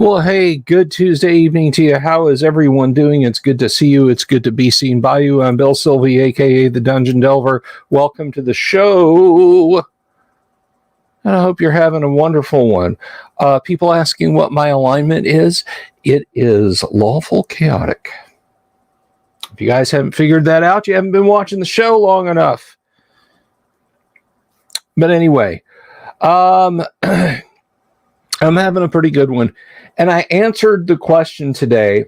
Well, hey, good Tuesday evening to you. How is everyone doing? It's good to see you. It's good to be seen by you. I'm Bill Sylvie, a.k.a. The Dungeon Delver. Welcome to the show. And I hope you're having a wonderful one. People asking what my alignment is. It is lawful chaotic. If you guys haven't figured that out, you haven't been watching the show long enough. But anyway, I'm having a pretty good one. And I answered the question today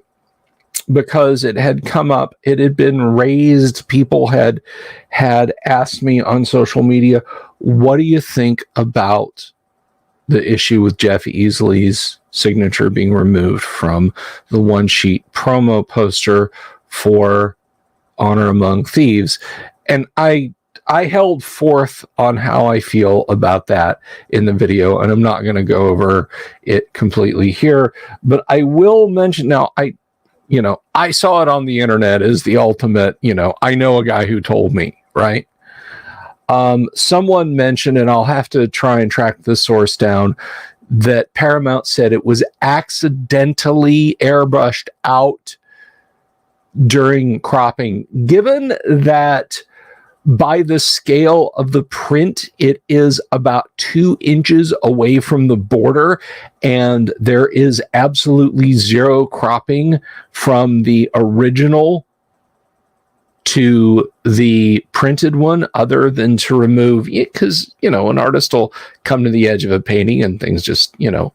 because it had come up. It had been raised. People had asked me on social media, what do you think about the issue with Jeff Easley's signature being removed from the one-sheet promo poster for Honor Among Thieves? And I held forth on how I feel about that in the video, and I'm not going to go over it completely here, but I will mention now, I saw it on the internet as the ultimate, I know a guy who told me, right? Someone mentioned, and I'll have to try and track the source down, that Paramount said it was accidentally airbrushed out during cropping. Given that by the scale of the print, it is about 2 inches away from the border, and there is absolutely zero cropping from the original to the printed one, other than to remove it, because, an artist will come to the edge of a painting and things just, to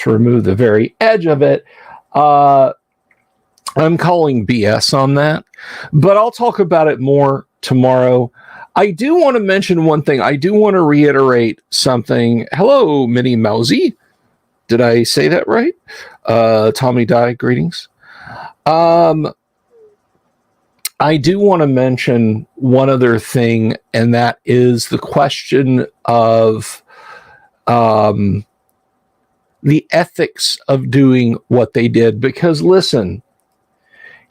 remove the very edge of it. I'm calling BS on that, but I'll talk about it more tomorrow. I do want to mention one thing. I do want to reiterate something. Hello, Minnie Mousy. Did I say that right? Tommy Dye, greetings. I do want to mention one other thing, and that is the question of the ethics of doing what they did. Because listen,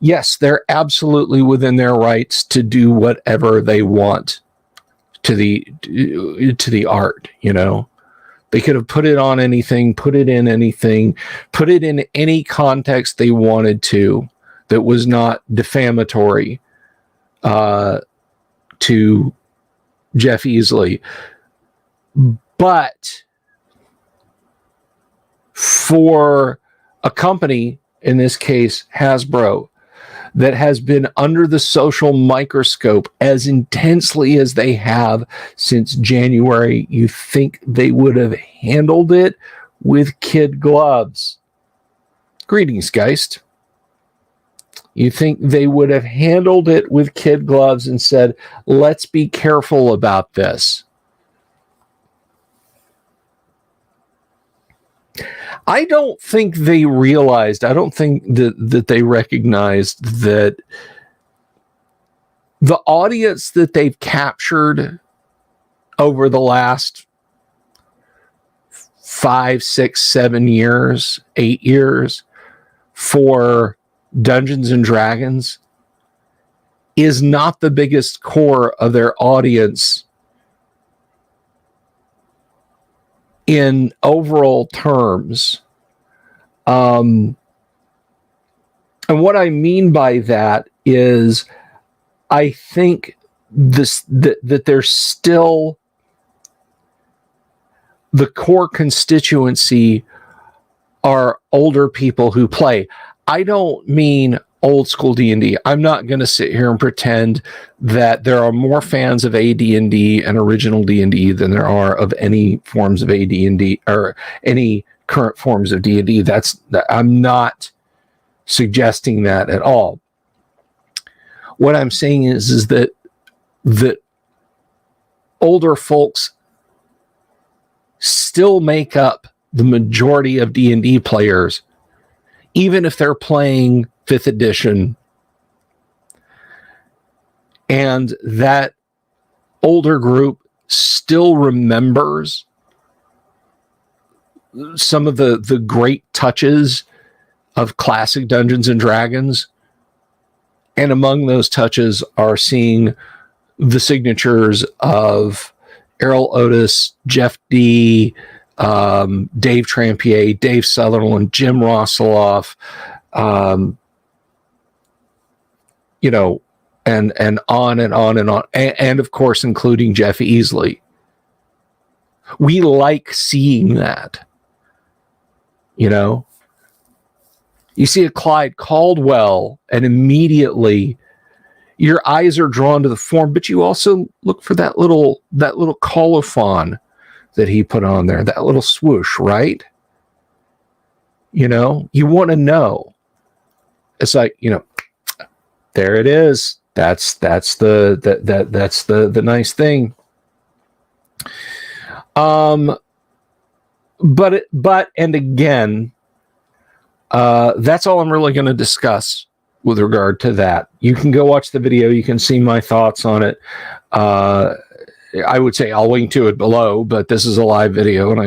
yes, they're absolutely within their rights to do whatever they want to the art, They could have put it on anything, put it in anything, put it in any context they wanted to that was not defamatory to Jeff Easley. But for a company, in this case Hasbro, that has been under the social microscope as intensely as they have since January, you think they would have handled it with kid gloves. Greetings, Geist. You think they would have handled it with kid gloves and said, let's be careful about this. I don't think they realized, I don't think that they recognized that the audience that they've captured over the last 5, 6, 7 years, 8 years for Dungeons and Dragons is not the biggest core of their audience in overall terms. And what I mean by that is I think that there's still the core constituency are older people who play. I don't mean old school D&D. I'm not going to sit here and pretend that there are more fans of AD&D and original D&D than there are of any forms of AD&D or any current forms of D&D. I'm not suggesting that at all. What I'm saying is that older folks still make up the majority of D&D players, even if they're playing 5th edition. And that older group still remembers some of the great touches of classic Dungeons and Dragons. And among those touches are seeing the signatures of Errol Otis, Jeff D., Dave Trampier, Dave Sutherland, Jim Rosseloff, you know, and on and on and on. And of course, including Jeff Easley. We like seeing that. You know, you see a Clyde Caldwell and immediately your eyes are drawn to the form, but you also look for that little colophon that he put on there, that little swoosh, right? You know, you want to know. It's like, you know, there it is. That's the nice thing. But and again, that's all I'm really going to discuss with regard to that. You can go watch the video. You can see my thoughts on it. I would say I'll link to it below, but this is a live video, and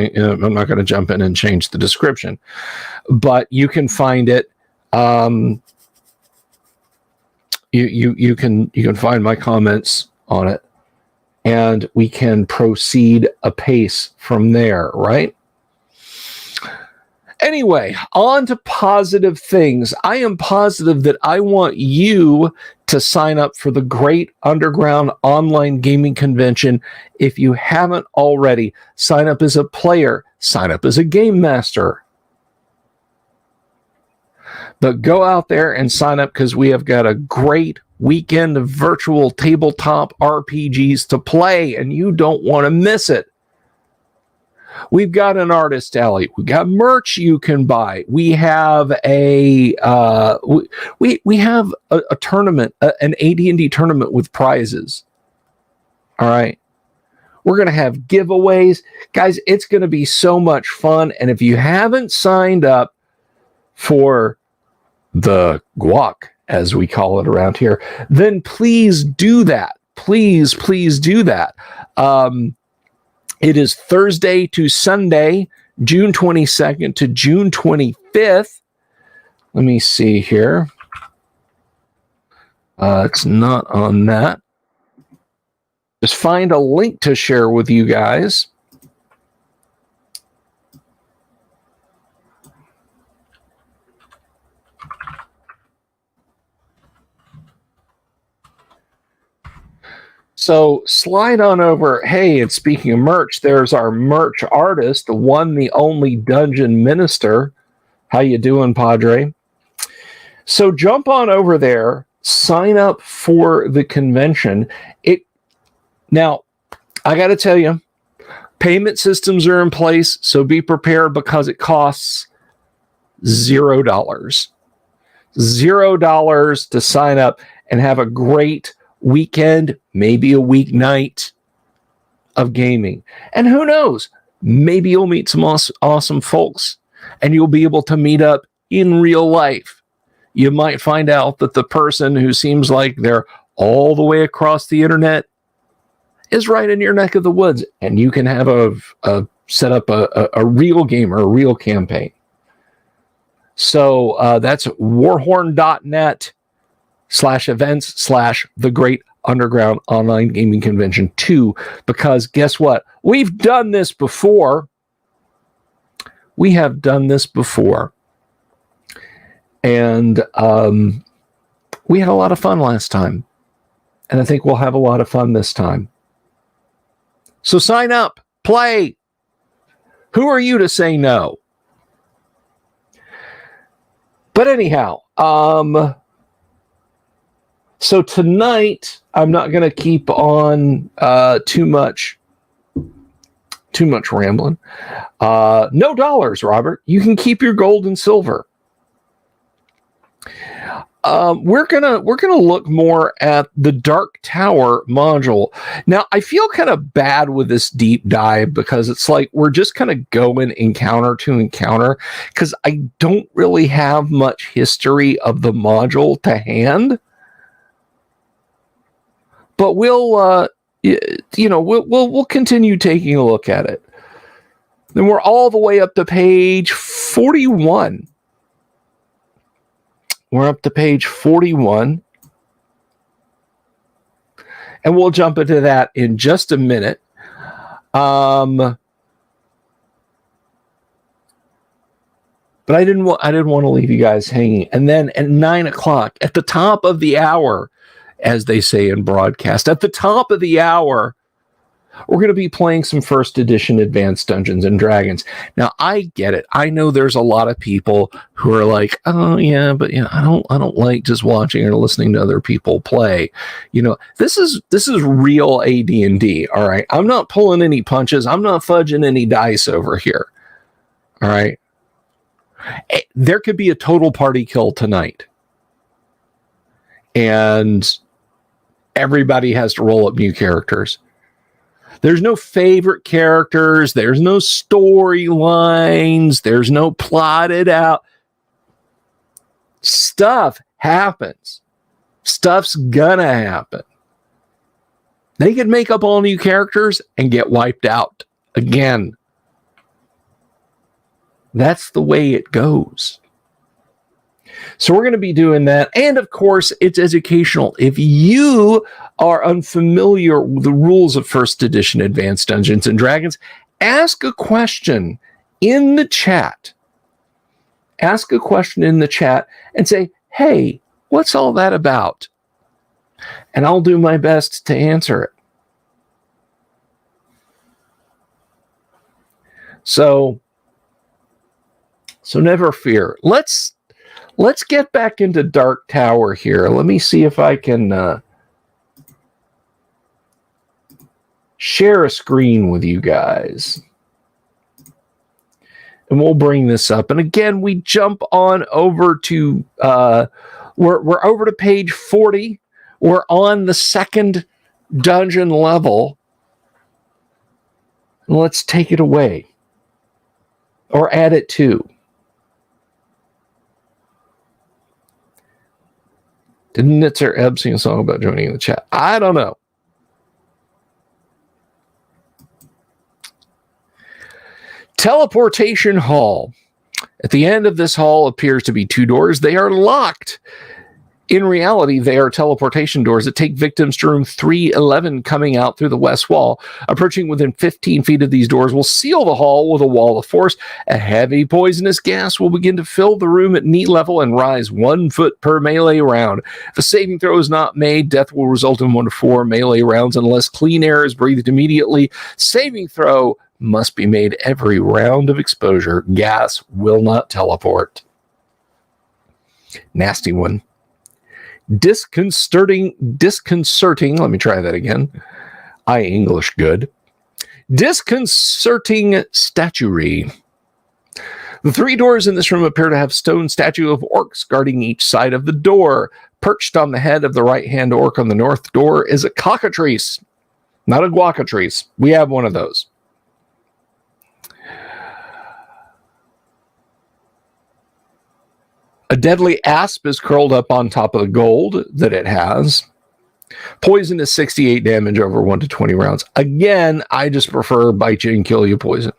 I'm not going to jump in and change the description. But you can find it. You can find my comments on it, and we can proceed apace from there, right? Anyway, on to positive things. I am positive that I want you to sign up for the Great Underground Online Gaming Convention. If you haven't already, sign up as a player, sign up as a game master. But go out there and sign up because we have got a great weekend of virtual tabletop RPGs to play, and you don't want to miss it. We've got an artist alley. We've got merch you can buy. We have a we have a tournament, an AD&D tournament with prizes. All right. We're going to have giveaways. Guys, it's going to be so much fun. And if you haven't signed up for the guac, as we call it around here, then please do that. Please do that. It is Thursday to Sunday, June 22nd to June 25th. Let me see here. It's not on that. Just find a link to share with you guys. So slide on over. Hey, and speaking of merch, there's our merch artist, the one, the only Dungeon Minister. How you doing, Padre? So jump on over there, sign up for the convention. Now, I got to tell you, payment systems are in place, so be prepared because it costs $0. $0 to sign up and have a great weekend, maybe a weeknight of gaming. And who knows, maybe you'll meet some awesome folks and you'll be able to meet up in real life. You might find out that the person who seems like they're all the way across the internet is right in your neck of the woods, and you can have set up a real game or a real campaign. So that's warhorn.net/events/the Great Underground Online Gaming Convention 2, because guess what? We've done this before. We have done this before. And we had a lot of fun last time. And I think we'll have a lot of fun this time. So sign up, play. Who are you to say no? But anyhow, so tonight I'm not going to keep on too much rambling. No dollars, Robert. You can keep your gold and silver. We're gonna look more at the Dark Tower module. Now, I feel kind of bad with this deep dive because it's like we're just kind of going encounter to encounter because I don't really have much history of the module to hand. But we'll continue taking a look at it. Then we're all the way up to page 41. We're up to page 41. And we'll jump into that in just a minute. But I didn't want to leave you guys hanging. And then at 9 o'clock, at the top of the hour, as they say in broadcast, at the top of the hour, we're going to be playing some first edition Advanced Dungeons and Dragons. Now, I get it. I know there's a lot of people who are like, "Oh yeah, but I don't like just watching or listening to other people play." This is real AD&D. All right, I'm not pulling any punches. I'm not fudging any dice over here. All right, there could be a total party kill tonight, and everybody has to roll up new characters. There's no favorite characters. There's no storylines. There's no plotted out. Stuff happens. Stuff's gonna happen. They could make up all new characters and get wiped out again. That's the way it goes. So we're going to be doing that. And of course, it's educational. If you are unfamiliar with the rules of first edition Advanced Dungeons and Dragons, ask a question in the chat. Ask a question in the chat and say, "Hey, what's all that about?" And I'll do my best to answer it. So never fear. Let's get back into Dark Tower here. Let me see if I can share a screen with you guys. And we'll bring this up. And again, we jump on over to, we're over to page 40. We're on the second dungeon level. And let's take it away. Or add it to. Did Nitzer Ebb sing a song about joining in the chat? I don't know. Teleportation Hall. At the end of this hall appears to be two doors. They are locked. In reality, they are teleportation doors that take victims to room 311 coming out through the west wall. Approaching within 15 feet of these doors will seal the hall with a wall of force. A heavy poisonous gas will begin to fill the room at knee level and rise 1 foot per melee round. If a saving throw is not made, death will result in 1 to 4 melee rounds unless clean air is breathed immediately. Saving throw must be made every round of exposure. Gas will not teleport. Nasty one. Disconcerting, let me try that again. I English good. Disconcerting statuary. The 3 doors in this room appear to have stone statue of orcs guarding each side of the door. Perched on the head of the right-hand orc on the north door is a cockatrice, not a guacatrice. We have one of those. A deadly asp is curled up on top of the gold that it has. Poison is 68 damage over 1 to 20 rounds. Again, I just prefer bite you and kill you poison.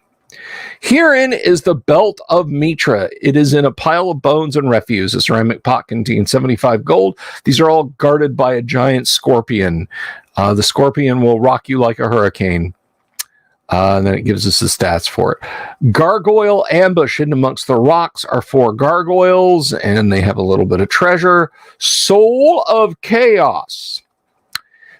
Herein is the Belt of Mitra. It is in a pile of bones and refuse. A ceramic pot contains 75 gold. These are all guarded by a giant scorpion. The scorpion will rock you like a hurricane. And then it gives us the stats for it. Gargoyle ambush hidden amongst the rocks are 4 gargoyles, and they have a little bit of treasure. Soul of Chaos.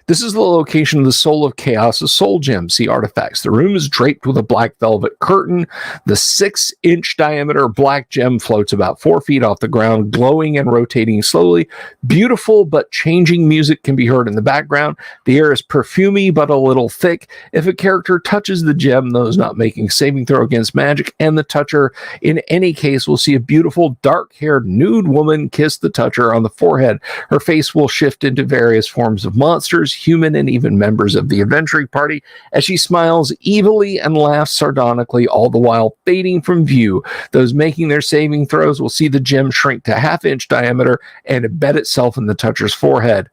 This is the location of the Soul of Chaos, a soul gem. See artifacts. The room is draped with a black velvet curtain. The 6-inch diameter black gem floats about 4 feet off the ground, glowing and rotating slowly. Beautiful but changing music can be heard in the background. The air is perfumey but a little thick. If a character touches the gem, those not making saving throw against magic, and the toucher in any case will see a beautiful dark-haired nude woman kiss the toucher on the forehead. Her face will shift into various forms of monsters, human, and even members of the adventuring party as she smiles evilly and laughs sardonically, all the while fading from view. Those making their saving throws will see the gem shrink to 1/2-inch diameter and embed itself in the toucher's forehead.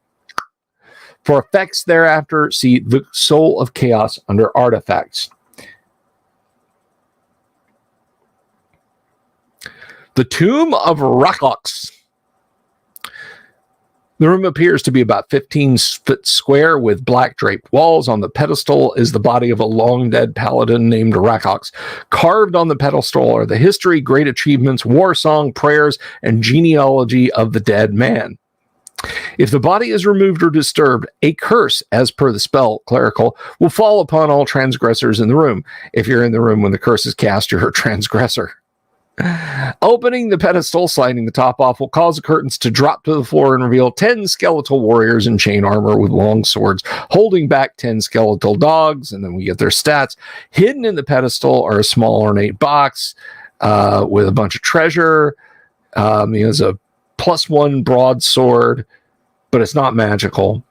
For effects thereafter, see the Soul of Chaos under Artifacts. The Tomb of Rakox. The room appears to be about 15 foot square with black draped walls. On the pedestal is the body of a long dead paladin named Rakox. Carved on the pedestal are the history, great achievements, war song, prayers, and genealogy of the dead man. If the body is removed or disturbed, a curse, as per the spell clerical, will fall upon all transgressors in the room. If you're in the room when the curse is cast, you're a transgressor. Opening the pedestal, sliding the top off, will cause the curtains to drop to the floor and reveal 10 skeletal warriors in chain armor with long swords, holding back 10 skeletal dogs, and then we get their stats. Hidden in the pedestal are a small ornate box with a bunch of treasure. He has a +1 broadsword, but it's not magical.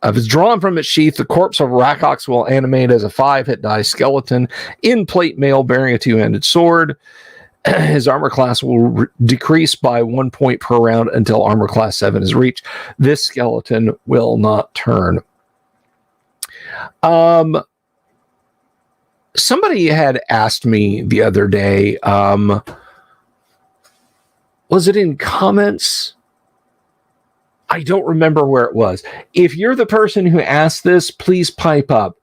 If it's drawn from its sheath, the corpse of Rakox will animate as a 5-hit die skeleton in plate mail bearing a 2-handed sword. His armor class will decrease by 1 point per round until armor class 7 is reached. This skeleton will not turn. Somebody had asked me the other day, was it in comments? I don't remember where it was. If you're the person who asked this, please pipe up.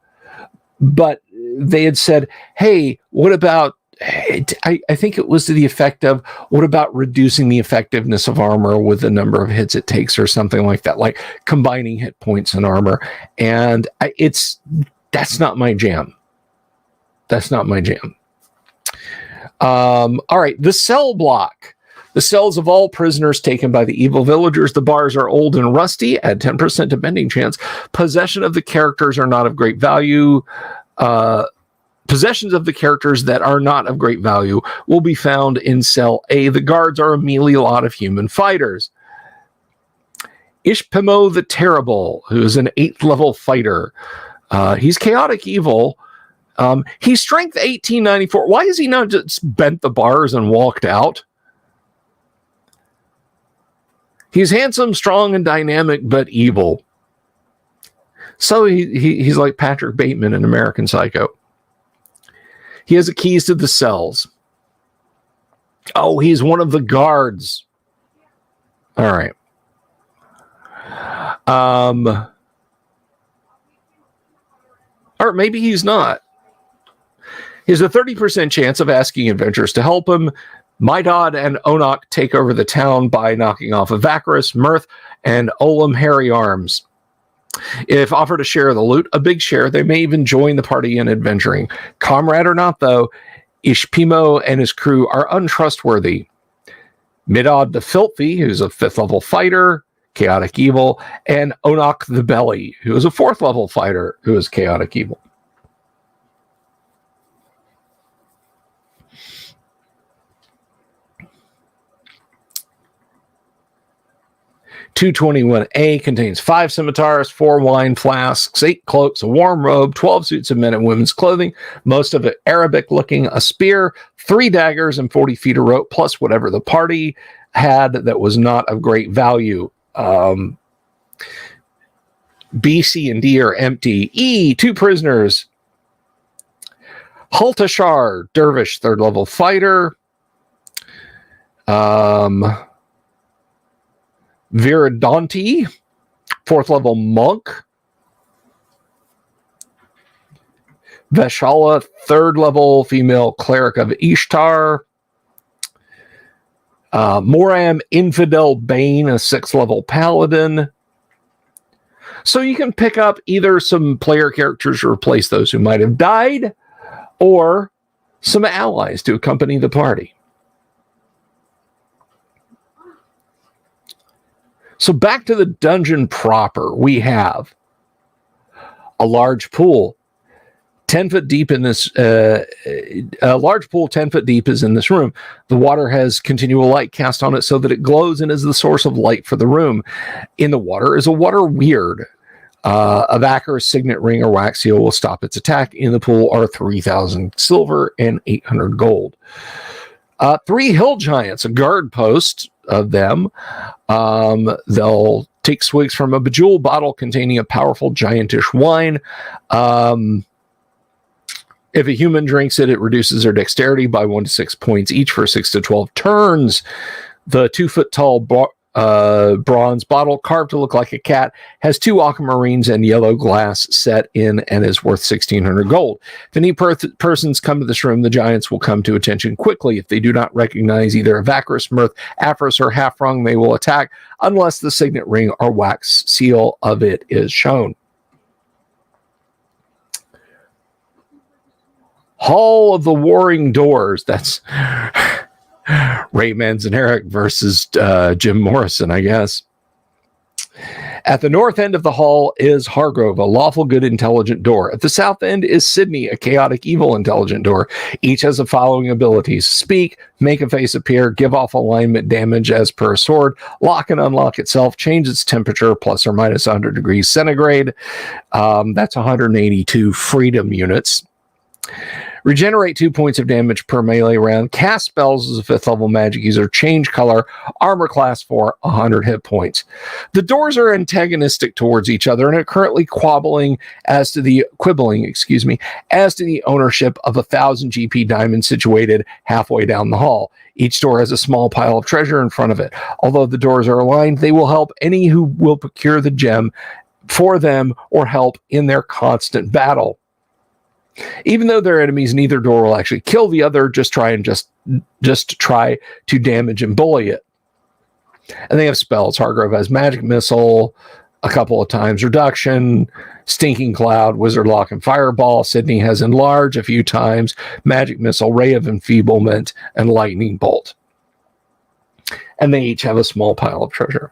But they had said, hey, what about, I think it was to the effect of, what about reducing the effectiveness of armor with the number of hits it takes or something like that, like combining hit points and armor. And that's not my jam. That's not my jam. All right, the cell block. The cells of all prisoners taken by the evil villagers. The bars are old and rusty. Add 10% to bending chance. Possession of the characters are not of great value. Possessions of the characters that are not of great value will be found in cell A. The guards are a mealy lot of human fighters. Ishpimo the Terrible, who is an 8th level fighter. He's chaotic evil. He's strength 1894. Why has he not just bent the bars and walked out? He's handsome, strong, and dynamic, but evil. So he's like Patrick Bateman in American Psycho. He has the keys to the cells. Oh, he's one of the guards. All right. Or maybe he's not. He has a 30% chance of asking adventurers to help him. Mydod and Onok take over the town by knocking off Evacaris, Mirth, and Olam Hairy Arms. If offered a share of the loot, a big share, they may even join the party in adventuring. Comrade or not, though, Ishpimo and his crew are untrustworthy. Midod the Filthy, who's a 5th level fighter, chaotic evil, and Onok the Belly, who is a 4th level fighter, who is chaotic evil. 221A contains 5 scimitars, 4 wine flasks, 8 cloaks, a warm robe, 12 suits of men and women's clothing, most of it Arabic looking, a spear, 3 daggers, and 40 feet of rope, plus whatever the party had that was not of great value. B, C, and D are empty. E, 2 prisoners. Hultashar, dervish, 3rd level fighter. Viridonti, 4th level monk. Veshala, 3rd level female cleric of Ishtar. Moram, infidel Bane, a 6th level paladin. So you can pick up either some player characters to replace those who might have died, or some allies to accompany the party. So back to the dungeon proper, we have a large pool, 10 foot deep in this, a large pool 10 foot deep is in this room. The water has continual light cast on it so that it glows and is the source of light for the room. In the water is a water weird. A Vacar, signet ring, or wax seal will stop its attack. In the pool are 3,000 silver and 800 gold. 3 hill giants, a guard post of them. They'll take swigs from a bejeweled bottle containing a powerful giantish wine. If a human drinks it, it reduces their dexterity by 1 to 6 points each for 6 to 12 turns. The 2 foot tall bronze bottle carved to look like a cat, has 2 aquamarines and yellow glass set in, and is worth 1,600 gold. If any persons come to this room, the giants will come to attention quickly. If they do not recognize either Avacris, Mirth, Aphros, or Half-Rung, they will attack unless the signet ring or wax seal of it is shown. Hall of the Warring Doors. That's Ray Manzaneric versus Jim Morrison, I guess. At the north end of the hall is Hargrove, a lawful good intelligent door. At the south end is Sydney, a chaotic evil intelligent door. Each has the following abilities: speak, make a face appear, give off alignment damage as per a sword, lock and unlock itself, change its temperature plus or minus 100 degrees centigrade. That's 182 freedom units. Regenerate 2 points of damage per melee round. Cast spells as a 5th level magic user. Change color. Armor class 4, 100 hit points. The doors are antagonistic towards each other and are currently quibbling as to the ownership of 1,000 GP diamonds situated halfway down the hall. Each door has a small pile of treasure in front of it. Although the doors are aligned, they will help any who will procure the gem for them or help in their constant battle. Even though they're enemies, neither door will actually kill the other. Just try to damage and bully it. And they have spells. Hargrove has Magic Missile, a couple of times Reduction, Stinking Cloud, Wizard Lock, and Fireball. Sydney has Enlarge a few times, Magic Missile, Ray of Enfeeblement, and Lightning Bolt. And they each have a small pile of treasure.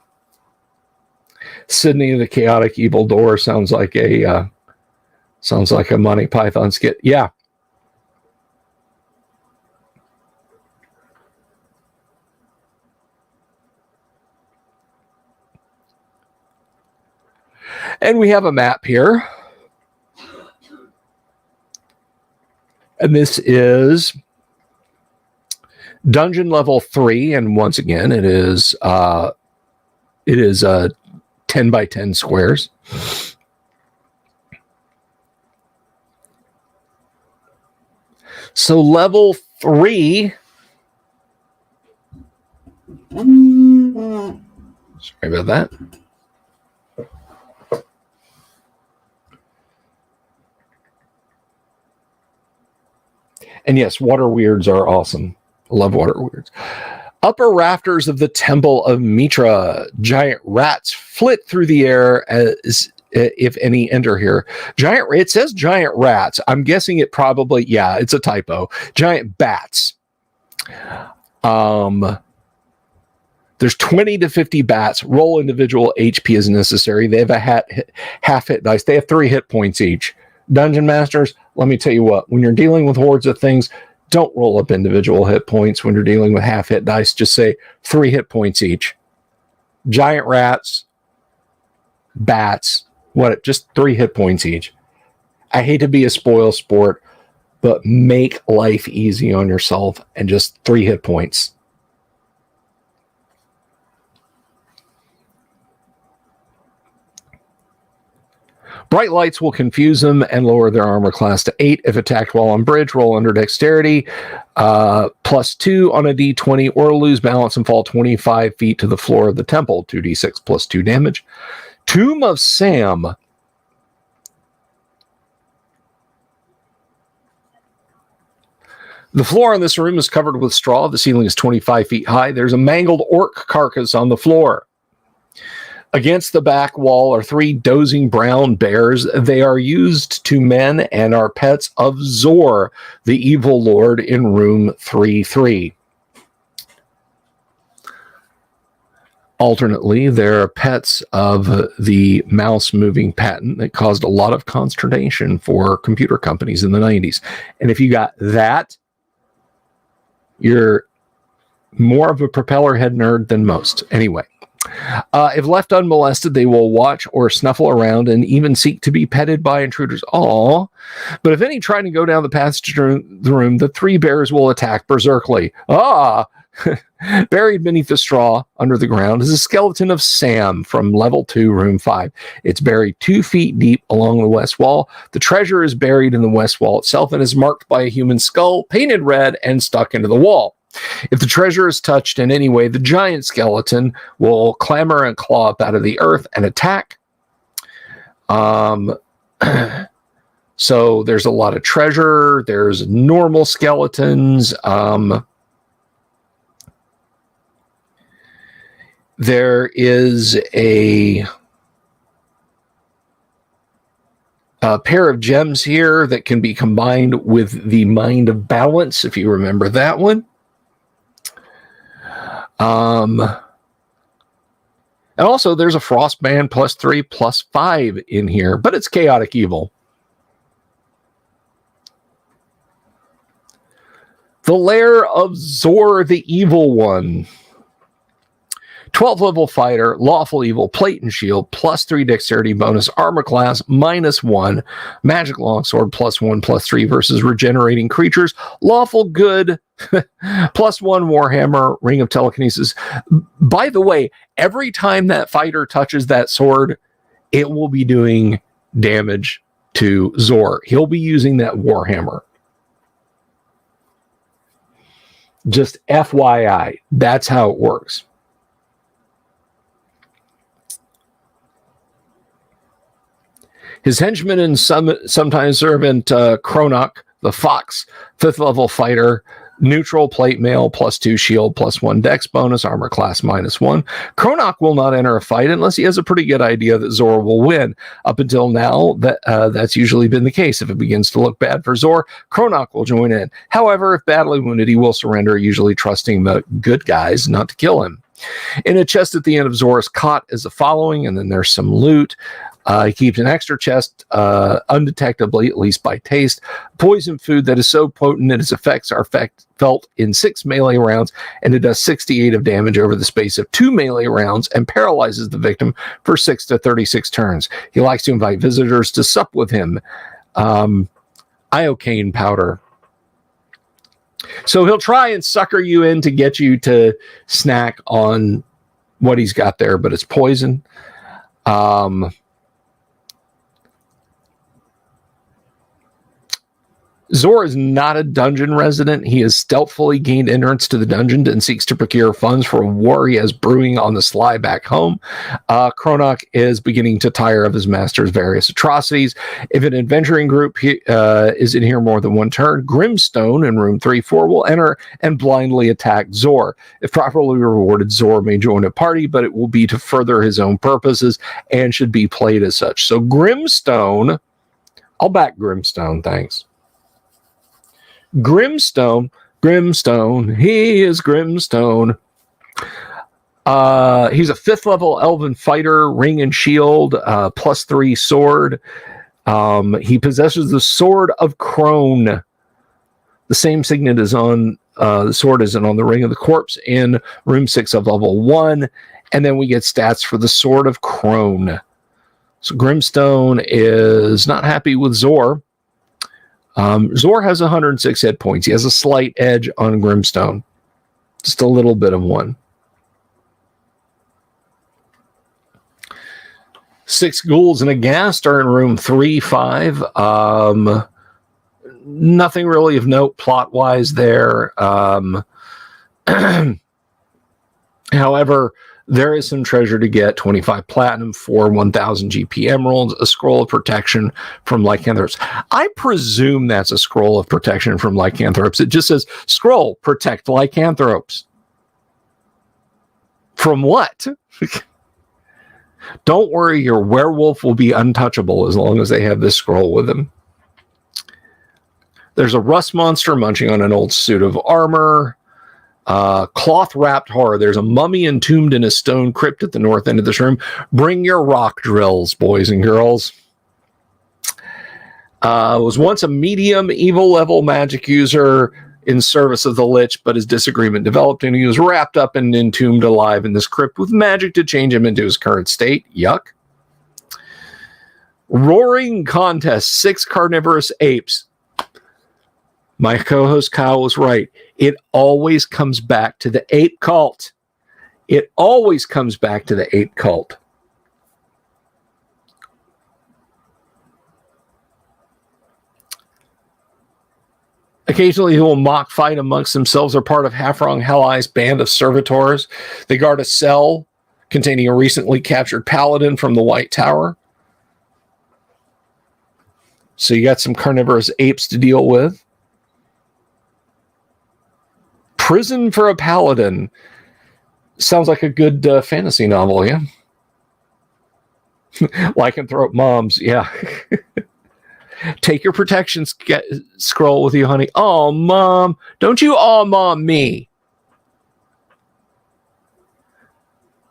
Sydney, the chaotic evil door, sounds like a Monty Python skit. Yeah. And we have a map here. And this is dungeon level 3. And once again, it is 10 by 10 squares. So level 3. Sorry about that. And yes, water weirds are awesome. I love water weirds. Upper rafters of the Temple of Mitra. Giant rats flit through the air as if any enter here. It says giant rats. I'm guessing it probably, yeah, it's a typo. Giant bats. There's 20 to 50 bats. Roll individual HP as necessary. They have a half hit dice. They have 3 hit points each. Dungeon Masters, let me tell you what, when you're dealing with hordes of things, don't roll up individual hit points when you're dealing with half hit dice. Just say 3 hit points each. Giant rats, bats, just 3 hit points each. I hate to be a spoil sport, but make life easy on yourself and just 3 hit points. Bright lights will confuse them and lower their armor class to 8. If attacked while on bridge, roll under dexterity, +2 on a d20, or lose balance and fall 25 feet to the floor of the temple, 2d6 plus 2 damage. Tomb of Sam. The floor in this room is covered with straw. The ceiling is 25 feet high. There's a mangled orc carcass on the floor. Against the back wall are 3 dozing brown bears. They are used to men and are pets of Zor, the evil lord in room 3-3. Alternately, there are pets of the mouse moving patent that caused a lot of consternation for computer companies in the 90s. And if you got that, you're more of a propeller head nerd than most. Anyway. If left unmolested, they will watch or snuffle around and even seek to be petted by intruders. Aww. But if any try to go down the passage to the room, the 3 bears will attack berserkly. Buried beneath the straw under the ground is a skeleton of Sam from level 2, room 5. It's buried 2 feet deep along the west wall. The treasure is buried in the west wall itself and is marked by a human skull, painted red and stuck into the wall. If the treasure is touched in any way, the giant skeleton will clamber and claw up out of the earth and attack. So there's a lot of treasure. There's normal skeletons. There is a pair of gems here that can be combined with the Mind of Balance, if you remember that one. And also there's a Frostband +3/+5 in here, but it's chaotic evil. The Lair of Zor the Evil One. 12 level fighter, lawful evil, plate and shield, +3 dexterity bonus, armor class, -1, magic longsword, +1/+3 versus regenerating creatures, lawful good, +1 warhammer, ring of telekinesis. By the way, every time that fighter touches that sword, it will be doing damage to Zor. He'll be using that warhammer. Just FYI, that's how it works. His henchman and sometimes servant Kronok, the Fox, 5th level fighter, neutral plate mail, +2 shield, +1 dex bonus, armor class -1. Kronok will not enter a fight unless he has a pretty good idea that Zor will win. Up until now, that's usually been the case. If it begins to look bad for Zor, Kronok will join in. However, if badly wounded, he will surrender, usually trusting the good guys not to kill him. In a chest at the end of Zor's cot is the following, and then there's some loot. He keeps an extra chest undetectably, at least by taste. Poison food that is so potent that its effects are felt in 6 melee rounds, and it does 68 of damage over the space of 2 melee rounds and paralyzes the victim for 6 to 36 turns. He likes to invite visitors to sup with him. Iocane powder. So he'll try and sucker you in to get you to snack on what he's got there, but it's poison. Zor is not a dungeon resident. He has stealthily gained entrance to the dungeon and seeks to procure funds for a war he has brewing on the sly back home. Kronok is beginning to tire of his master's various atrocities. If an adventuring group is in here more than one turn, Grimstone in room 3-4 will enter and blindly attack Zor. If properly rewarded, Zor may join a party, but it will be to further his own purposes and should be played as such. So Grimstone, I'll back Grimstone, thanks. Grimstone, he is Grimstone. He's a 5th level elven fighter, ring and shield, +3 sword. He possesses the Sword of Crone. The same signet is on the sword isn't on the Ring of the Corpse in room 6 of level 1. And then we get stats for the Sword of Crone. So Grimstone is not happy with Zor. Zor has 106 hit points. He has a slight edge on Grimstone. Just a little bit of one. 6 ghouls and a ghast are in room 3-5. Nothing really of note plot-wise there. However, there is some treasure to get: 25 platinum, 4 1,000 GP emeralds, a scroll of protection from lycanthropes. I presume that's a scroll of protection from lycanthropes. It just says, scroll, protect lycanthropes. From what? Don't worry, your werewolf will be untouchable as long as they have this scroll with them. There's a rust monster munching on an old suit of armor. Cloth-wrapped horror. There's a mummy entombed in a stone crypt at the north end of this room. Bring your rock drills, boys and girls. Was once a medium evil level magic user in service of the Lich, but his disagreement developed and he was wrapped up and entombed alive in this crypt with magic to change him into his current state. Yuck. Roaring contest, 6 carnivorous apes. My co-host Kyle was right. It always comes back to the ape cult. It always comes back to the ape cult. Occasionally, they will mock fight amongst themselves or part of Hafrong Helleyes band of servitors. They guard a cell containing a recently captured paladin from the White Tower. So you got some carnivorous apes to deal with. Prison for a Paladin. Sounds like a good fantasy novel, yeah? Lycanthrope moms, yeah. Take your protection scroll with you, honey. Oh, Mom. Don't you Mom me.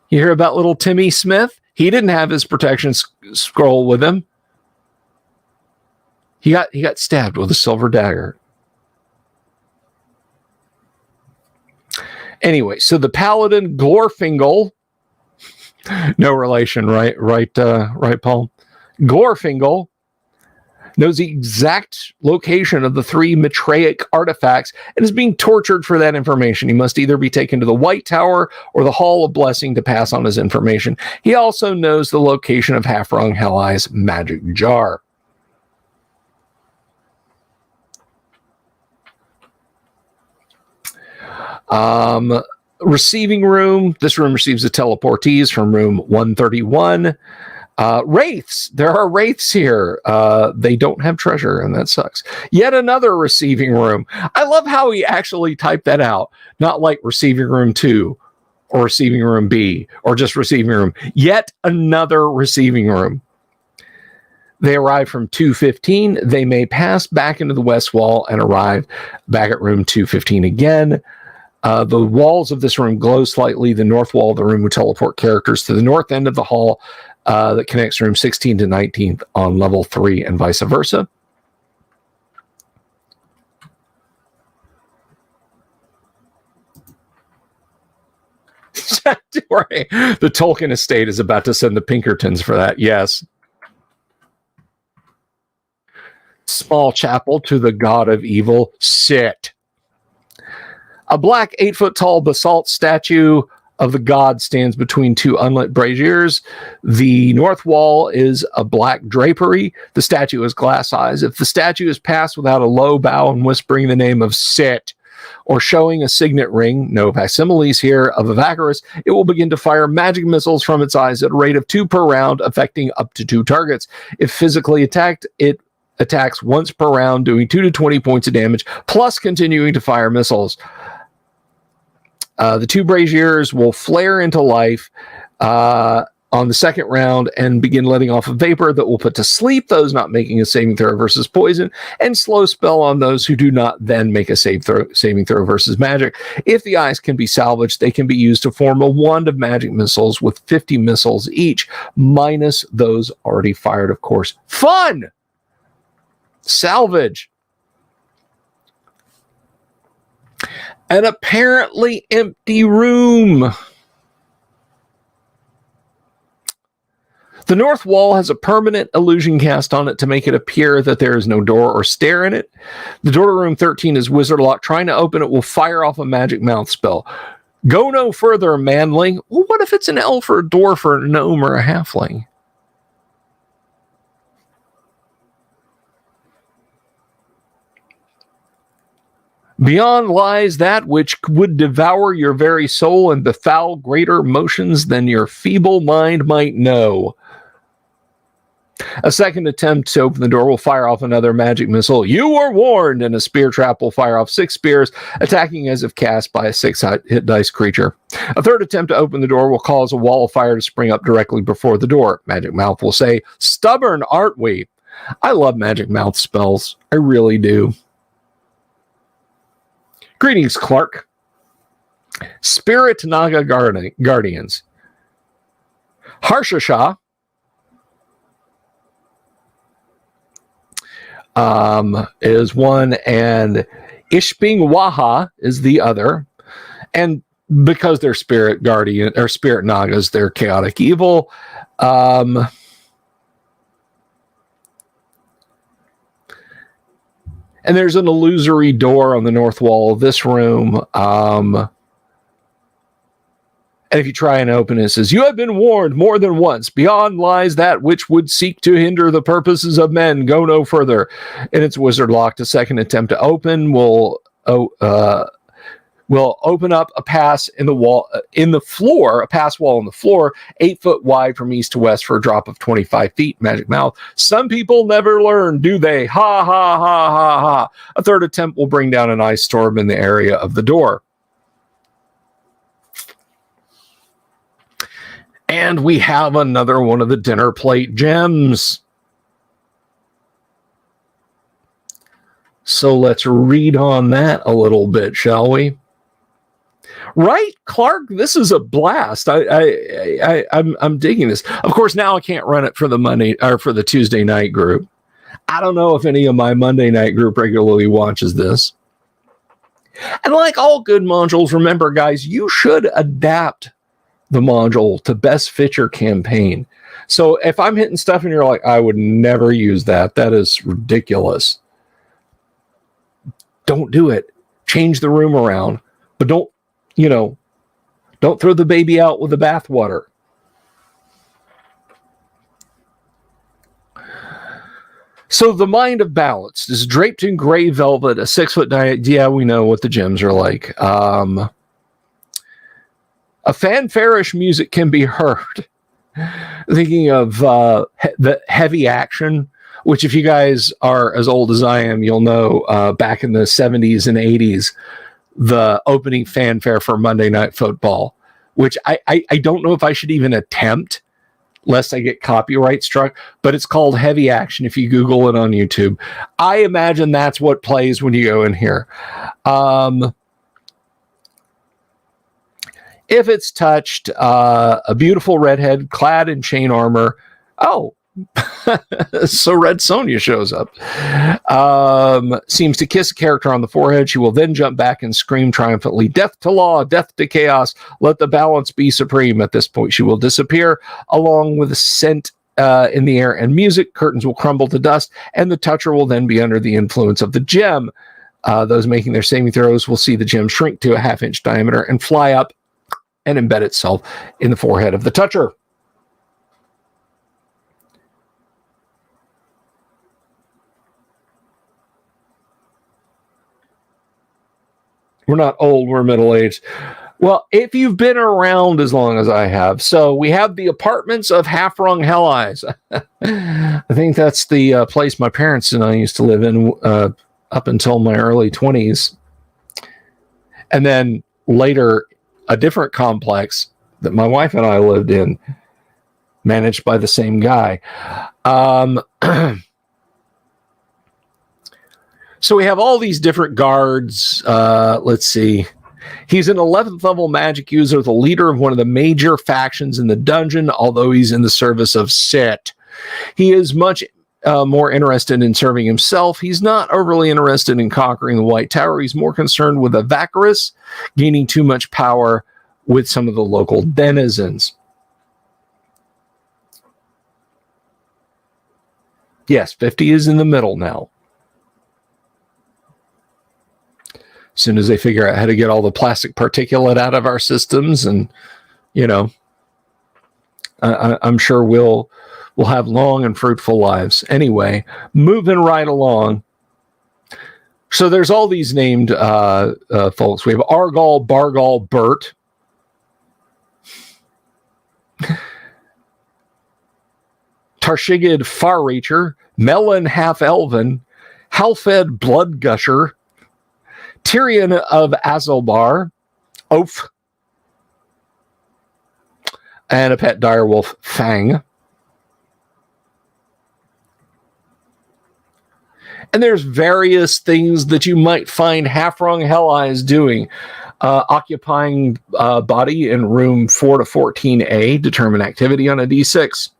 You hear about little Timmy Smith? He didn't have his protection scroll with him. He got stabbed with a silver dagger. Anyway, so the paladin Glorfingal, no relation, right, Paul? Glorfingal knows the exact location of the 3 Matraic artifacts and is being tortured for that information. He must either be taken to the White Tower or the Hall of Blessing to pass on his information. He also knows the location of Hafrong Helleyes' magic jar. Receiving room. This room receives the teleportees from room 131. Wraiths. There are wraiths here. They don't have treasure, and that sucks. Yet another receiving room. I love how he actually typed that out. Not like receiving room 2 or receiving room B or just receiving room. Yet another receiving room. They arrive from 215. They may pass back into the west wall and arrive back at room 215 again. The walls of this room glow slightly. The north wall of the room will teleport characters to the north end of the hall that connects room 16 to 19 on level 3 and vice versa. The Tolkien estate is about to send the Pinkertons for that. Yes. Small chapel to the god of evil. Sit. A black 8-foot-tall basalt statue of the god stands between 2 unlit braziers. The north wall is a black drapery. The statue is glass eyes. If the statue is passed without a low bow and whispering the name of Sit, or showing a signet ring, no facsimiles here, of Evacaris, it will begin to fire magic missiles from its eyes at a rate of 2 per round, affecting up to 2 targets. If physically attacked, it attacks once per round, doing 2 to 20 points of damage, plus continuing to fire missiles. The 2 braziers will flare into life on the second round and begin letting off a vapor that will put to sleep those not making a saving throw versus poison, and slow spell on those who do not then make a saving throw versus magic. If the eyes can be salvaged, they can be used to form a wand of magic missiles with 50 missiles each, minus those already fired, of course. Fun! Salvage. An apparently empty room. The north wall has a permanent illusion cast on it to make it appear that there is no door or stair in it. The door to room 13 is wizard locked. Trying to open it will fire off a magic mouth spell. Go no further, manling. Well, what if it's an elf or a dwarf or a gnome or a halfling? Beyond lies that which would devour your very soul and befoul greater motions than your feeble mind might know. A second attempt to open the door will fire off another magic missile. You were warned, and a spear trap will fire off 6 spears, attacking as if cast by a 6-hit dice creature. A third attempt to open the door will cause a wall of fire to spring up directly before the door. Magic Mouth will say, "Stubborn, aren't we?" I love Magic Mouth spells. I really do. Greetings, Clark. Spirit Naga Guardians. Harshasha is one, and Ishbing Waha is the other. And because they're spirit guardian or spirit nagas, they're chaotic evil. And there's an illusory door on the north wall of this room. And if you try and open it, it says, "You have been warned more than once. Beyond lies that which would seek to hinder the purposes of men. Go no further." And it's wizard locked. A second attempt to open will open up a pass in the wall, in the floor, a pass wall in the floor, 8 foot wide from east to west for a drop of 25 feet. Magic mouth. "Some people never learn, do they? Ha, ha, ha, ha, ha." A third attempt will bring down an ice storm in the area of the door. And we have another one of the dinner plate gems. So let's read on that a little bit, shall we? Right, Clark? This is a blast. I'm digging this. Of course, now I can't run it for the Monday or for the Tuesday night group. I don't know if any of my Monday night group regularly watches this. And like all good modules, remember, guys, you should adapt the module to best fit your campaign. So if I'm hitting stuff and you're like, "I would never use that. That is ridiculous." Don't do it. Change the room around, but don't throw the baby out with the bathwater. So the Mind of Balance is draped in gray velvet, a 6 foot diameter. Yeah, we know what the gems are like. A fanfarish music can be heard. Thinking of the heavy action, which if you guys are as old as I am, you'll know back in the 70s and 80s, the opening fanfare for Monday Night Football, which I don't know if I should even attempt, lest I get copyright struck, but it's called Heavy Action if you Google it on YouTube. I imagine that's what plays when you go in here. If it's touched, a beautiful redhead clad in chain armor. Oh, so Red Sonja shows up. Seems to kiss a character on the forehead. She will then jump back and scream triumphantly, "Death to law, death to chaos. Let the balance be supreme." At this point, she will disappear along with a scent in the air and music. Curtains will crumble to dust, and the toucher will then be under the influence of the gem. Those making their saving throws will see the gem shrink to a half-inch diameter and fly up and embed itself in the forehead of the toucher. We're not old, we're middle-aged. Well, if you've been around as long as I have. So we have the apartments of Half-Rung Hell Eyes. I think that's the place my parents and I used to live in up until my early 20s. And then later, a different complex that my wife and I lived in, managed by the same guy. So we have all these different guards. Let's see. He's an 11th level magic user, the leader of one of the major factions in the dungeon, although he's in the service of Sit. He is much more interested in serving himself. He's not overly interested in conquering the White Tower. He's more concerned with Avacaris gaining too much power with some of the local denizens. Yes, 50 is in the middle now. As soon as they figure out how to get all the plastic particulate out of our systems, and I'm sure we'll have long and fruitful lives. Anyway, moving right along. So there's all these named folks. We have Argal, Bargal, Bert. Tarshigid, Far-Reacher, Melon, Half-Elven, Halfed, Blood Gusher, Tyrion of Azalbar, Oaf, and a pet direwolf, Fang. And there's various things that you might find Half-Rung Hell Eyes doing. Occupying body in room 4 to 14A, determine activity on a D6.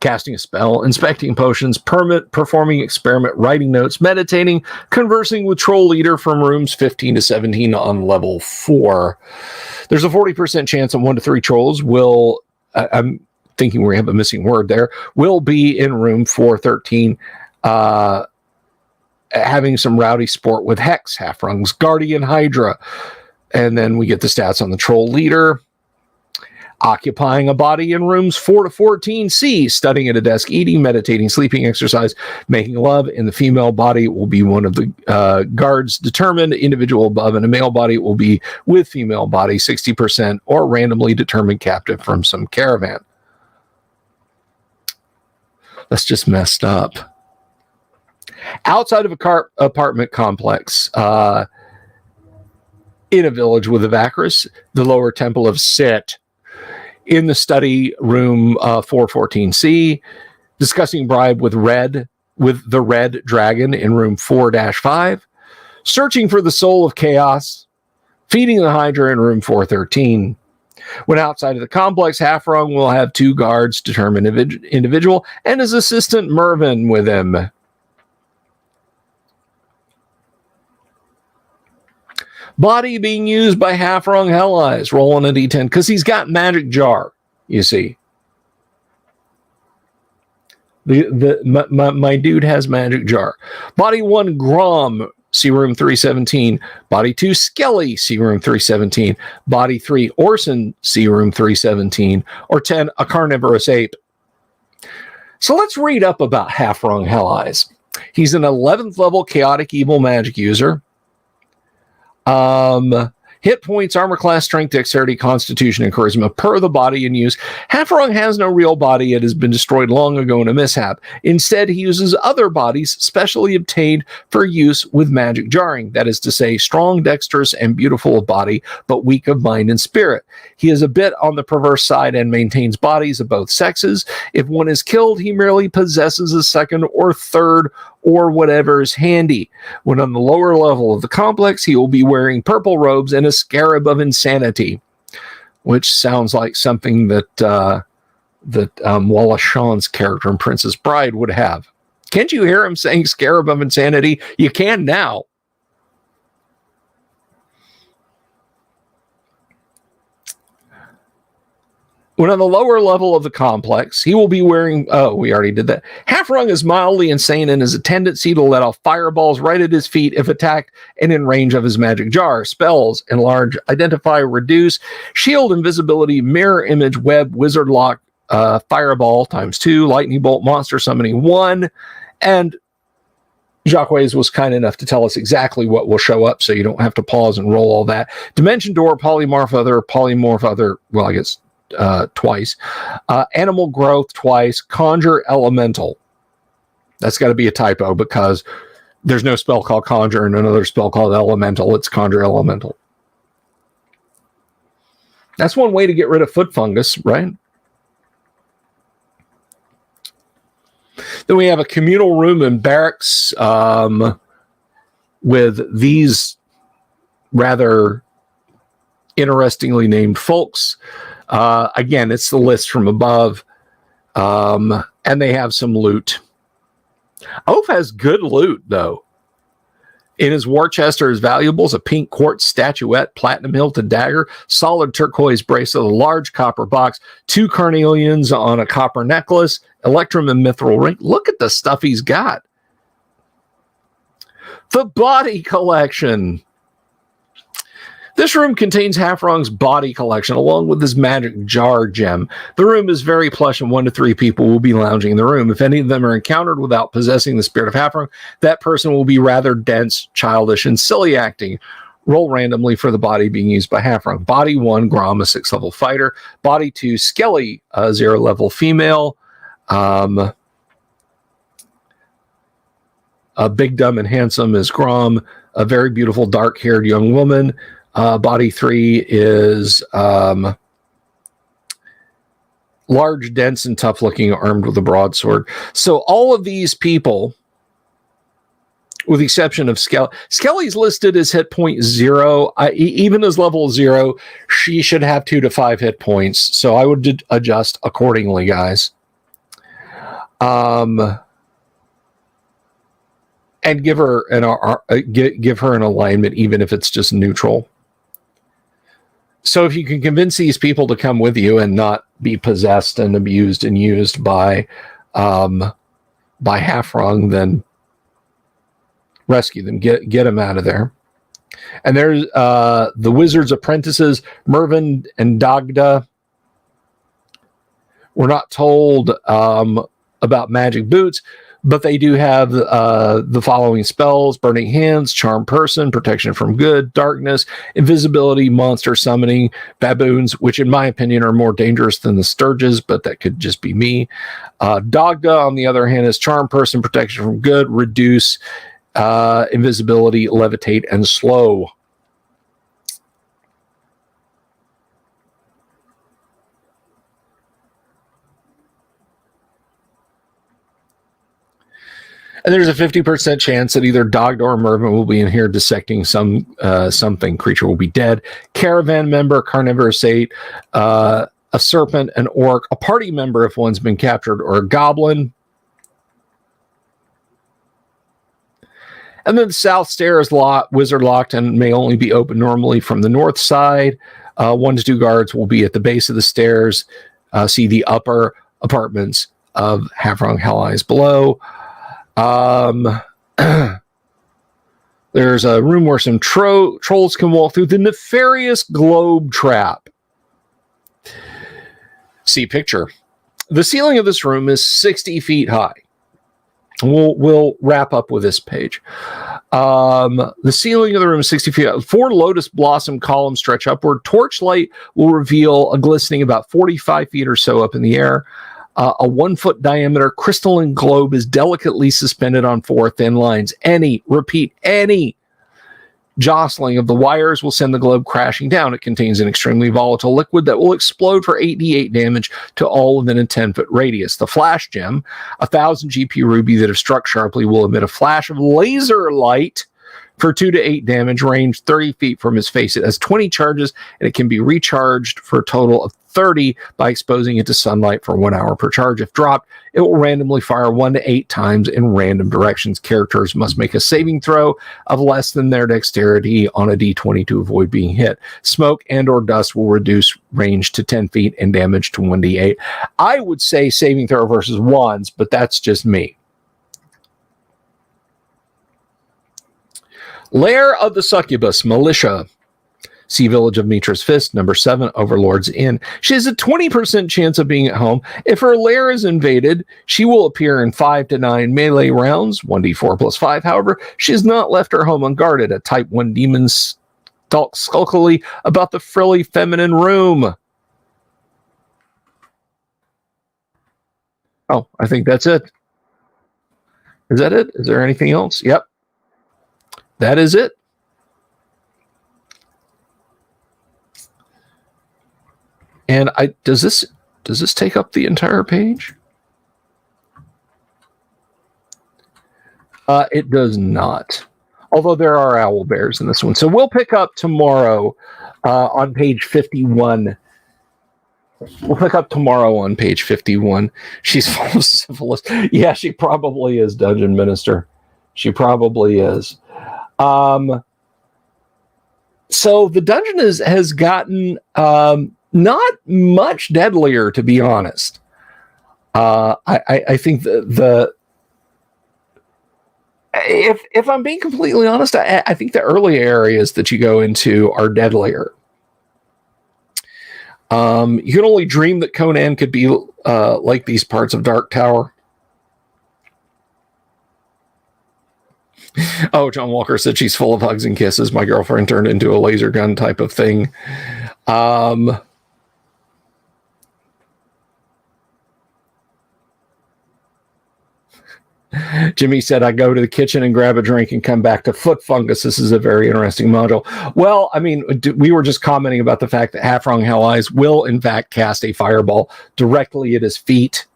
Casting a spell, inspecting potions, performing experiment, writing notes, meditating, conversing with troll leader from rooms 15 to 17 on level 4. There's a 40% chance that 1 to 3 trolls will, I'm thinking we have a missing word there, will be in room 413, having some rowdy sport with Hex, Half-Rungs, Guardian Hydra, And then we get the stats on the troll leader. Occupying a body in rooms 4 to 14C, studying at a desk, eating, meditating, sleeping, exercise, making love. In the female body will be one of the guards determined. Individual above in a male body will be with female body, 60%, or randomly determined captive from some caravan. That's just messed up. Outside of a apartment complex, in a village with a Vacris, the lower temple of Sit, in the study room 414C, discussing bribe with the red dragon in room 4-5, searching for the soul of chaos, feeding the Hydra in room 413. When outside of the complex, Halfrung will have 2 guards, determined individual, and his assistant Mervyn with him. Body being used by Halfrung Hell Eyes. Roll on a d10 because he's got magic jar. You see, my dude has magic jar. Body 1 Grom. See room 317. Body 2 Skelly. See room 317. Body 3 Orson. See room 317. Or 10 a carnivorous ape. So let's read up about Halfrung Hell Eyes. He's an 11th level chaotic evil magic user. Hit points, armor class, strength, dexterity, constitution, and charisma per the body in use. Halfrung has no real body. It has been destroyed long ago in a mishap. Instead, he uses other bodies specially obtained for use with magic jarring. That is to say, strong, dexterous, and beautiful of body, but weak of mind and spirit. He is a bit on the perverse side and maintains bodies of both sexes. If one is killed, he merely possesses a second or third or whatever is handy. When on the lower level of the complex, he will be wearing purple robes and a scarab of insanity, which sounds like something that Wallace Shawn's character in Princess Bride would have. Can't you hear him saying scarab of insanity? You can now. When on the lower level of the complex, he will be wearing... Oh, we already did that. Halfrung is mildly insane and has a tendency to let off fireballs right at his feet if attacked and in range of his magic jar. Spells: enlarge, identify, reduce, shield, invisibility, mirror image, web, wizard lock, fireball ×2, lightning bolt, monster summoning 1. And Jacques was kind enough to tell us exactly what will show up, so you don't have to pause and roll all that. Dimension door, polymorph other, well, I guess twice. Animal growth twice. Conjure elemental. That's got to be a typo because there's no spell called conjure and another spell called elemental. It's conjure elemental. That's one way to get rid of foot fungus, right? Then we have a communal room in barracks with these rather interestingly named folks. Again, it's the list from above. And they have some loot. Oaf has good loot, though. In his war chest are his valuables: a pink quartz statuette, platinum hilted dagger, solid turquoise bracelet, a large copper box, 2 carnelians on a copper necklace, electrum and mithril ring. Look at the stuff he's got. The body collection. This room contains Halfrung's body collection along with his magic jar gem. The room is very plush and 1 to 3 people will be lounging in the room. If any of them are encountered without possessing the spirit of Halfrung, that person will be rather dense, childish, and silly acting. Roll randomly for the body being used by Halfrung. Body 1, Grom, a 6th level fighter. Body 2, Skelly, a 0 level female. A big, dumb, and handsome is Grom, a very beautiful, dark-haired young woman. Body 3 is large, dense, and tough-looking, armed with a broadsword. So all of these people, with the exception of Skelly. Skelly's listed as hit point 0. Even as level 0, she should have 2 to 5 hit points. So I would adjust accordingly, guys. And give her an alignment, even if it's just neutral. So if you can convince these people to come with you and not be possessed and abused and used by Halfrung, then rescue them, get them out of there. And there's the wizard's apprentices, Mervyn and Dagda. We're not told about magic boots, but they do have the following spells: Burning Hands, Charm Person, Protection from Good, Darkness, Invisibility, Monster Summoning, Baboons, which in my opinion are more dangerous than the Sturges, but that could just be me. Dagda, on the other hand, is Charm Person, Protection from Good, Reduce, Invisibility, Levitate, and Slow. And there's a 50% chance that either Dagda or Mervyn will be in here dissecting something. Creature will be dead. Caravan member, carnivorous sate, a serpent, an orc, a party member if one's been captured, or a goblin. And then the south stair is wizard locked and may only be open normally from the north side. 1 to 2 guards will be at the base of the stairs. See the upper apartments of Havron Hell Eyes below. There's a room where some trolls can walk through. The nefarious globe trap. See picture. The ceiling of this room is 60 feet high. We'll wrap up with this page. The ceiling of the room is 60 feet high. 4 lotus blossom columns stretch upward. Torchlight will reveal a glistening about 45 feet or so up in the air. A 1 foot diameter crystalline globe is delicately suspended on 4 thin lines. Any jostling of the wires will send the globe crashing down. It contains an extremely volatile liquid that will explode for 8d8 damage to all within a 10-foot radius. The flash gem, 1,000 GP ruby that if struck sharply will emit a flash of laser light for 2 to 8 damage, range 30 feet from his face. It has 20 charges, and it can be recharged for a total of 30 by exposing it to sunlight for 1 hour per charge. If dropped, it will randomly fire 1 to 8 times in random directions. Characters must make a saving throw of less than their dexterity on a d20 to avoid being hit. Smoke and or dust will reduce range to 10 feet and damage to 1d8. I would say saving throw versus wands, but that's just me. Lair of the Succubus, Militia. See Village of Mitra's Fist, number 7, Overlord's Inn. She has a 20% chance of being at home. If her lair is invaded, she will appear in 5 to 9 melee rounds, 1d4 plus 5. However, she has not left her home unguarded. A type 1 demon stalks skulkily about the frilly feminine room. Oh, I think that's it. Is that it? Is there anything else? Yep. That is it. And does this take up the entire page? It does not. Although there are owl bears in this one. So we'll pick up tomorrow on page 51. We'll pick up tomorrow on page 51. She's full of syphilis. Yeah, she probably is, Dungeon Minister. She probably is. So the dungeon has gotten not much deadlier, to be honest. I think if I'm being completely honest, I think the early areas that you go into are deadlier. You can only dream that Conan could be like these parts of Dark Tower. Oh, John Walker said she's full of hugs and kisses. My girlfriend turned into a laser gun type of thing. Jimmy said, I go to the kitchen and grab a drink and come back to foot fungus. This is a very interesting module. Well, I mean, we were just commenting about the fact that Half-Wrong Hell Eyes will, in fact, cast a fireball directly at his feet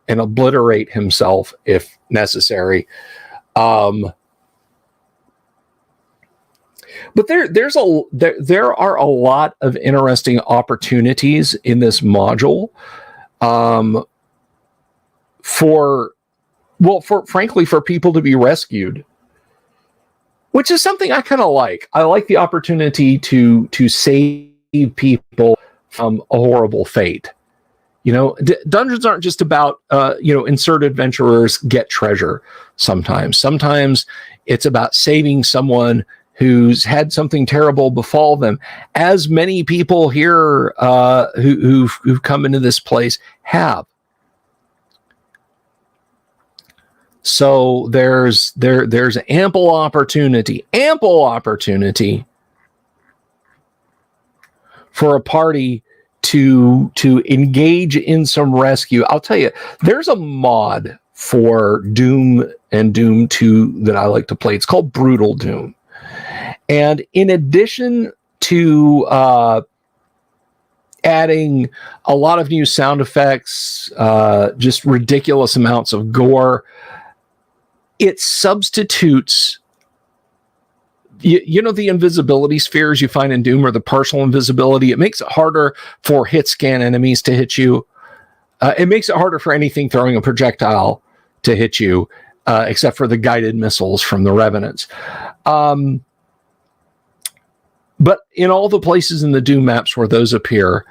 and obliterate himself if necessary. But there are a lot of interesting opportunities in this module frankly, for people to be rescued, which is something I kind of like. I like the opportunity to save people from a horrible fate. You know, dungeons aren't just about, insert adventurers get treasure sometimes. Sometimes it's about saving someone who's had something terrible befall them, as many people here who've come into this place have. So there's ample opportunity for a party to engage in some rescue. I'll tell you, there's a mod for Doom and Doom 2 that I like to play. It's called Brutal Doom. And in addition to adding a lot of new sound effects, just ridiculous amounts of gore, it substitutes, you know, the invisibility spheres you find in Doom, or the partial invisibility. It makes it harder for hit scan enemies to hit you. It makes it harder for anything throwing a projectile to hit you, except for the guided missiles from the Revenants. But in all the places in the Doom maps where those appear,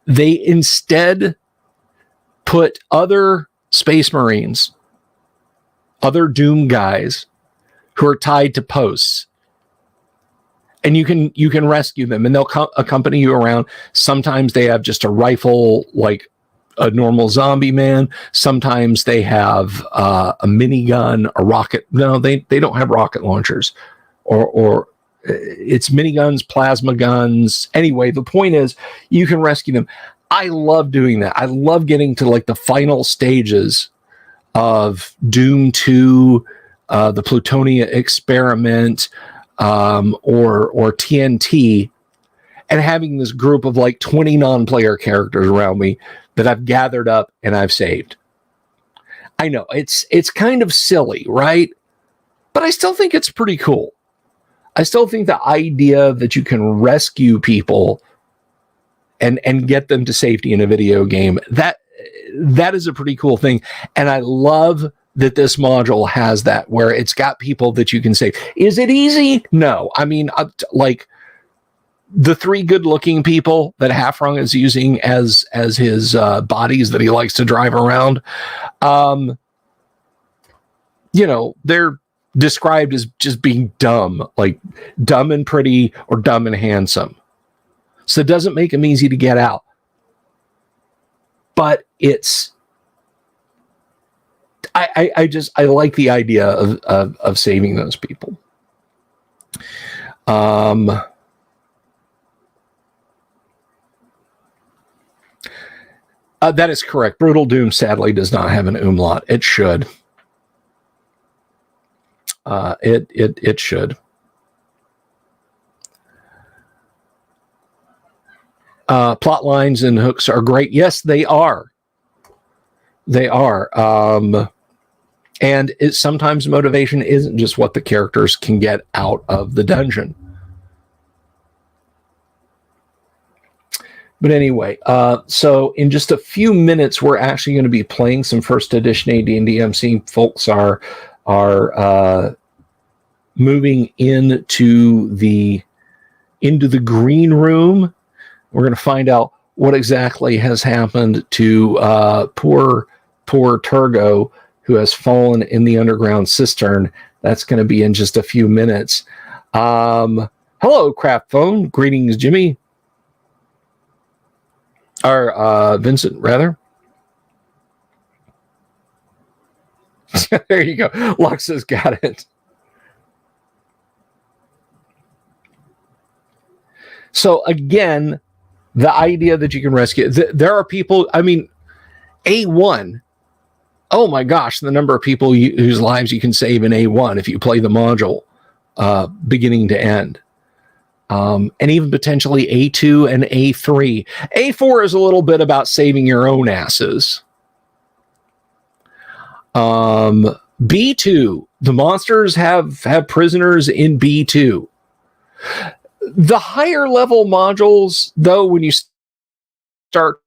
they instead put other Space Marines, other Doom guys who are tied to posts, and you can rescue them, and they'll accompany you around. Sometimes they have just a rifle like a normal zombie man. Sometimes they have a minigun, a rocket. No, they don't have rocket launchers, or it's miniguns, plasma guns. Anyway, the point is you can rescue them. I love doing that. I love getting to like the final stages of Doom 2, the Plutonia experiment, or TNT, and having this group of like 20 non-player characters around me that I've gathered up and I've saved. I know it's kind of silly, right? But I still think it's pretty cool. I still think the idea that you can rescue people and get them to safety in a video game, that is a pretty cool thing. And I love that this module has that, where it's got people that you can save. Is it easy? No. I mean, like the 3 good-looking people that Hafrung is using as his bodies that he likes to drive around, you know, they're described as just being dumb, like dumb and pretty or dumb and handsome. So it doesn't make them easy to get out. But it's, I like the idea of saving those people. That is correct. Brutal Doom sadly does not have an umlaut. It should. It should. Plot lines and hooks are great. Yes, they are. They are. And sometimes motivation isn't just what the characters can get out of the dungeon. But anyway, so in just a few minutes, we're actually going to be playing some first edition AD&D. I'm seeing folks are moving into the green room. We're going to find out what exactly has happened to poor Turgo, who has fallen in the underground cistern. That's going to be in just a few minutes. Hello, Craft Phone. Greetings, Jimmy. Or Vincent, rather. There you go. Lux has got it. So again, the idea that you can rescue, there are people, I mean, A1, oh my gosh, the number of people whose lives you can save in A1 if you play the module beginning to end. And even potentially A2 and A3. A4 is a little bit about saving your own asses. B2, the monsters have prisoners in B2. The higher level modules, though, when you start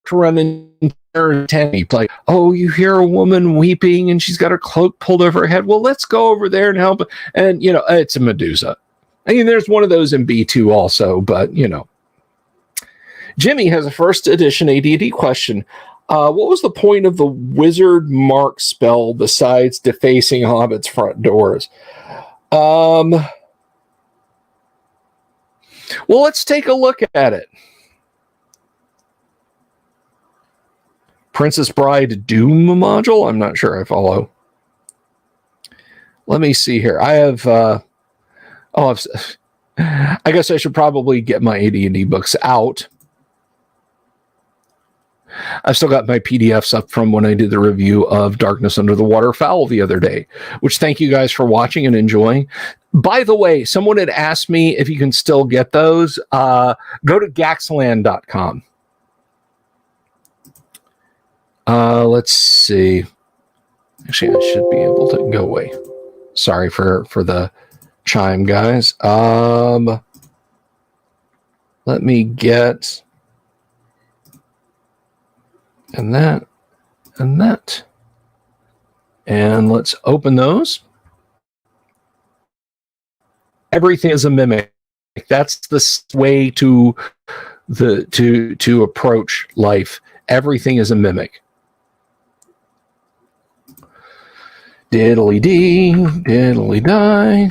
to run into 10, you play, oh, you hear a woman weeping and she's got her cloak pulled over her head. Well, let's go over there and help. And, you know, it's a Medusa. I mean, there's one of those in B2 also, but, you know. Jimmy has a first edition AD&D question. What was the point of the wizard mark spell besides defacing hobbits' front doors? Well, let's take a look at it. Princess Bride Doom module? I'm not sure I follow. Let me see here. I have... I guess I should probably get my AD&D books out. I've still got my PDFs up from when I did the review of Darkness Under the Waterfowl the other day, which thank you guys for watching and enjoying. By the way, someone had asked me if you can still get those. Go to gaxland.com. Let's see. Actually, I should be able to go away. Sorry for the chime, guys. Let me get and that. And let's open those. Everything is a mimic. That's the way to approach life. Everything is a mimic. Diddly dee, diddly die.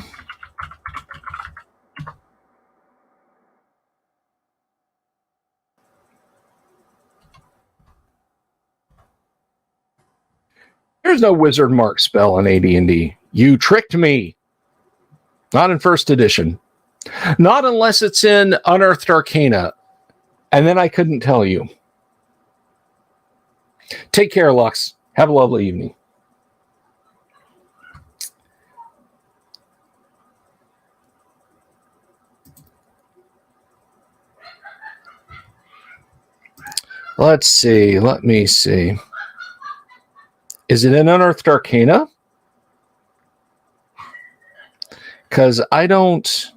There's no wizard mark spell in AD&D. You tricked me. Not in first edition. Not unless it's in Unearthed Arcana. And then I couldn't tell you. Take care, Lux. Have a lovely evening. Let's see. Let me see. Is it in Unearthed Arcana? Because I don't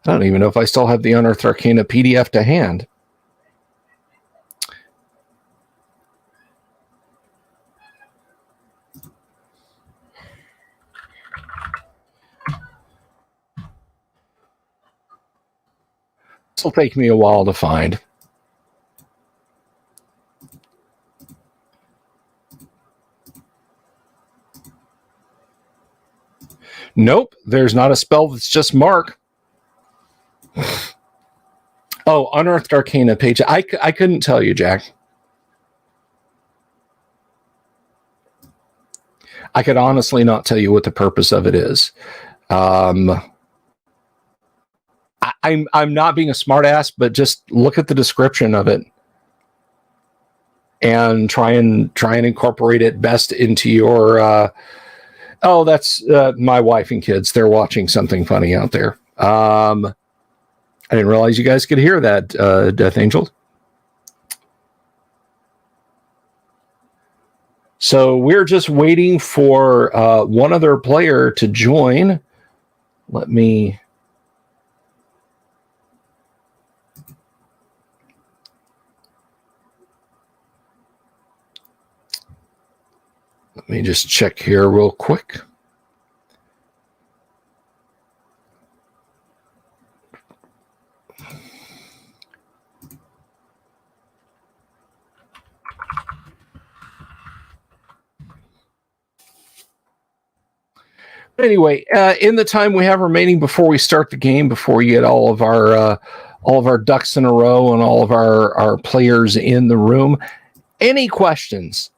even know if I still have the Unearthed Arcana PDF to hand. This will take me a while to find. Nope, there's not a spell that's just mark. Oh, Unearthed Arcana page. I couldn't tell you, Jack. I could honestly not tell you what the purpose of it is. I'm not being a smartass, but just look at the description of it and try and incorporate it best into your. Oh, that's my wife and kids. They're watching something funny out there. I didn't realize you guys could hear that, Death Angel. So we're just waiting for one other player to join. Let me just check here real quick. Anyway, in the time we have remaining before we start the game, before we get all of our ducks in a row and all of our players in the room, any questions?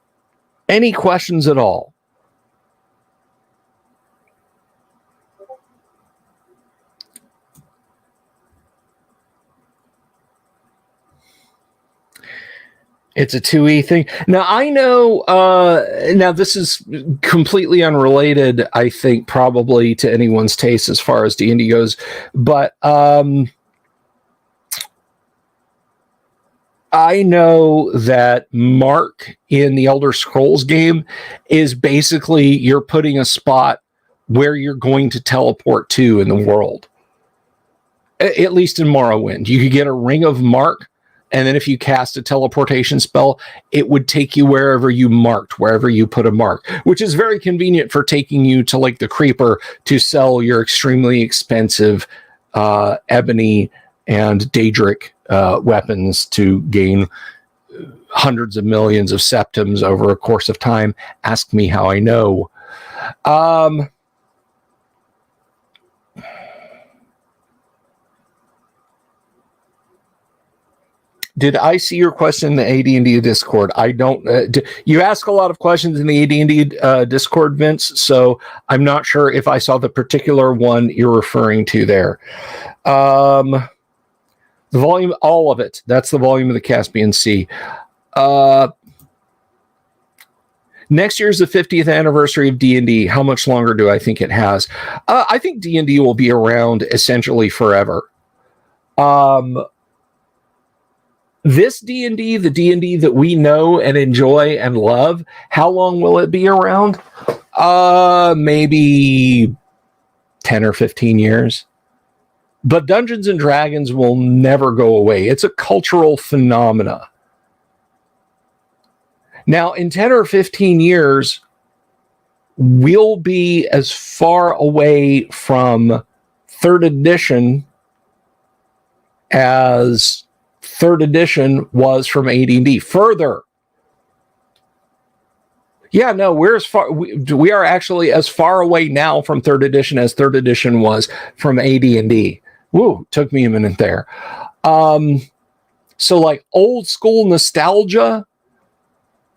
Any questions at all? It's a 2E thing. Now, I know, now this is completely unrelated, I think, probably to anyone's taste as far as D&D goes, but I know that mark in the Elder Scrolls game is basically you're putting a spot where you're going to teleport to in the world. At least in Morrowind. You could get a ring of mark, and then if you cast a teleportation spell, it would take you wherever you marked, wherever you put a mark, which is very convenient for taking you to like the Creeper to sell your extremely expensive ebony and daedric weapons to gain hundreds of millions of septims over a course of time. Ask me how I know. did I see your question in the AD&D Discord? I don't. You ask a lot of questions in the AD&D Discord, Vince. So I'm not sure if I saw the particular one you're referring to there. The volume, all of it. That's the volume of the Caspian Sea. Next year is the 50th anniversary of D&D. How much longer do I think it has? I think D&D will be around essentially forever. This D&D, the D&D that we know and enjoy and love, how long will it be around? Maybe 10 or 15 years. But Dungeons and Dragons will never go away. It's a cultural phenomena. Now, in 10 or 15 years, we'll be as far away from 3rd edition as 3rd edition was from AD&D. Further. Yeah, no, we are actually as far away now from 3rd edition as 3rd edition was from AD&D. Woo, took me a minute there. So like old school nostalgia,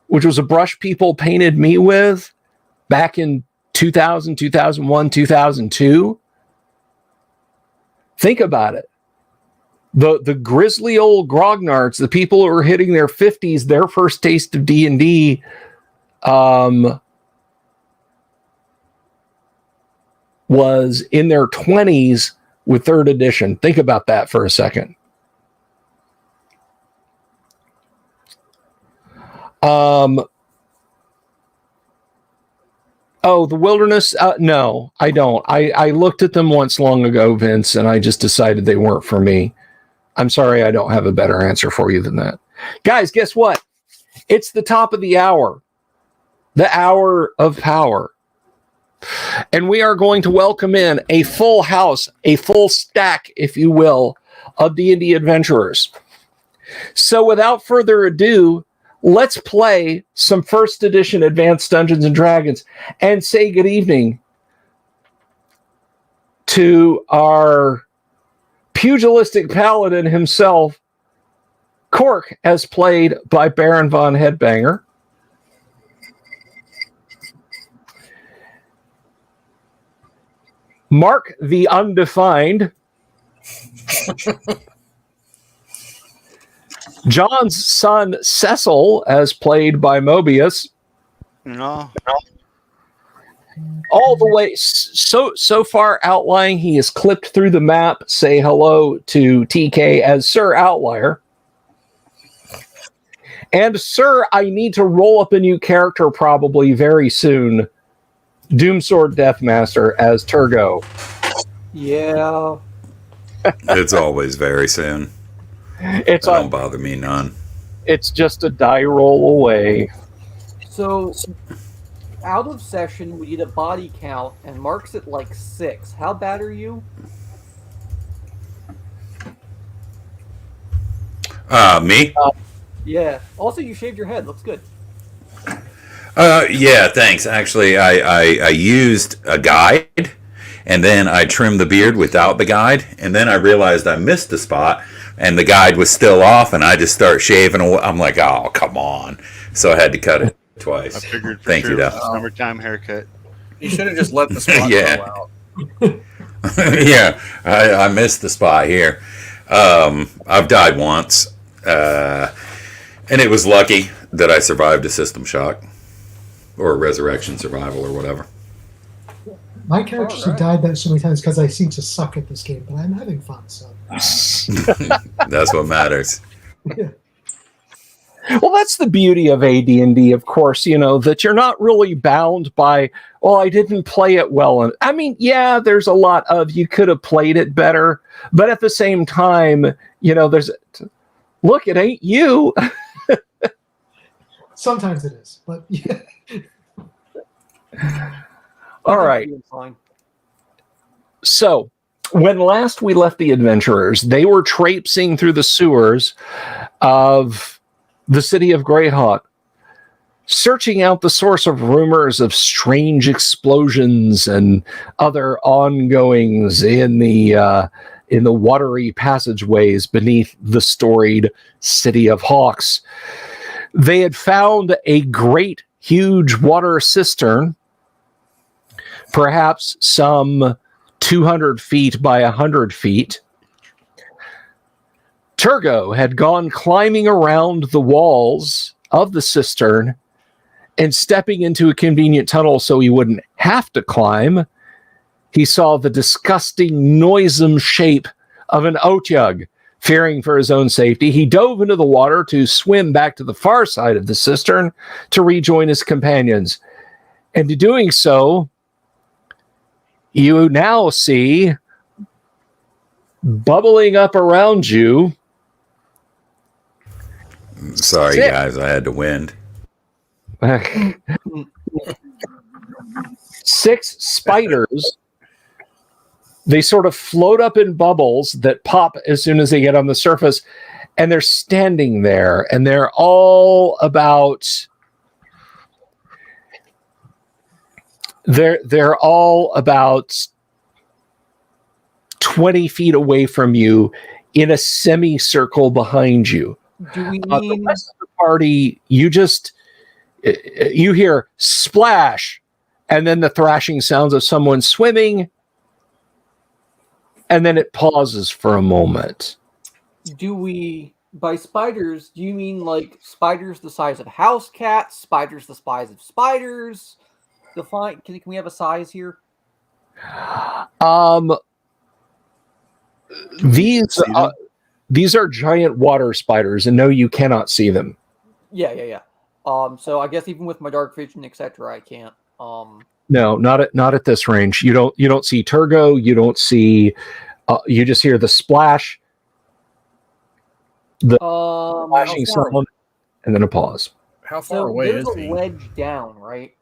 which was a brush people painted me with back in 2000, 2001, 2002. Think about it. The grizzly old grognards, the people who were hitting their 50s, their first taste of D&D, was in their 20s with 3rd edition. Think about that for a second. Oh, the wilderness? No, I don't. I looked at them once long ago, Vince, and I just decided they weren't for me. I'm sorry, I don't have a better answer for you than that. Guys, guess what? It's the top of the hour. The hour of power. And we are going to welcome in a full house, a full stack, if you will, of D&D adventurers. So without further ado, let's play some 1st edition Advanced Dungeons & Dragons and say good evening to our pugilistic paladin himself, Cork, as played by Baron von Headbanger. Mark the Undefined. John's son, Cecil, as played by Mobius. No. All the way, so far outlying, he is clipped through the map. Say hello to TK as Sir Outlier. And Sir, I need to roll up a new character probably very soon. Doomsword Deathmaster as Turgo. Yeah. It's always very soon. Don't bother me none. It's just a die roll away. So, out of session, we need a body count, and Mark's at like 6. How bad are you? Me? Yeah. Also, you shaved your head. Looks good. Yeah, thanks. Actually, I used a guide, and then I trimmed the beard without the guide, and then I realized I missed a spot, and the guide was still off, and I just start shaving away. I'm like, oh, come on. So I had to cut it twice. I figured for Thank sure you, it was Duff. a summertime haircut. You should have just let the spot Yeah. go out. Yeah, I missed the spot here. I've died once, and it was lucky that I survived a system shock or a resurrection survival or whatever. My characters have died that so many times because I seem to suck at this game, but I'm having fun. So That's what matters. yeah. Well, that's the beauty of AD&D, of course, you know, that you're not really bound by, well, I didn't play it well. And I mean, yeah, there's a lot of, you could have played it better, but at the same time, you know, look, it ain't you. Sometimes it is, but yeah. All right. Fine. So, when last we left the adventurers, they were traipsing through the sewers of the city of Greyhawk, searching out the source of rumors of strange explosions and other ongoings in the in the watery passageways beneath the storied city of Hawks. They had found a great, huge water cistern, perhaps some 200 feet by 100 feet. Turgo had gone climbing around the walls of the cistern and stepping into a convenient tunnel so he wouldn't have to climb. He saw the disgusting, noisome shape of an Otyug. Fearing for his own safety, he dove into the water to swim back to the far side of the cistern to rejoin his companions. And in doing so, you now see, bubbling up around you, Sorry, guys, I had to wind. 6 spiders. They sort of float up in bubbles that pop as soon as they get on the surface, and they're standing there, and they're all about they're all about 20 feet away from you in a semicircle behind you. Do we The mean rest of the party, you hear splash, and then the thrashing sounds of someone swimming, and then it pauses for a moment. do we by spiders, do you mean like spiders the size of house cats, spiders the size of spiders? Define, can we have a size here? These are giant water spiders, and no, you cannot see them. Yeah. So I guess even with my dark vision, etc., I can't. No, not at this range. You don't see Turgo. You don't see. You just hear the splash, the splashing sound, and then a pause. How far So away there's is a he? ledge down, right?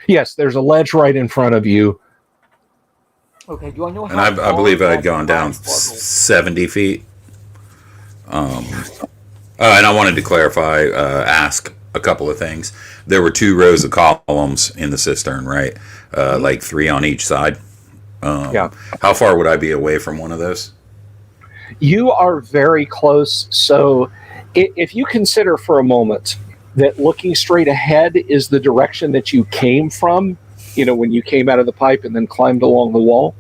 Yes, there's a ledge right in front of you. Okay. Do I know And how? I believe far I'd gone down 70 feet. And I wanted to clarify, ask a couple of things. There were 2 rows of columns in the cistern, right? Like 3 on each side. Yeah. How far would I be away from one of those? You are very close. So if you consider for a moment that looking straight ahead is the direction that you came from, when you came out of the pipe and then climbed along the wall,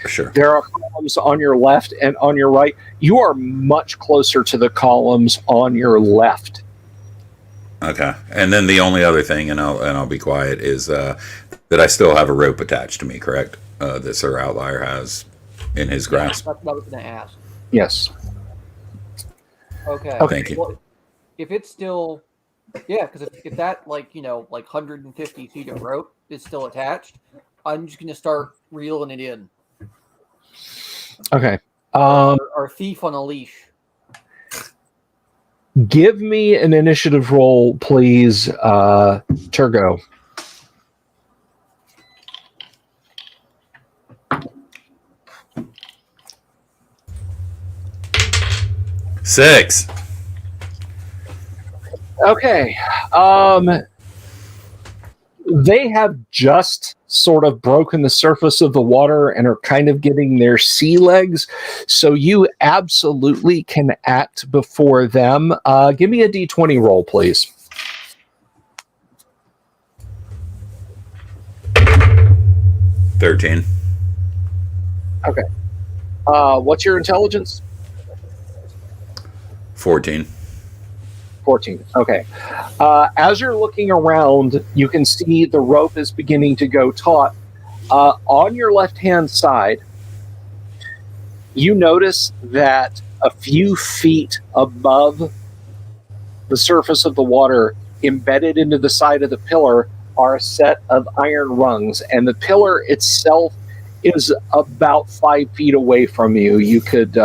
Sure. there are columns on your left and on your right. You are much closer to the columns on your left. Okay. And then the only other thing, and I'll be quiet, is that I still have a rope attached to me, correct? That Sir Outlier has in his grasp. That's what I was going to ask. Yes. Okay. Thank you. Well, if it's still, because if that like 150 feet of rope is still attached, I'm just going to start reeling it in. Okay. Or thief on a leash. Give me an initiative roll, please, Turgo. Six. Okay. They have just sort of broken the surface of the water and are kind of getting their sea legs. So you absolutely can act before them. Give me a D20 roll, please. 13. Okay. What's your intelligence? 14. 14. Okay. As you're looking around, you can see the rope is beginning to go taut. On your left-hand side, you notice that a few feet above the surface of the water, embedded into the side of the pillar, are a set of iron rungs, and the pillar itself is about 5 feet away from you. You could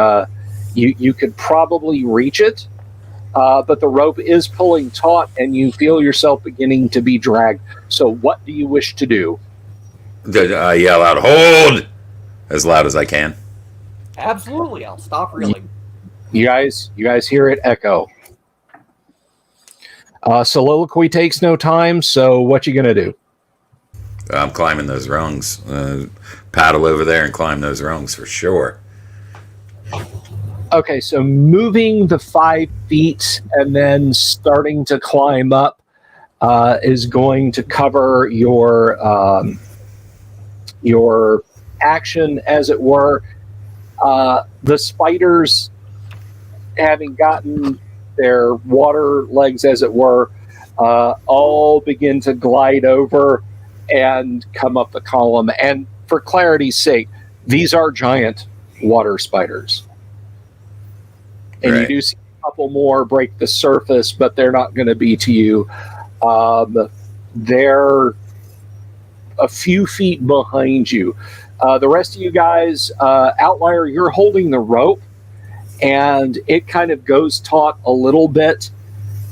you could probably reach it, but the rope is pulling taut, and you feel yourself beginning to be dragged. So, what do you wish to do? I yell out, "Hold!" as loud as I can. Absolutely, I'll stop reeling. You guys hear it echo. Soliloquy takes no time, so what you gonna do? I'm climbing those rungs. Paddle over there and climb those rungs for sure. Okay, so moving the 5 feet and then starting to climb up is going to cover your action, as it were. The spiders, having gotten their water legs, as it were, all begin to glide over and come up the column. And for clarity's sake, these are giant water spiders. And you do see a couple more break the surface, but they're not going to be to you. They're a few feet behind you. The rest of you guys, Outlier, you're holding the rope, and it kind of goes taut a little bit.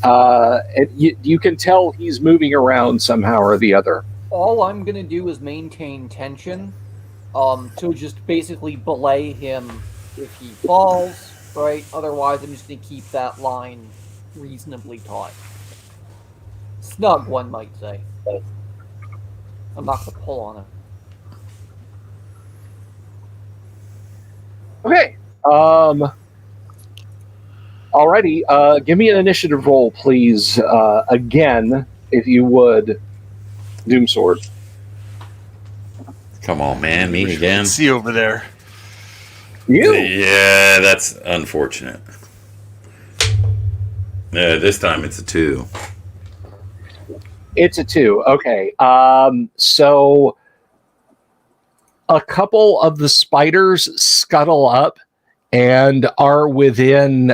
You can tell he's moving around somehow or the other. All I'm going to do is maintain tension to just basically belay him if he falls. Right. Otherwise, I'm just going to keep that line reasonably taut. Snug, one might say. I'm not going to pull on him. Okay. Alrighty. Give me an initiative roll, please. Again, if you would. Doomsword. Come on, man. Me again. See over there. You? Yeah, that's unfortunate. Yeah, this time it's a 2. It's a 2. Okay. So a couple of the spiders scuttle up and are within,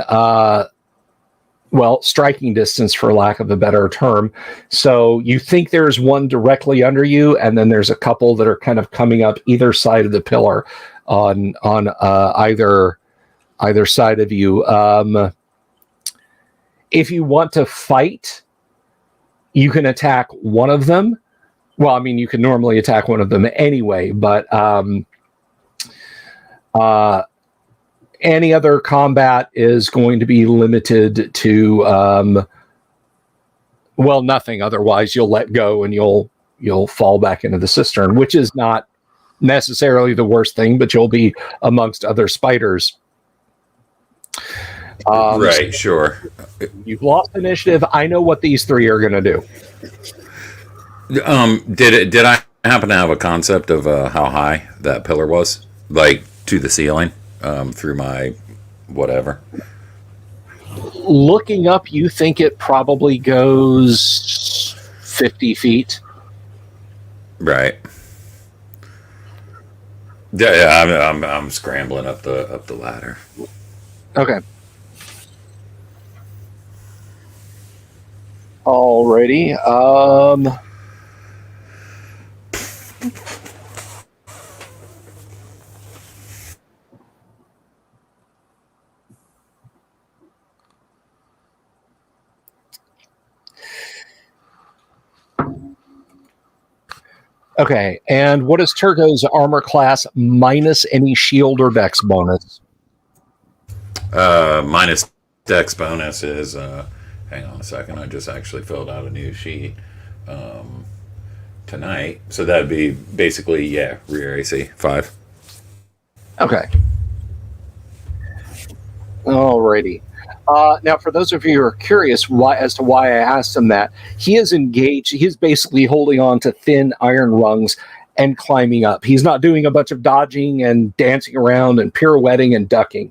striking distance, for lack of a better term. So you think there's one directly under you, and then there's a couple that are kind of coming up either side of the pillar on either side of you. If you want to fight, you can attack one of them. Well, I mean, you can normally attack one of them anyway, but any other combat is going to be limited to nothing. Otherwise, you'll let go and you'll fall back into the cistern, which is not necessarily the worst thing, but you'll be amongst other spiders. Right, sure. You've lost initiative. I know what these 3 are going to do. Did I happen to have a concept of how high that pillar was, like to the ceiling, through my whatever? Looking up, you think it probably goes 50 feet. Right. Yeah, I'm scrambling up the ladder. Okay. Alrighty. Okay, and what is Turgo's armor class minus any shield or dex bonus? Minus dex bonus is hang on a second, I just actually filled out a new sheet tonight, so that'd be basically rear AC 5. Okay. Alrighty. Now, for those of you who are curious as to why I asked him that, he is engaged. He's basically holding on to thin iron rungs and climbing up. He's not doing a bunch of dodging and dancing around and pirouetting and ducking.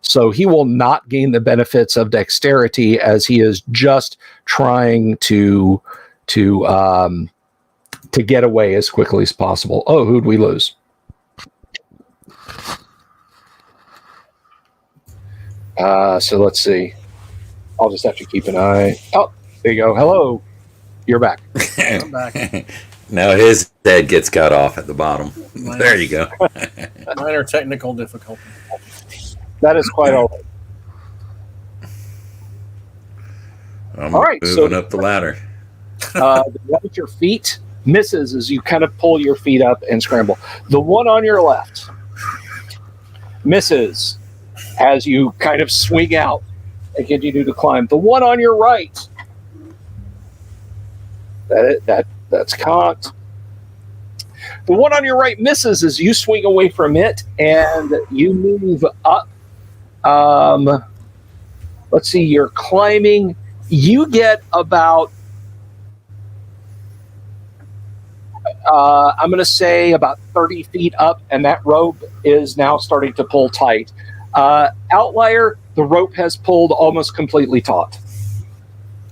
So he will not gain the benefits of dexterity, as he is just trying to get away as quickly as possible. Oh, who'd we lose? So let's see. I'll just have to keep an eye. Oh, there you go. Hello. You're back. I'm back. Now his head gets cut off at the bottom. There you go. Minor technical difficulty. That is quite all right. I'm all right, moving up the ladder. The one at your feet misses as you kind of pull your feet up and scramble. The one on your left misses as you kind of swing out and continue to climb. The one on your right, that's cocked. The one on your right misses as you swing away from it, and you move up. Let's see, you're climbing. You get about, I'm going to say about 30 feet up, and that rope is now starting to pull tight. Outlier, the rope has pulled almost completely taut.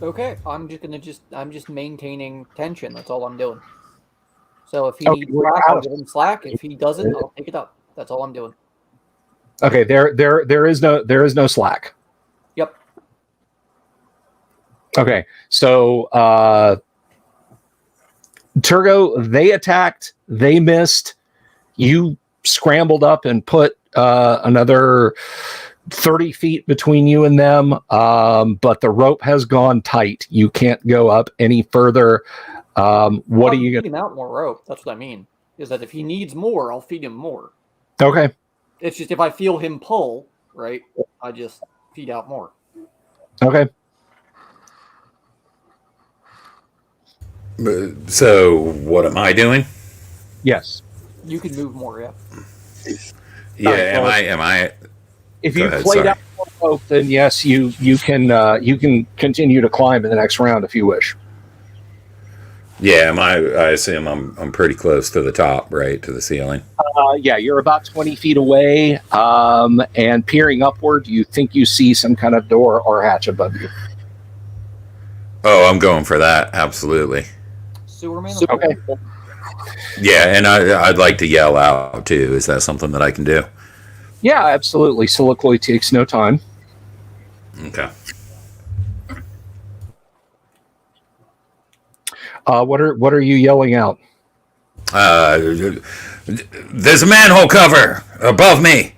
Okay, I'm just maintaining tension. That's all I'm doing. So if he needs slack, I'll give him slack. If he doesn't, I'll pick it up. That's all I'm doing. Okay, there is no slack. Yep. Okay, so Turgo, they attacked, they missed. You scrambled up and put another 30 feet between you and them, but the rope has gone tight. You can't go up any further. What are you going to feed him out more rope? That's what I mean. Is that if he needs more, I'll feed him more. Okay. It's just if I feel him pull, right, I just feed out more. Okay. So what am I doing? Yes. You can move more, yeah. Yeah, Right, am I If Go you ahead, played sorry. out more rope, then yes, you can continue to climb in the next round if you wish. Yeah, I assume I'm pretty close to the top, right, to the ceiling. Yeah, you're about 20 feet away, and peering upward, you think you see some kind of door or hatch above you. Oh, I'm going for that, absolutely. Sewerman? Okay. Yeah, and I'd like to yell out too. Is that something that I can do? Yeah, absolutely. Soliloquy takes no time. Okay. What are you yelling out? There's a manhole cover above me.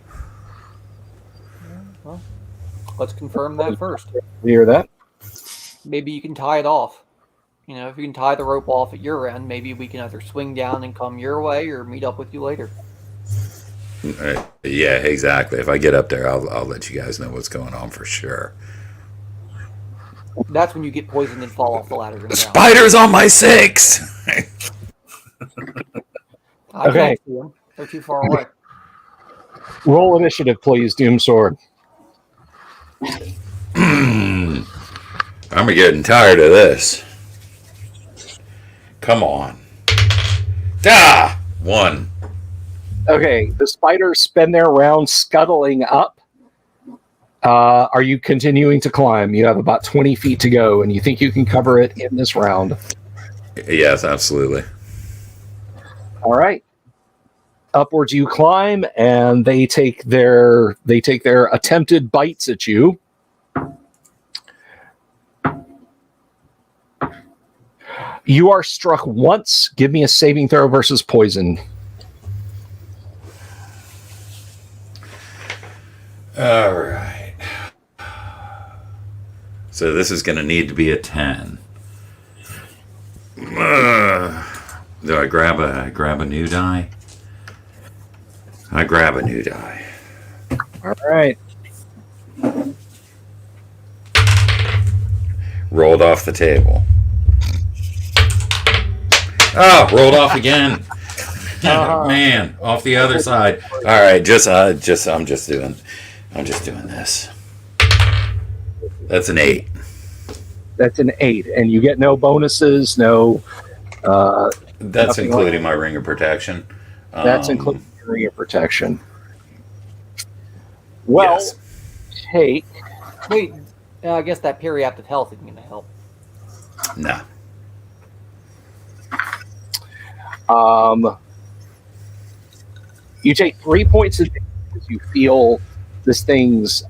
Well, let's confirm that first. You hear that? Maybe you can tie it off. You know, if you can tie the rope off at your end, maybe we can either swing down and come your way or meet up with you later. Yeah, exactly. If I get up there, I'll let you guys know what's going on for sure. That's when you get poisoned and fall off the ladder. And down. Spiders on my 6. I Okay. can't see them. They're too far away. Roll initiative, please, Doom Sword. I'm getting tired of this. Come on. 1. Okay, the spiders spend their round scuttling up. Are you continuing to climb? You have about 20 feet to go, and you think you can cover it in this round. Yes, absolutely. All right. Upwards you climb, and they take their attempted bites at you. You are struck once. Give me a saving throw versus poison. All right. So this is going to need to be a 10. Do I grab a new die? I grab a new die. All right. Rolled off the table. Oh, rolled off again. Man, off the other side. All right, I'm just doing this. That's an 8. That's an 8, and you get no bonuses, no. That's nothing including my ring of protection. That's including your ring of protection. Well, yes. take. Wait, I guess that periaptic health isn't going to help. No. You take 3 points of damage as you feel this thing's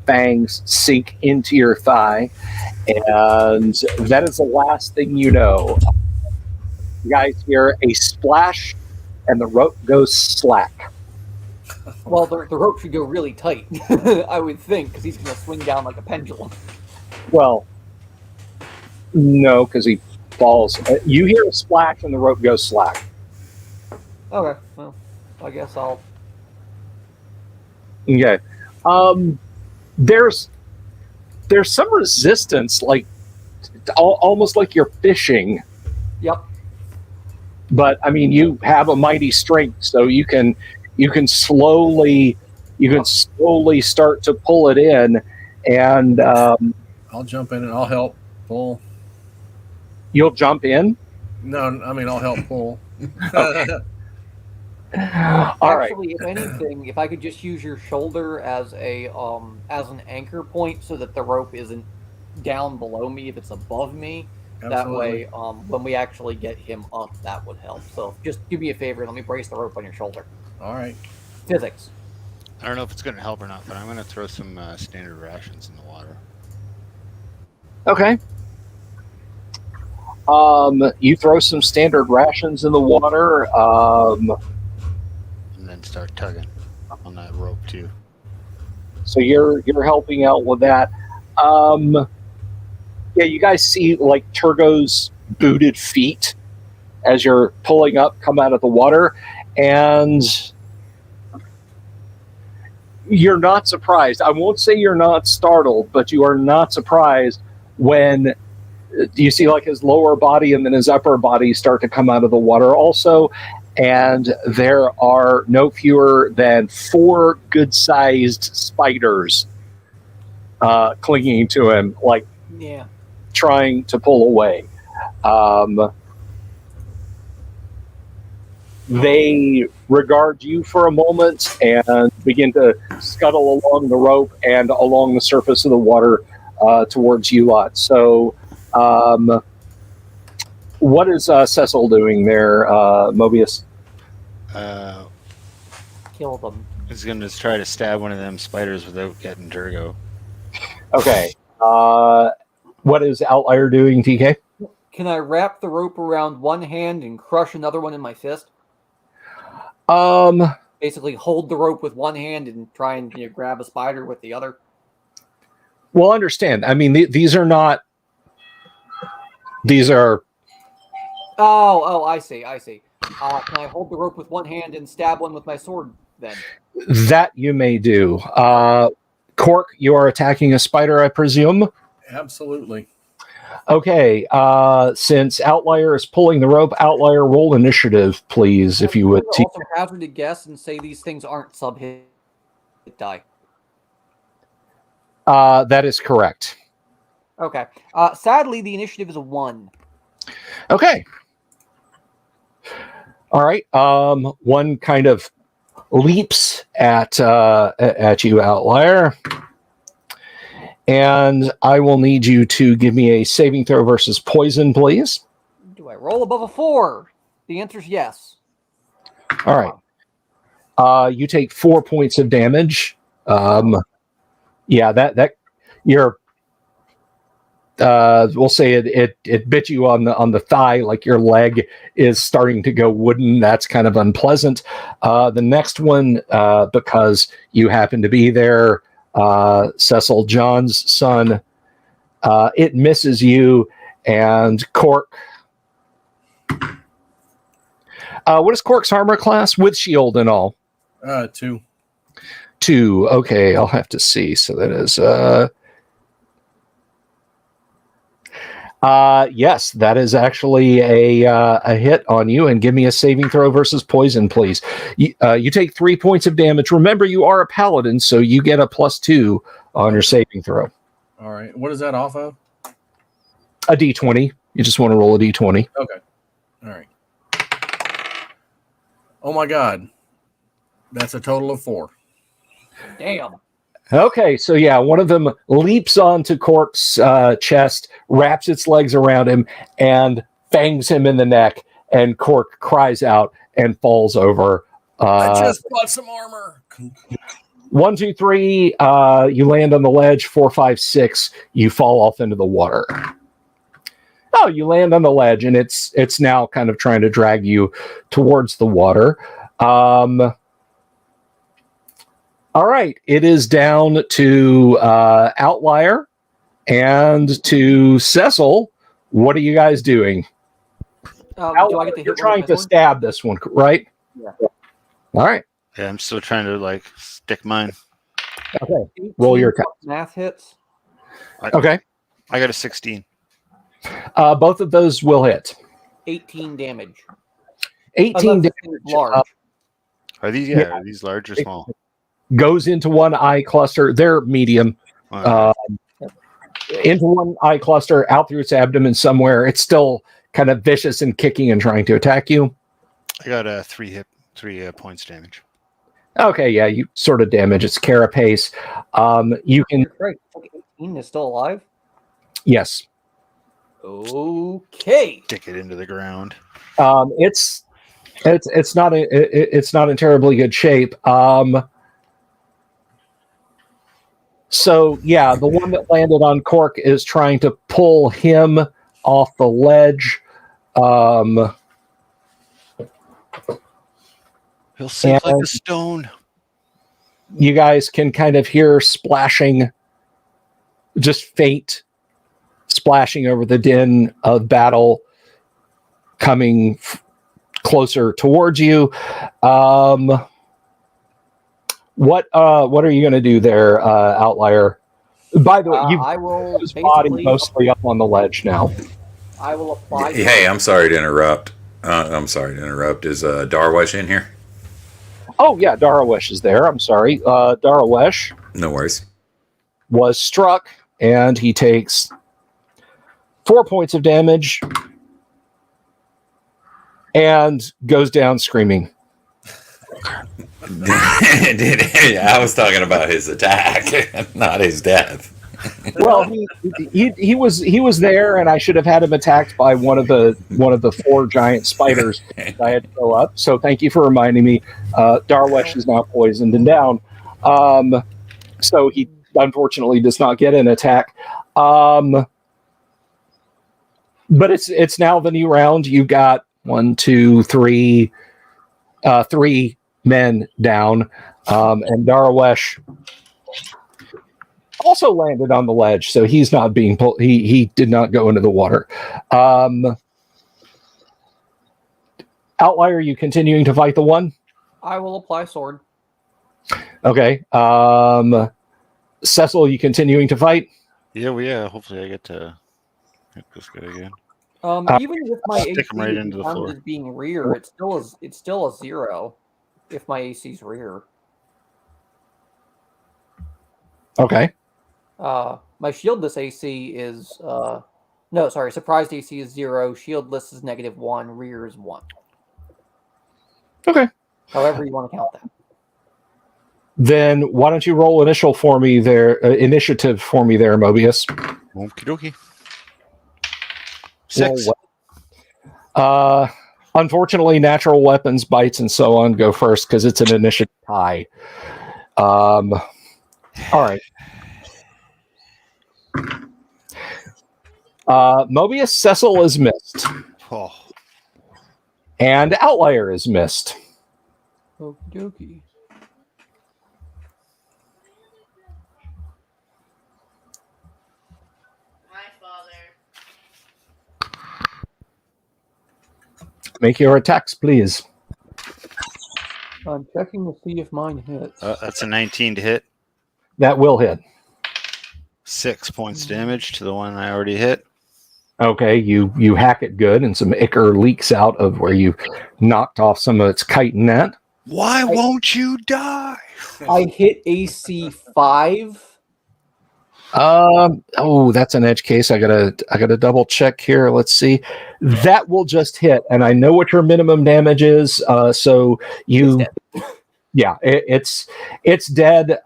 fangs sink into your thigh, and that is the last thing you know. You guys hear a splash, and the rope goes slack. Well, the rope should go really tight, I would think, because he's going to swing down like a pendulum. Well, no, because he falls. You hear a splash, and the rope goes slack. Okay, well, I guess I'll... Okay. There's some resistance, like almost like you're fishing. Yep. but I mean, you have a mighty strength, so you can slowly start to pull it in, and I'll jump in and I'll help pull. you'll jump in. No, I mean I'll help pull. All right. Actually, if anything, if I could just use your shoulder as an anchor point, so that the rope isn't down below me, if it's above me. Absolutely. That way, when we actually get him up, that would help. So just do me a favor, let me brace the rope on your shoulder. All right. Physics. I don't know if it's going to help or not, but I'm going to throw some standard rations in the water. Okay. You throw some standard rations in the water. And then start tugging on that rope too. So you're helping out with that. Yeah, you guys see like Turgo's booted feet as you're pulling up come out of the water, and you're not surprised. I won't say you're not startled, but you are not surprised when you see like his lower body and then his upper body start to come out of the water also, and there are no fewer than 4 good-sized spiders clinging to him, like Yeah. trying to pull away. They regard you for a moment and begin to scuttle along the rope and along the surface of the water towards you lot. So, what is Cecil doing there, Mobius? Kill them. He's going to try to stab one of them spiders without getting Turgo. Okay. What is Outlier doing, TK? Can I wrap the rope around one hand and crush another one in my fist? Basically, hold the rope with one hand and try and grab a spider with the other. Well, understand. I mean, these are not. These are. Oh, I see. Can I hold the rope with one hand and stab one with my sword then? That you may do. Cork, you are attacking a spider, I presume? Absolutely. Okay. Since Outlier is pulling the rope, Outlier, roll initiative, please, if you would. Also hazard a guess and say these things aren't sub-hit die. That is correct. Okay. Sadly, the initiative is a 1. Okay. All right. One kind of leaps at you, Outlier, and I will need you to give me a saving throw versus poison, please. Do I roll above a 4? The answer is yes. All right. You take 4 points of damage. Yeah, that you're. We'll say it bit you on the thigh, like your leg is starting to go wooden. That's kind of unpleasant. The next one, because you happen to be there, Cecil, John's son, it misses you, and Cork. What is Cork's armor class with shield and all? 2. 2. Okay, I'll have to see. So that is. Yes, that is actually a hit on you, and give me a saving throw versus poison, please. You take 3 points of damage. Remember, you are a paladin, so you get a +2 on your saving throw. All right. What is that off of? A d20. You just want to roll a d20. Okay. All right. Oh my God. That's a total of 4. Damn. Okay, so yeah, one of them leaps onto Cork's chest, wraps its legs around him, and fangs him in the neck, and Cork cries out and falls over. I just bought some armor. 1, 2, 3, you land on the ledge. 4, 5, 6, you fall off into the water. Oh, you land on the ledge, and it's now kind of trying to drag you towards the water. All right, it is down to Outlier and to Cecil. What are you guys doing? Do I get to You're hit trying to stab this one, right? Yeah. All right. Yeah, I'm still trying to stick mine. Okay. Roll your attack. Math hits. Okay. I got a 16. Both of those will hit. 18 damage. 18 Unless damage. the thing's large. Are these Yeah. are these large or small? Goes into one eye cluster. They're medium. Into one eye cluster, out through its abdomen somewhere. It's still kind of vicious and kicking and trying to attack you. I got a 3 points damage. Okay, yeah, you sort of damage its carapace. You can, Right. 18 is still alive? yes. Okay. Stick it into the ground. It's not in terribly good shape. So yeah, the one that landed on Cork is trying to pull him off the ledge. He'll sink like a stone. You guys can kind of hear splashing, just faint splashing over the din of battle coming closer towards you. What are you going to do there, Outlier? By the way, I will his body basically mostly up on the ledge now. I will apply. Hey, I'm sorry to interrupt. Is Darwish in here? Oh yeah, Darawesh is there. I'm sorry. Darawesh No worries. was struck, and he takes 4 points of damage and goes down screaming. I was talking about his attack, not his death. Well, he was there, and I should have had him attacked by one of the 4 giant spiders that I had to go up. So thank you for reminding me. Darwesh is now poisoned and down, so he unfortunately does not get an attack. But it's now the new round. You've got 3 men down, and Darwesh also landed on the ledge, so he's not being pulled. He did not go into the water. Outlier, you continuing to fight the one? I will apply sword. Okay. Cecil, you continuing to fight? Yeah. Hopefully, I get to hit this guy again. Even with my Stick AC him right into the floor. as being rear, it's still a 0 if my AC's rear. Okay. My shieldless AC is surprised AC is 0, shieldless is -1, rear is 1. Okay. However you want to count that. Then why don't you roll initiative for me there, Mobius? Okie dokie. Roll 6. Unfortunately, natural weapons, bites, and so on go first because it's an initiative tie. All right. Mobius, Cecil is missed. Oh. And Outlier is missed. Okie dokie. Make your attacks, please. I'm checking to see if mine hits. That's a 19 to hit. That will hit. 6 points damage to the one I already hit. Okay, you hack it good, and some ichor leaks out of where you knocked off some of its chitin net. Why won't you die? I hit AC 5. That's an edge case. I gotta double check here. Let's see. That will just hit, and I know what your minimum damage is. So you, it's dead.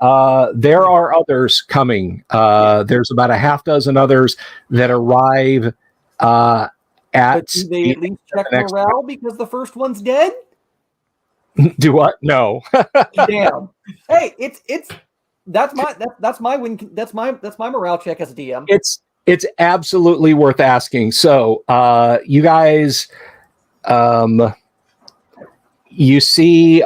There are others coming. There's about a half dozen others that arrive at. But do they at least check morale because the first one's dead? Do what? No. Damn. Hey, that's my win. That's my morale check as a DM. It's absolutely worth asking. So, you guys, you see,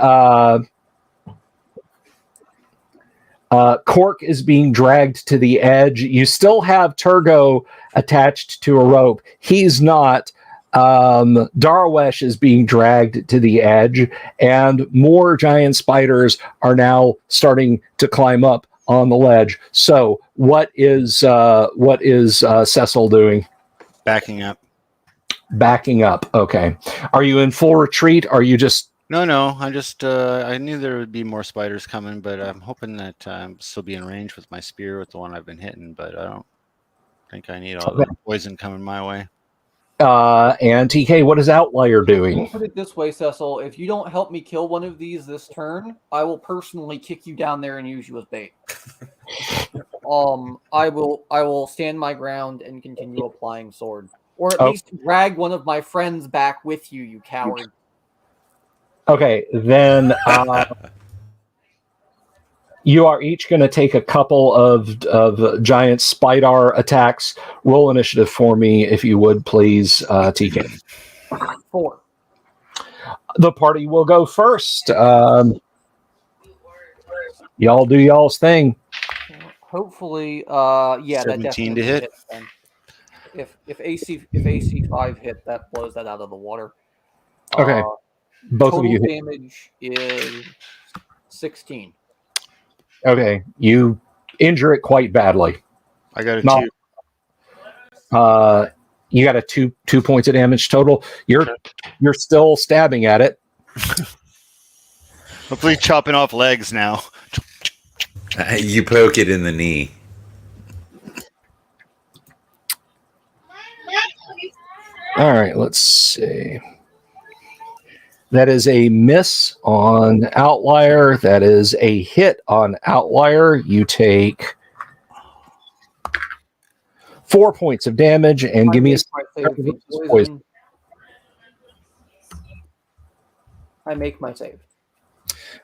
Cork is being dragged to the edge. You still have Turgo attached to a rope. He's not. Darwesh is being dragged to the edge, and more giant spiders are now starting to climb up on the ledge. So, what is Cecil doing? Backing up. Backing up. Okay. Are you in full retreat? Are you just... No. I just I knew there would be more spiders coming, but I'm hoping that I'm still be in range with my spear with the one I've been hitting. But I don't think I need all the poison coming my way. And TK, what is Outlier doing? Put it this way, Cecil. If you don't help me kill one of these this turn, I will personally kick you down there and use you as bait. I will stand my ground and continue applying sword, or at least drag one of my friends back with you, you coward. Okay, then you are each going to take a couple of giant spider attacks. Roll initiative for me, if you would, please, TK. 4. The party will go first. Y'all do y'all's thing. Hopefully, yeah, that 17 definitely to hit. hits then. If AC 5 hit, that blows that out of the water. Okay, both total of you hit. damage is 16. Okay, you injure it quite badly. I got a No. 2. You got a two points of damage total. You're still stabbing at it. Hopefully chopping off legs now. You poke it in the knee. All right, let's see. That is a miss on Outlier. That is a hit on Outlier. You take 4 points of damage and give me a poison. I make my save.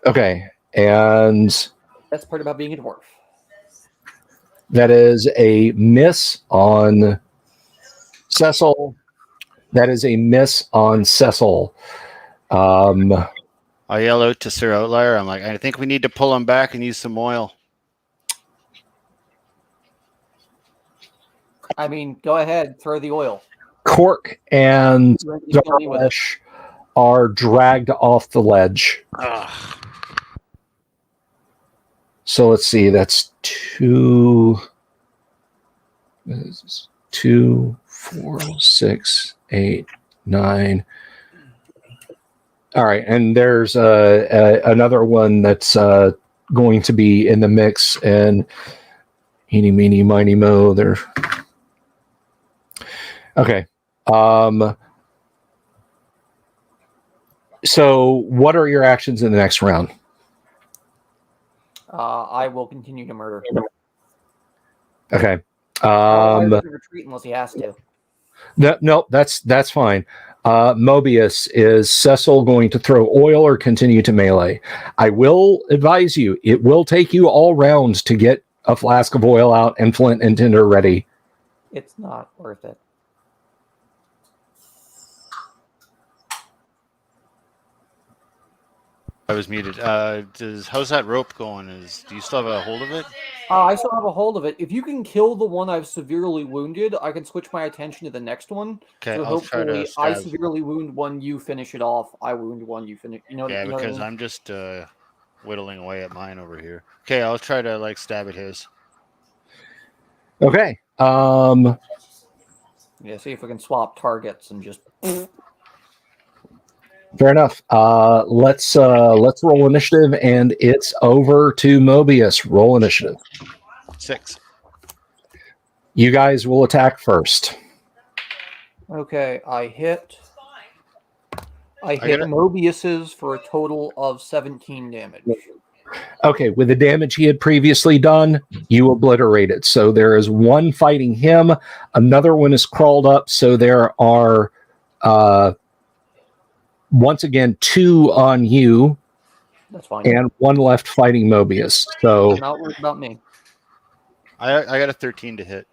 Okay, and That's part about being a dwarf. that is a miss on Cecil. That is a miss on Cecil. I yell out to Sir Outlier. I'm like, I think we need to pull him back and use some oil. I mean, go ahead, throw the oil. Cork and You can kill me with it. Darvish are dragged off the ledge. Ugh. So let's see. That's 2, 4, 6, 8, 9. All right, and there's another one that's going to be in the mix, and eeny, meeny, miny, mo. There. Okay. So, what are your actions in the next round? I will continue to murder. Okay. I'll retreat unless he has to. No, that's fine. Mobius, is Cecil going to throw oil or continue to melee? I will advise you, it will take you all rounds to get a flask of oil out and flint and tinder ready. It's not worth it. I was muted. How's that rope going? Do you still have a hold of it? I still have a hold of it. If you can kill the one I've severely wounded, I can switch my attention to the next one. Okay, So I'll try to hopefully, I stab. severely wound one, you finish it off. I wound one, you finish. Yeah, what I because mean? I'm just whittling away at mine over here. Okay, I'll try to stab at his. Okay. Yeah, see if we can swap targets and just. Fair enough. Let's roll initiative, and it's over to Mobius. Roll initiative. 6. You guys will attack first. Okay, I hit got it. Mobius's for a total of 17 damage. Okay, with the damage he had previously done, you obliterate it. So there is one fighting him. Another one is crawled up. So there are, once again, 2 on you. That's fine. And 1 left fighting Mobius. So Not worried about me. I got a 13 to hit.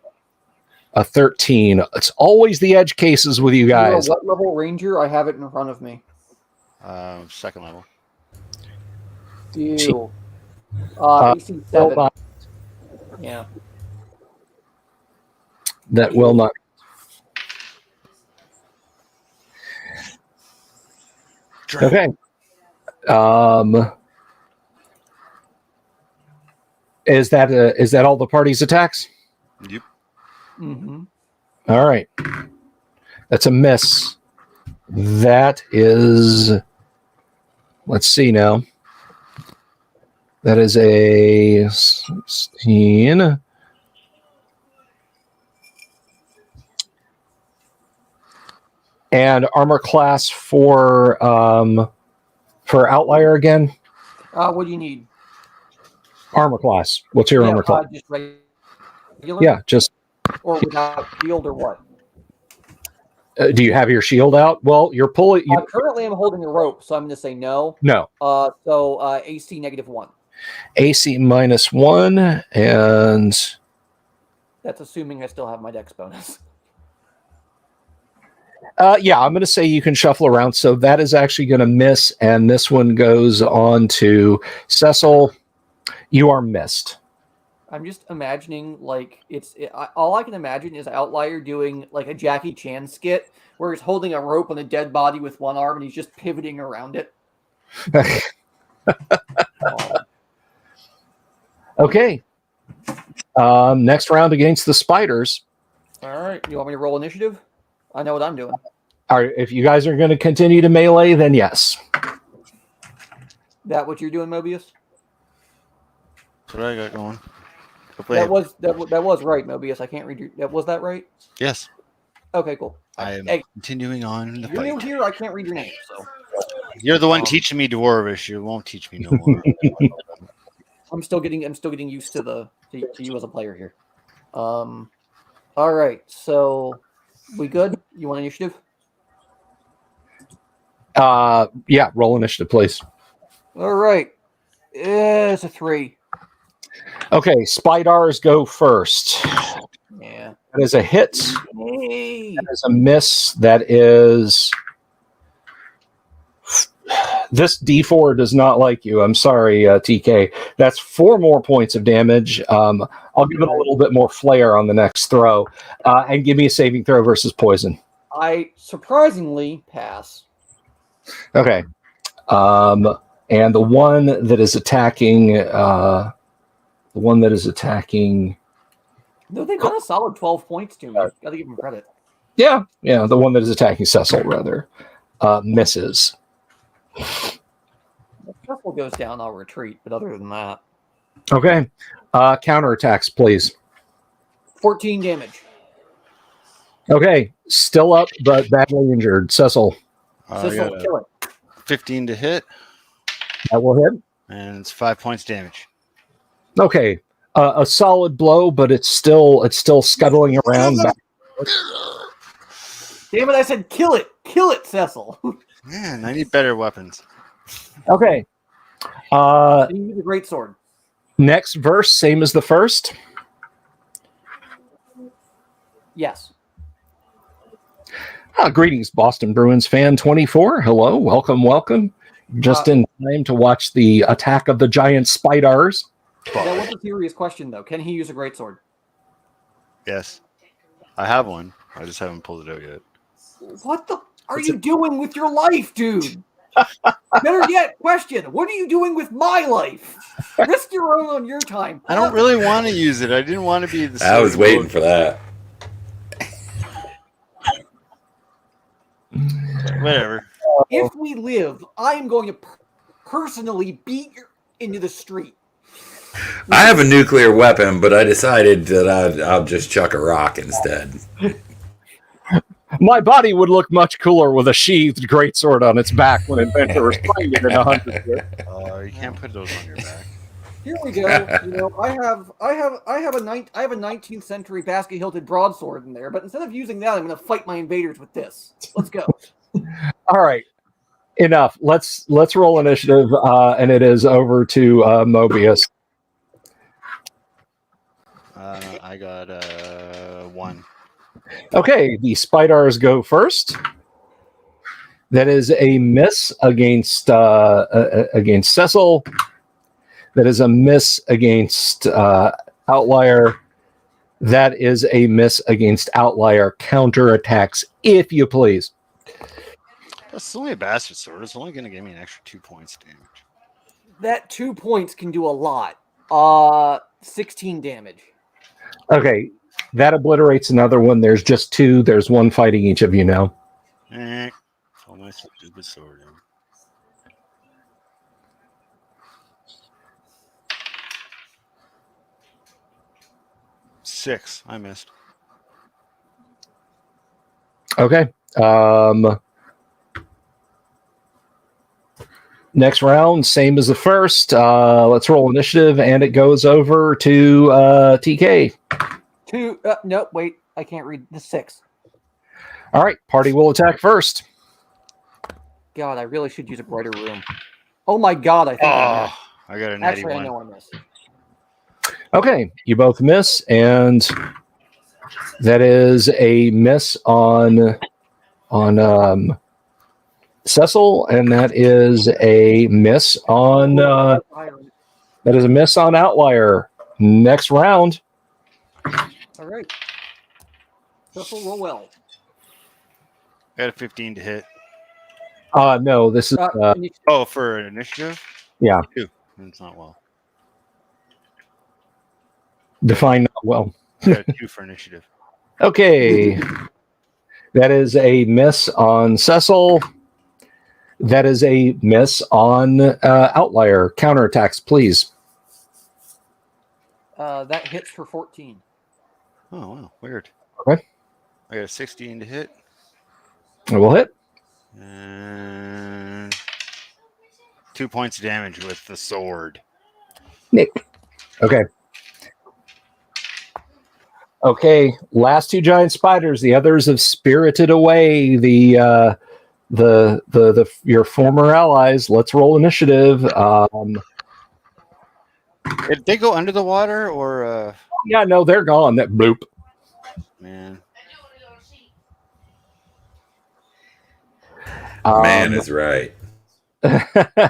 a 13. It's always the edge cases with you guys. What level ranger? I have it in front of me. 2nd level. Ew. AC 7. Will not- Yeah. that will not. Okay. Is that all the party's attacks? Yep. Mm-hmm. All right. That's a miss. That is, let's see now. That is a 16. And armor class for Outlier again. What do you need? Armor class. What's your armor class? Just regular? Yeah, just. Or without shield or what? Do you have your shield out? Well, you're pulling. Currently, I'm holding a rope, so I'm going to say no. No. So AC -1. AC -1, and that's assuming I still have my dex bonus. Yeah, I'm going to say you can shuffle around. So that is actually going to miss, and this one goes on to Cecil. You are missed. I'm just imagining, like, all I can imagine is Outlier doing, like, a Jackie Chan skit where he's holding a rope on a dead body with one arm and he's just pivoting around it. Okay. Next round against the spiders. All right. You want me to roll initiative? I know what I'm doing. All right. If you guys are going to continue to melee, then yes. That what you're doing, Mobius? That's what I got going. That was right, Mobius. I can't read your. Was that right? Yes. Okay, cool. I am continuing on the you're fight. new here. I can't read your name, so. You're the one teaching me Dwarvish. You won't teach me no more. I'm still getting used to you as a player here. All right. So, we good? You want initiative? Yeah. Roll initiative, please. All right. It's a 3. Okay, Spidars go first. Yeah. That is a hit. Hey. That is a miss. That is... This D4 does not like you. I'm sorry, TK. That's 4 more points of damage. I'll give it a little bit more flair on the next throw. And give me a saving throw versus poison. I surprisingly pass. Okay. And the one that is attacking... No, they've done a solid 12 points to me. Gotta give them credit. Yeah, the one that is attacking Cecil, rather, misses. If Cecil goes down, I'll retreat, but other than that... Okay. Counterattacks, please. 14 damage. Okay. Still up, but badly injured. Cecil. Cecil, kill it. 15 to hit. That will hit. And it's 5 points damage. Okay. A solid blow, but it's still scuttling around. Damn it, I said kill it. Kill it, Cecil. Man, I need better weapons. Okay. You use a great sword. Next verse, same as the first. Yes. Greetings, Boston Bruins fan 24. Hello, welcome. Just in time to watch the attack of the giant spiders. That was a serious question, though. Can he use a greatsword? Yes. I have one. I just haven't pulled it out yet. What the are you doing with your life, dude? Better yet, question. What are you doing with my life? Risk your own on your time. I don't really want to use it. I didn't want to be the I was waiting for that. Whatever. If we live, I am going to personally beat you into the street. I have a nuclear weapon, but I decided that I'll just chuck a rock instead. My body would look much cooler with a sheathed greatsword on its back when adventurers find it in 100 years. You can't put those on your back. Here we go. You know, I have a 19th century basket-hilted broadsword in there, but instead of using that, I'm going to fight my invaders with this. Let's go. All right, enough. Let's roll initiative, and it is over to Mobius. I got 1. Okay, the spiders go first. That is a miss against Cecil. That is a miss against Outlier. That is a miss against Outlier. Counterattacks, if you please. That's only a bastard sword. It's only going to give me an extra 2 points damage. That 2 points can do a lot. 16 damage. Okay, That obliterates another one. There's just 2. There's 1 fighting each of you now. Pull my stupid sword in. Six. I missed. Okay. Next round, same as the first. Let's roll initiative, and it goes over to TK. 2. No, wait. I can't read the 6. All right. Party will attack first. God, I really should use a brighter room. Oh my God, I think I missed. I got a natty Actually, I one. know I missed. Okay. You both miss, and that is a miss on Cecil, and that is a miss on Outlier. Next round. All right. Cecil, roll well. I got a 15 to hit. No, this is For initiative? Yeah. 2. It's not well. Define not well. I got a 2 for initiative. Okay. That is a miss on Cecil. That is a miss on Outlier. Counterattacks, please. That hits for 14. Oh, wow. Weird. Okay. I got a 16 to hit. It will hit. And 2 points of damage with the sword. Nick. Okay. Okay. Last 2 giant spiders. The others have spirited away your former allies. Let's roll initiative. Did they go under the water or? Yeah, no, they're gone. That bloop. Man. Man is right.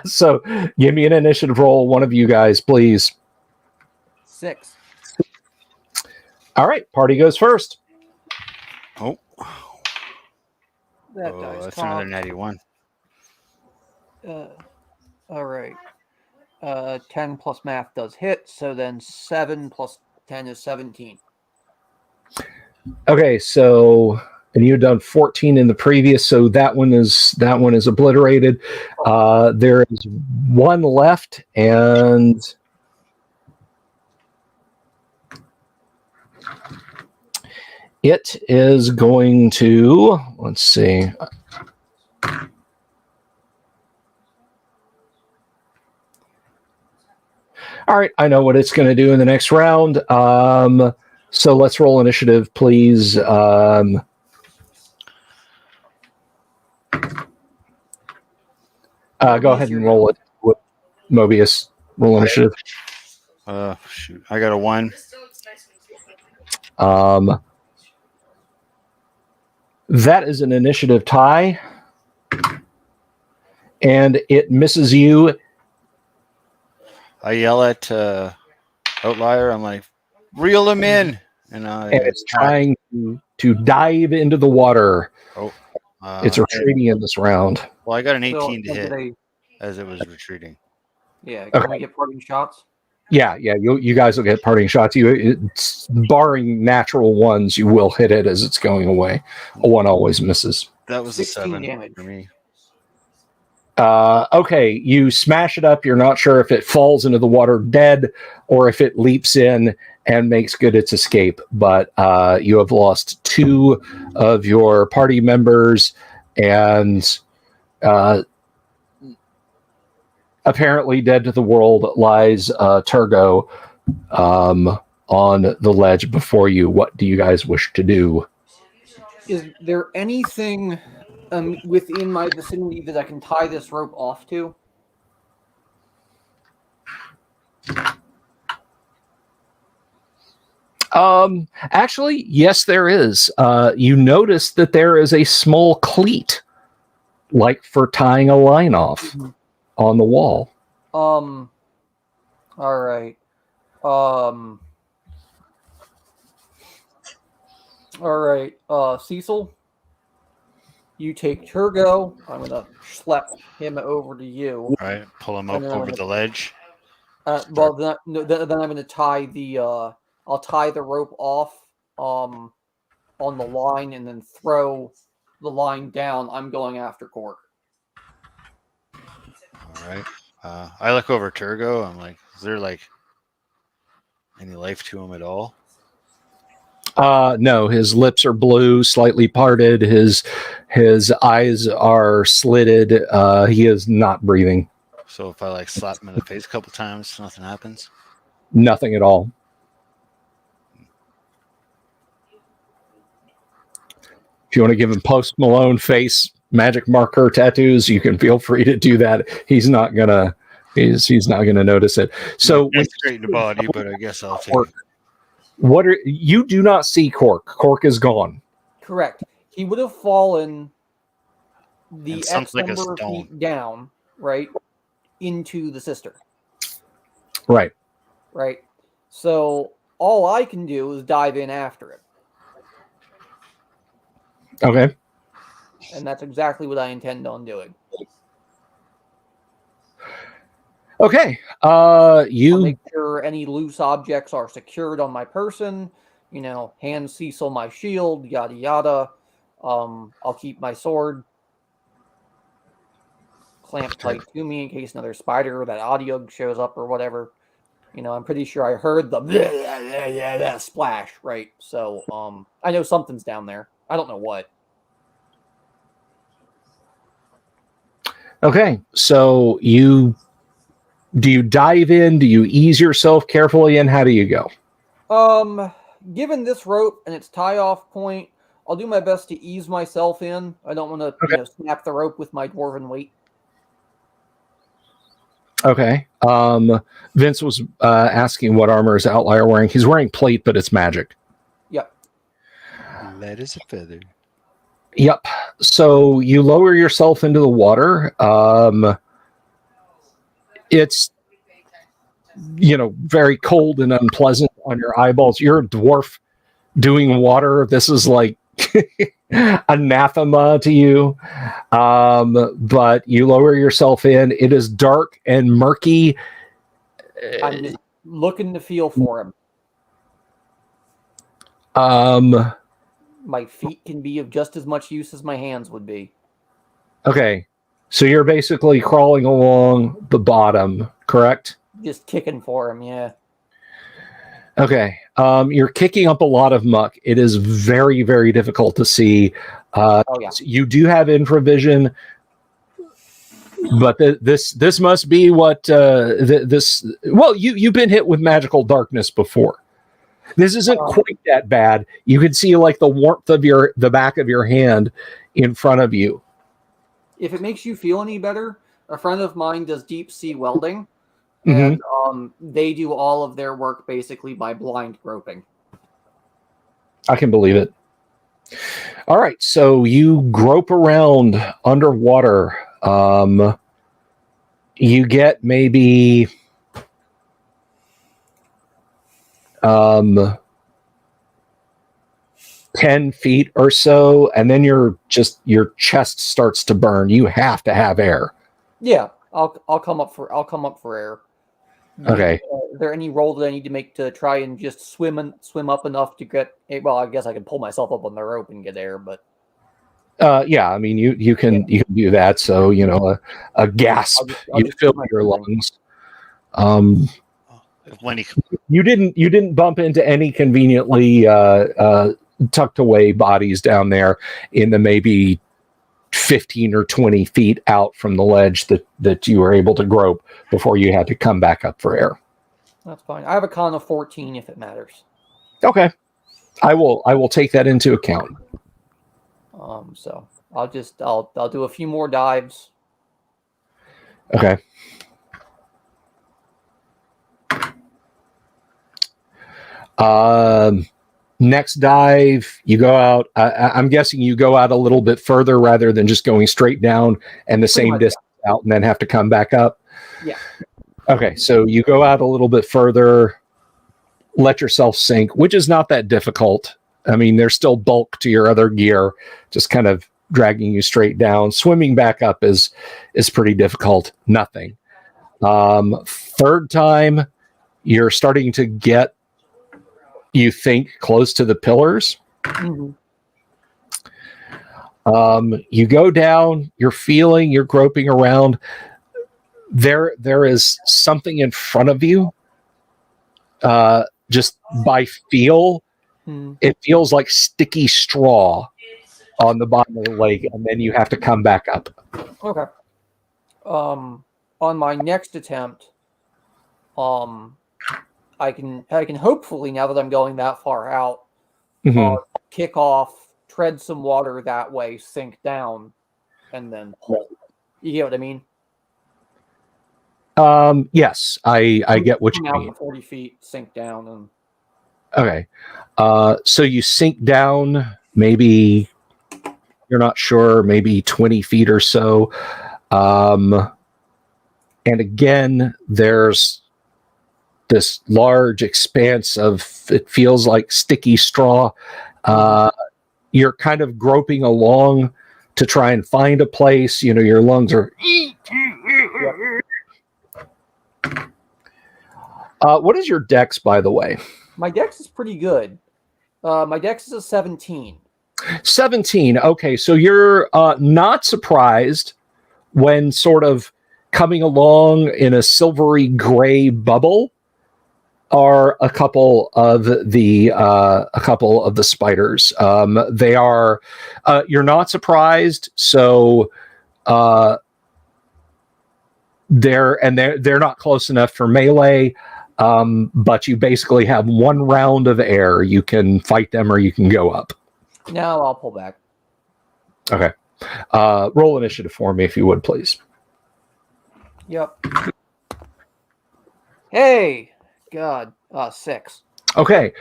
So give me an initiative roll, one of you guys, please. 6. All right, party goes first. Oh. That dice That's top. another natty 1. All right. 10 plus math does hit, so then 7 plus 10 is 17. Okay, so and you've done 14 in the previous, so that one is obliterated. There is 1 left, and it is going to, let's see. All right, I know what it's going to do in the next round. So let's roll initiative, please. Go ahead and roll it. Mobius, roll initiative. Shoot. I got a 1. That is an initiative tie. And it misses you. I yell at Outlier. I'm like, reel him in. And it's trying to dive into the water. It's retreating in this round. Well, I got an 18 to hit as it was retreating. Yeah, can we get parting shots? Yeah. You guys will get parting shots. It's barring natural ones, you will hit it as it's going away. A 1 always misses. That was a 7 damage for me. Okay, you smash it up. You're not sure if it falls into the water dead or if it leaps in and makes good its escape. But you have lost 2 of your party members, and apparently dead to the world lies Turgo on the ledge before you. What do you guys wish to do? Is there anything within my vicinity that I can tie this rope off to? Actually, yes, there is. You notice that there is a small cleat, like for tying a line off on the wall. All right. All right. Cecil, you take Turgo. I'm gonna schlep him over to you. All right, pull him up over the ledge. Well, then I'm gonna tie the. I'll tie the rope off on the line and then throw the line down, I'm going after Cork. All right. I look over Turgo. I'm like, is there like any life to him at all? No, his lips are blue, slightly parted. His eyes are slitted. He is not breathing. So if I like slap him in the face a couple times, nothing happens. Nothing at all. If you want to give him Post Malone face magic marker tattoos, you can feel free to do that. He's not gonna notice it. So It's straight in the body, but I guess I'll take Cork, it. what are you do not see Cork? Cork is gone. Correct. He would have fallen the And X something like a number of stone. feet down, right, into the sister. Right. Right. So all I can do is dive in after it. Okay. And that's exactly what I intend on doing. Okay. I'll You make sure any loose objects are secured on my person. You know, hand Cecil my shield, yada yada. I'll keep my sword clamped tight to me in case another spider or that audio shows up or whatever. You know, I'm pretty sure I heard the splash, right? So, I know something's down there. I don't know what. okay? So do you dive in? Do you ease yourself carefully in? How do you go? Given this rope and its tie-off point, I'll do my best to ease myself in. I don't want to, snap the rope with my dwarven weight. Okay. Vince was asking what armor is Outlier wearing. He's wearing plate, but it's magic. Yep. Light as a feather. Yep. So you lower yourself into the water. It's very cold and unpleasant on your eyeballs. You're a dwarf doing water. This is like anathema to you. But you lower yourself in. It is dark and murky. I'm just looking to feel for him. My feet can be of just as much use as my hands would be. Okay. So you're basically crawling along the bottom, correct? Just kicking for him, yeah. Okay. You're kicking up a lot of muck. It is very, very difficult to see. You do have infravision, but this must be what this. Well, you've been hit with magical darkness before. This isn't quite that bad. You can see like the warmth of the back of your hand in front of you. If it makes you feel any better, a friend of mine does deep sea welding, and they do all of their work basically by blind groping. I can believe it. All right, so you grope around underwater. You get maybe 10 feet or so, and then your chest starts to burn. You have to have air. Yeah, I'll come up for air. Okay. Is there any roll that I need to make to try and just swim up enough to get? Well, I guess I can pull myself up on the rope and get air, but yeah, I mean you can do that. So a gasp, you fill your lungs. When you didn't bump into any conveniently tucked away bodies down there in the maybe 15 or 20 feet out from the ledge that you were able to grope before you had to come back up for air. That's fine. I have a con of 14 if it matters. Okay. I will take that into account. So I'll do a few more dives. Okay. Next dive, you go out. I'm guessing you go out a little bit further rather than just going straight down and the same distance out and then have to come back up. Yeah. Okay, so you go out a little bit further, let yourself sink, which is not that difficult. I mean, there's still bulk to your other gear, just kind of dragging you straight down. Swimming back up is pretty difficult. Nothing. Third time, you're starting to get you think, close to the pillars. Mhm. You go down, you're groping around. There is something in front of you. Just by feel, it feels like sticky straw on the bottom of the lake, and then you have to come back up. Okay. On my next attempt, I can hopefully, now that I'm going that far out, kick off, tread some water that way, sink down, and then pull. You get what I mean? Yes, I get what you Come out mean. for 40 feet, sink down, and Okay. So you sink down, maybe, you're not sure, maybe 20 feet or so. And again, there's this large expanse of, it feels like sticky straw. You're kind of groping along to try and find a place. You know, your lungs are. What is your dex, by the way? my dex is pretty good. My dex is a 17. 17. Okay, so you're not surprised when sort of coming along in a silvery gray bubble are a couple of the spiders. They are. You're not surprised, so they're not close enough for melee. But you basically have one round of air. You can fight them, or you can go up. No, I'll pull back. Okay. Roll initiative for me, if you would, please. Yep. Hey, God, 6. Okay.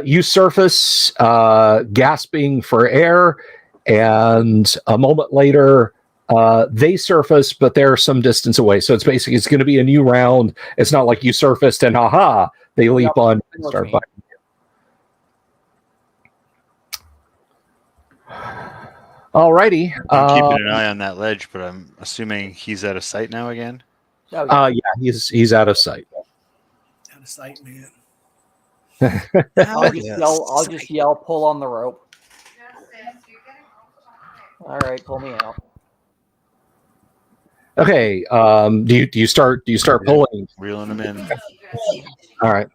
You surface, gasping for air, and a moment later, they surface, but they're some distance away. So it's going to be a new round. It's not like you surfaced and they leap on and start fighting. Alrighty. I'm keeping an eye on that ledge, but I'm assuming he's out of sight now again. Oh, yeah. Yeah, he's out of sight. Out of sight, man. I'll just yell, pull on the rope. All right, pull me out. Okay. Do you start pulling? Reeling him in. All right.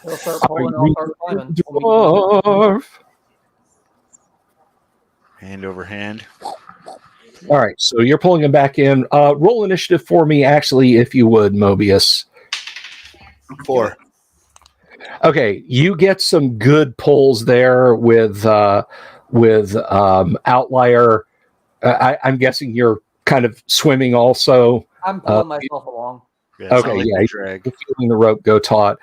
He'll start pulling, I'll start climbing. Dwarf. Hand over hand. All right, so you're pulling him back in. Roll initiative for me, actually, if you would, Mobius. 4. Okay, you get some good pulls there with Outlier. I'm guessing you're kind of swimming also. I'm pulling myself along. Yeah, it's Okay, not like yeah, a drag. you're feeling the rope go taut.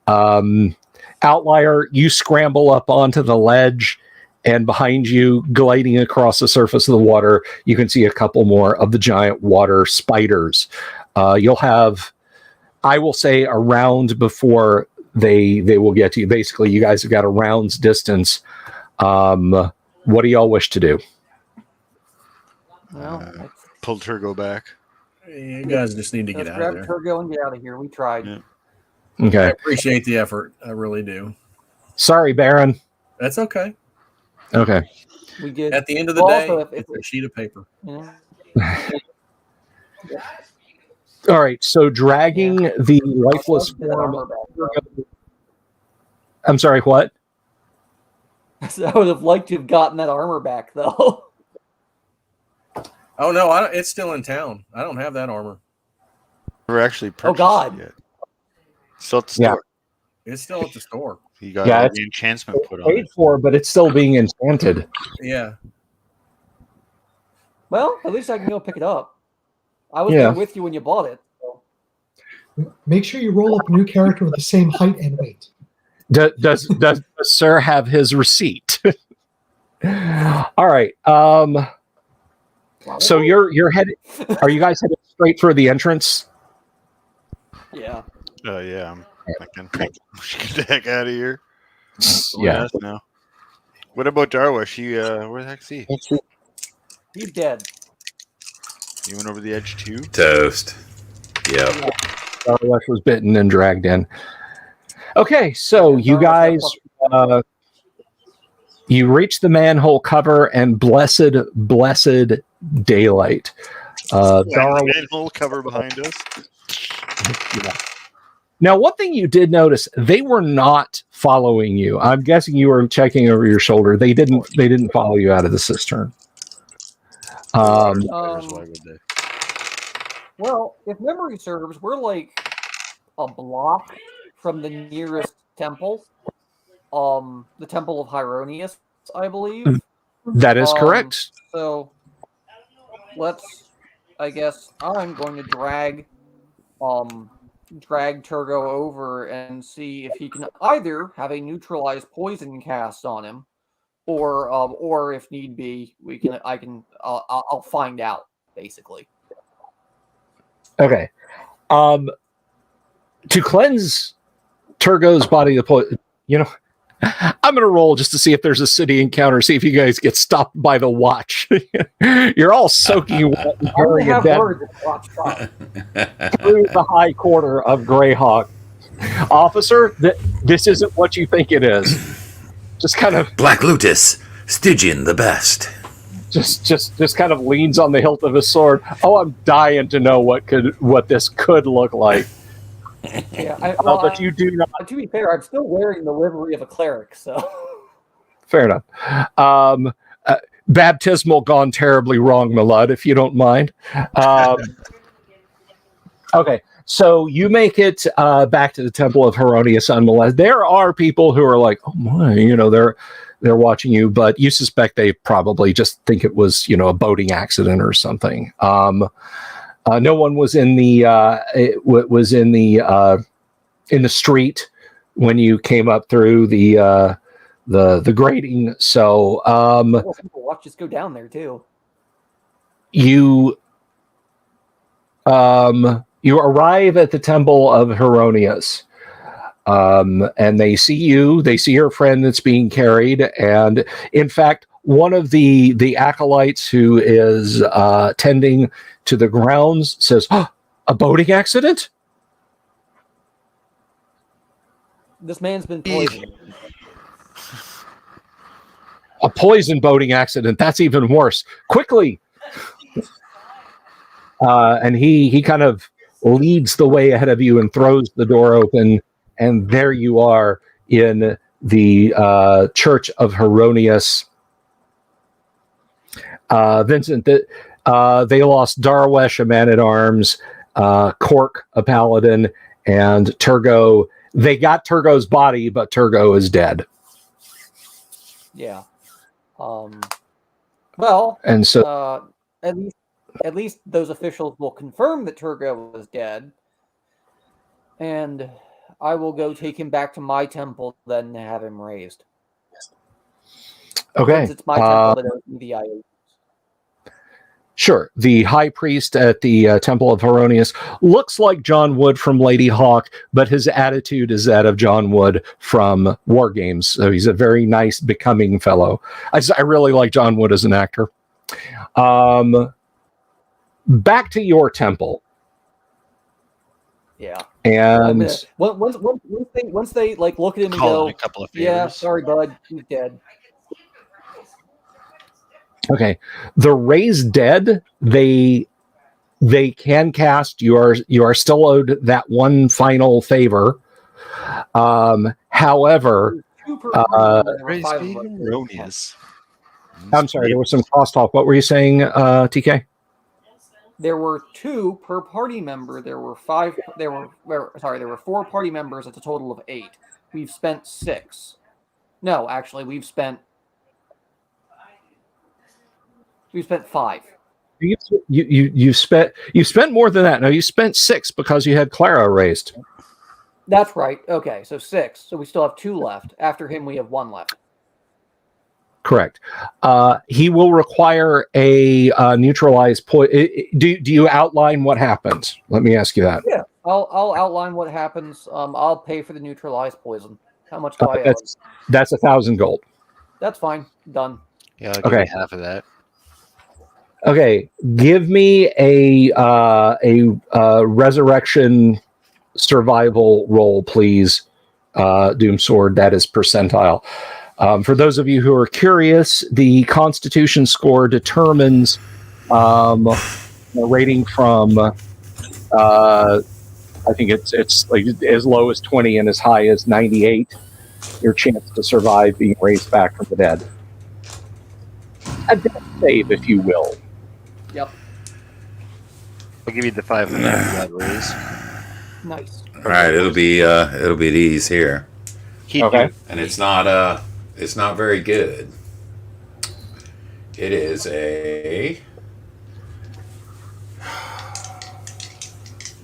Outlier, you scramble up onto the ledge, and behind you, gliding across the surface of the water, you can see a couple more of the giant water spiders. You'll have, I will say, a round before they will get to you. Basically, you guys have got a round's distance. What do y'all wish to do? Well, Pull Turgo back. You guys just need to get let's out of grab there. Turgo and get out of here. We tried. Yeah. I Okay. appreciate the effort. I really do. Sorry, Baron. That's okay. Okay. We did. At the end of the Well, day, also, if it's a sheet of paper. you know, All right. So dragging the lifeless I'll get that form. armor back, though. I'm sorry. What? So I would have liked to have gotten that armor back, though. Oh no, it's still in town. I don't have that armor. We're actually purchased God. it yet. Still at the Yeah. store. It's still at the store. You got Yeah, the enchantment put on Paid it. for, but it's still being enchanted. Yeah. Well, at least I can go pick it up. I was Yeah. there with you when you bought it. So. Make sure you roll up a new character with the same height and weight. Does Sir have his receipt? All right. So you're headed. Are you guys headed straight for the entrance? Yeah. Yeah. I can get the heck out of here. Yeah. No. What about Darwish? He where the heck's he? He's dead. He went over the edge too. Toast. Yep. Darwish was bitten and dragged in. Okay, so you guys, you reach the manhole cover, and blessed daylight. Dara, manhole cover behind us. yeah. Now, one thing you did notice, they were not following you. I'm guessing you were checking over your shoulder. They didn't follow you out of the cistern. Why would they? Well, if memory serves, we're like a block from the nearest temple. The Temple of Hieronius, I believe. That is correct. So I guess I'm going to drag Turgo over and see if he can either have a neutralized poison cast on him, or if need be, I'll find out basically. Okay. To cleanse Turgo's body of poison, I'm going to roll just to see if there's a city encounter, see if you guys get stopped by the watch. You're all soaking wet and carrying a dead through the high quarter of Greyhawk. Officer, this isn't what you think it is. Just kind of... Black Lutus, Stygian the best. Just kind of leans on the hilt of his sword. Oh, I'm dying to know what this could look like. Yeah, but you do not. To be fair, I'm still wearing the livery of a cleric, so. Fair enough. Baptismal gone terribly wrong, Malud, if you don't mind. Okay, so you make it back to the Temple of Hieronius unmolested. There are people who are like, oh my, they're watching you, but you suspect they probably just think it was, a boating accident or something. No one was in the in the street when you came up through the grating. So people watch us go down there too. You arrive at the Temple of Hieronius, and they see you. They see your friend that's being carried, and in fact, one of the acolytes who is tending to the grounds says, oh, "A boating accident? This man's been poisoned." A poison boating accident? That's even worse. Quickly!" And he kind of leads the way ahead of you and throws the door open, and there you are in the Church of Hieronius. Vincent, they lost Darwesh, a man-at-arms, Cork, a paladin, and Turgo. They got Turgo's body, but Turgo is dead. Yeah. Well, and so at least those officials will confirm that Turgo was dead, and I will go take him back to my temple, then have him raised. Okay. Since it's my temple that owes me the IOUs. Sure. The high priest at the Temple of Hieronius looks like John Wood from Lady Hawk, but his attitude is that of John Wood from War Games. So he's a very nice, becoming fellow. I really like John Wood as an actor. Back to your temple. Yeah. And once they like look at him and go, a couple of favors. "Yeah, sorry, bud, he's dead." Okay, the raised dead, they can cast. You are still owed that one final favor. However, I'm sorry, there was some crosstalk. What were you saying, TK? There were 2 per party member. There were 4 party members at a total of 8. We've spent 6. No, actually, we've spent 5. You spent more than that. No, you spent 6 because you had Clara raised. That's right. Okay, so 6. So we still have 2 left. After him, we have 1 left. Correct. He will require a neutralized poison. Do you outline what happens? Let me ask you that. Yeah, I'll outline what happens. I'll pay for the neutralized poison. How much do I owe? That's 1,000 gold. That's fine. Done. Yeah, I'll give you half of that. Okay, give me a resurrection survival roll, please, Doom Sword. That is percentile. For those of you who are curious, the Constitution score determines a rating from I think it's like as low as 20 and as high as 98. Your chance to survive being raised back from the dead. A death save, if you will. Yep. I'll give you the 5 for that raise. Nice. All right, it'll be these here, Okay. and it's not very good. It is a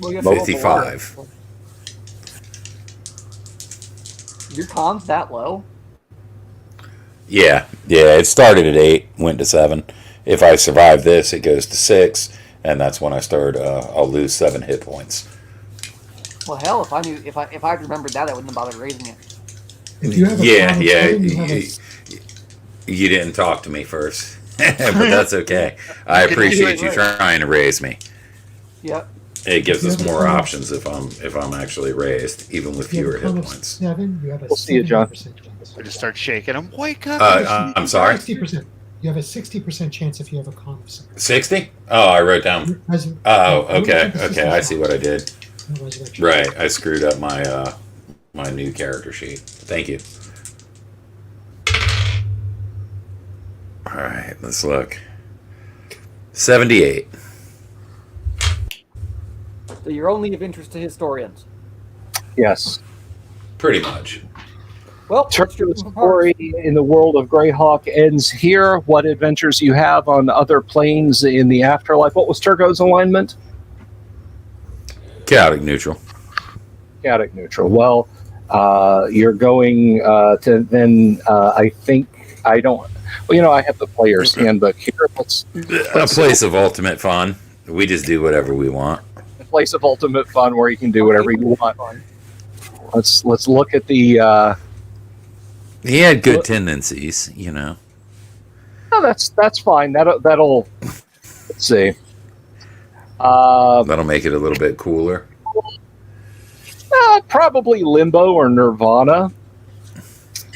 Well, you have to roll 55. below. Your con's that low? Yeah. It started at 8, went to 7. If I survive this, it goes to 6, and that's when I start. I'll lose 7 hit points. Well, hell, if I remembered that, I wouldn't have bothered raising it. If you have a common seven, you have a You didn't talk to me first, but that's okay. I appreciate you trying to raise me. Yep. It gives If you us have a more common- options if I'm actually raised, even with if you have fewer a hit common points. 7, you have a We'll see you, John. 70% chance. I just start shaking him. Wake up! I'm sorry. 60%. You have a 60% chance if you have a con of 7. 60? Oh, I wrote down. Oh, okay. I see what I did. Right, I screwed up my my new character sheet. Thank you. All right, let's look. 78. So you're only of interest to historians. Yes. Pretty much. Well, let's Turbo's rip them apart. story in the world of Greyhawk ends here. What adventures you have on other planes in the afterlife? What was Turgo's alignment? Chaotic neutral. Chaotic neutral. Well, you're going to then. I think I don't. Well, I have the player's handbook here. A place of ultimate fun. We just do whatever we want. A place of ultimate fun where you can do whatever you want. Let's look at the. He had good tendencies, No, that's fine. That'll. Let's see. That'll make it a little bit cooler. Probably Limbo or Nirvana.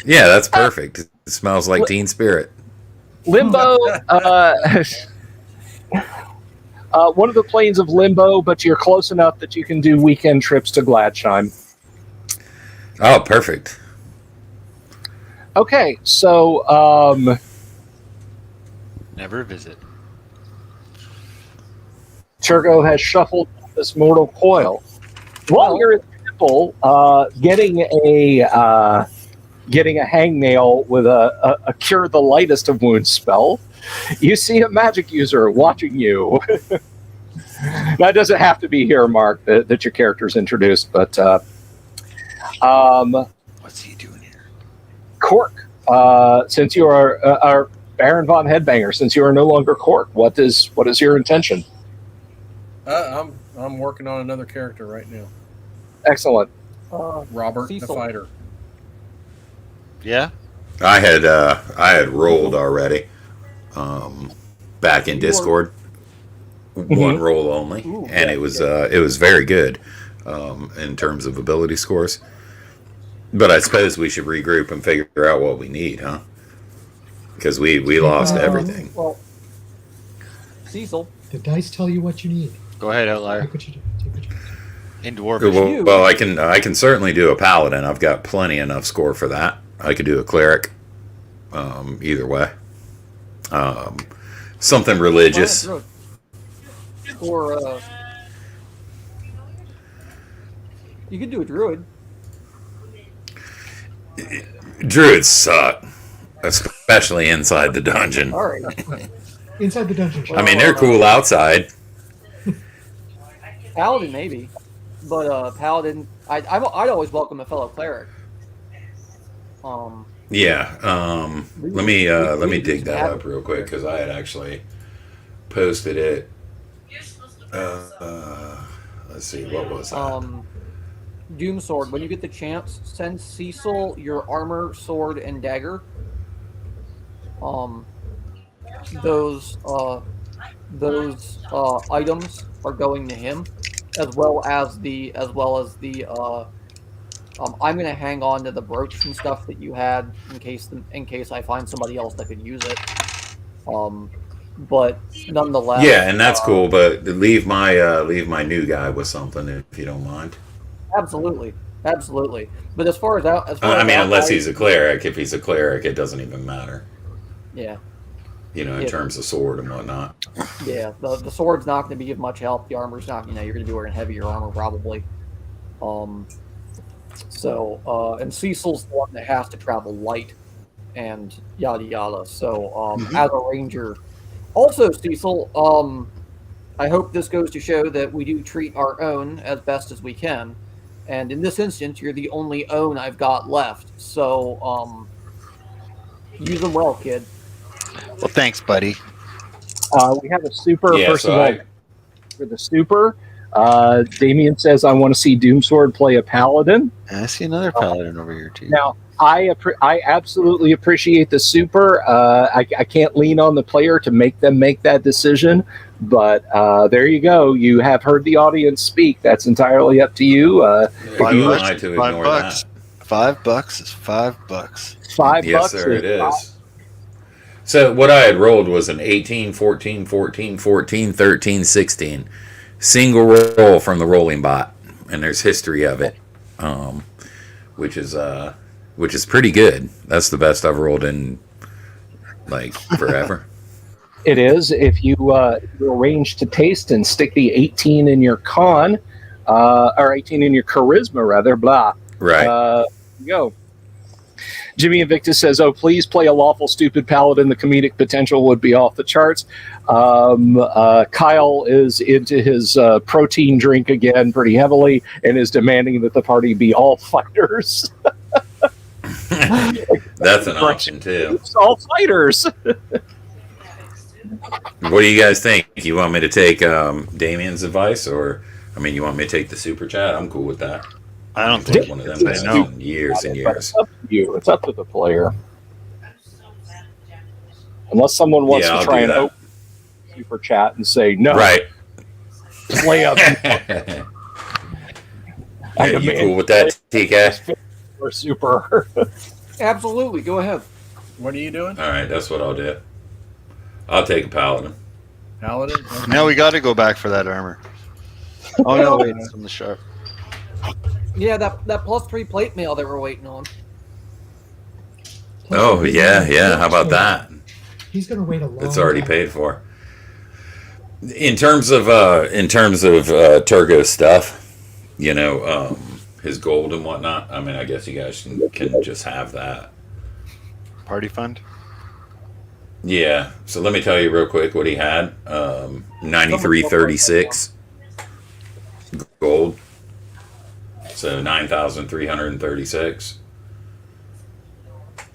Yeah, that's perfect. It smells like Teen Spirit. Limbo. One of the planes of Limbo, but you're close enough that you can do weekend trips to Gladsheim. Oh, perfect. Okay, so Never visit. Turgo has shuffled this mortal coil. While you're in the temple, getting a hangnail with a cure the lightest of wounds spell, you see a magic user watching you. That doesn't have to be here, Mark, that your character's introduced, but What's he doing here? Cork, since you are Baron von Headbanger, since you are no longer Cork, what is your intention? I'm working on another character right now. Excellent. Robert the Cecil. Fighter. Yeah? I had rolled already. Back in Discord. One roll only. Ooh, And it was very good in terms of ability scores. But I suppose we should regroup and figure out what we need, huh? Because we lost everything. Well, Cecil. The dice tell you what you need. Go ahead, Outlier. Take what you do. Take what you do. In Dwarvish. you. Well, I can certainly do a paladin. I've got plenty enough score for that. I could do a cleric. Either way. Something religious. Or you could do a druid. Druids suck, especially inside the dungeon. All right. Inside the dungeon. I mean, they're cool outside. Paladin maybe, but Paladin. I'd always welcome a fellow cleric. Yeah. Let me dig that up real quick because I had actually posted it. Let's see, what was that? Doom Sword. When you get the chance, send Cecil your armor, sword, and dagger. Those items are going to him, as well as the I'm gonna hang on to the brooch and stuff that you had in case I find somebody else that could use it. But nonetheless, Yeah, and that's cool. But leave my new guy with something if you don't mind. absolutely. But as far as Unless he's a cleric. If he's a cleric, it doesn't even matter. yeah, In terms of sword and whatnot. yeah, the sword's not going to be of much help. The armor's not. You're going to be wearing heavier armor probably. And Cecil's the one that has to travel light, and yada yada. So as a ranger, also Cecil, I hope this goes to show that we do treat our own as best as we can. And in this instance, you're the only own I've got left. So use them well, kid. Well, thanks, buddy. We have a super, Yeah, first so of all, for the super. Damien says, I want to see Doomsword play a paladin. And I see another paladin over here, too. Now, I absolutely appreciate the super. I can't lean on the player to make them make that decision. But there you go. You have heard the audience speak. That's entirely up to you. Who am I to ignore that? $5 is $5. $5. Yes, sir, it is. So what I had rolled was an 18, 14, 14, 14, 13, 16. Single roll from the rolling bot. And there's history of it. Which is pretty good. That's the best I've rolled in like forever. It is. If you arrange to taste and stick the 18 in your con, or 18 in your charisma, rather, blah. Right. Go. Jimmy Invictus says, "Oh, please play a lawful stupid paladin. The comedic potential would be off the charts." Kyle is into his protein drink again pretty heavily and is demanding that the party be all fighters. That's an option too. It's all fighters. What do you guys think? You want me to take Damien's advice, or you want me to take the super chat? I'm cool with that. I don't think think one of them has in years and years. It's up to you. It's up to the player. Unless someone wants to try and open super chat and say no. Right. Play up. You cool with that, TK? Or super. Absolutely. Go ahead. What are you doing? All right, that's what I'll do. I'll take a paladin. Paladin? Okay. Now we got to go back for that armor. Oh, no, wait. It's from the sharp. Yeah, that +3 plate mail that we're waiting on. Oh, yeah. How about that? He's going to wait a long It's already time. paid for. In terms of Turgo's stuff, his gold and whatnot. I guess you guys can just have that. Party fund? Yeah. So let me tell you real quick what he had. 9336 gold. So 9,336.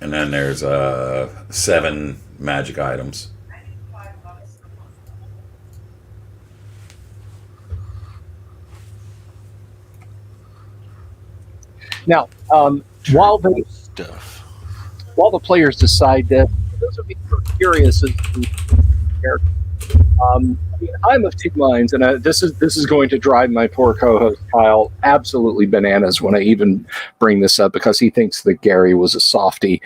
And then there's 7 magic items. Now, while the players decide that, for those of you who are curious as to character, I'm of two minds, and this is going to drive my poor co-host Kyle absolutely bananas when I even bring this up, because he thinks that Gary was a softie.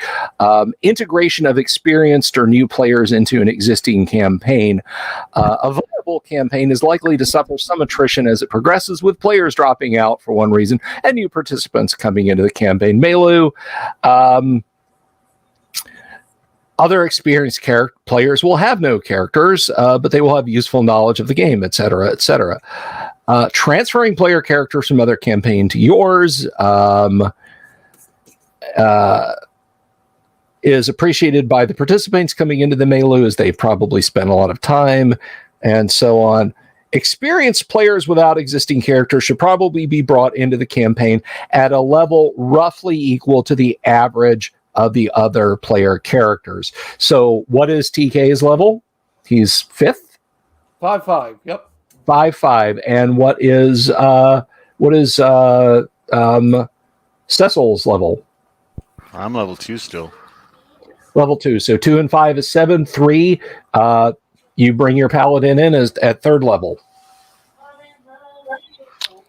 Integration of experienced or new players into an existing campaign. A viable campaign is likely to suffer some attrition as it progresses, with players dropping out for one reason and new participants coming into the campaign. Melu, other experienced players will have no characters, but they will have useful knowledge of the game, etc., etc. Transferring player characters from other campaign to yours is appreciated by the participants coming into the Melu, as they've probably spent a lot of time, and so on. Experienced players without existing characters should probably be brought into the campaign at a level roughly equal to the average of the other player characters. So what is TK's level? He's 5th? 5/5. Yep. 5/5. And what is Cecil's level? I'm level 2 still. Level 2. So 2 and 5 is 7. 3, you bring your paladin in as at 3rd level.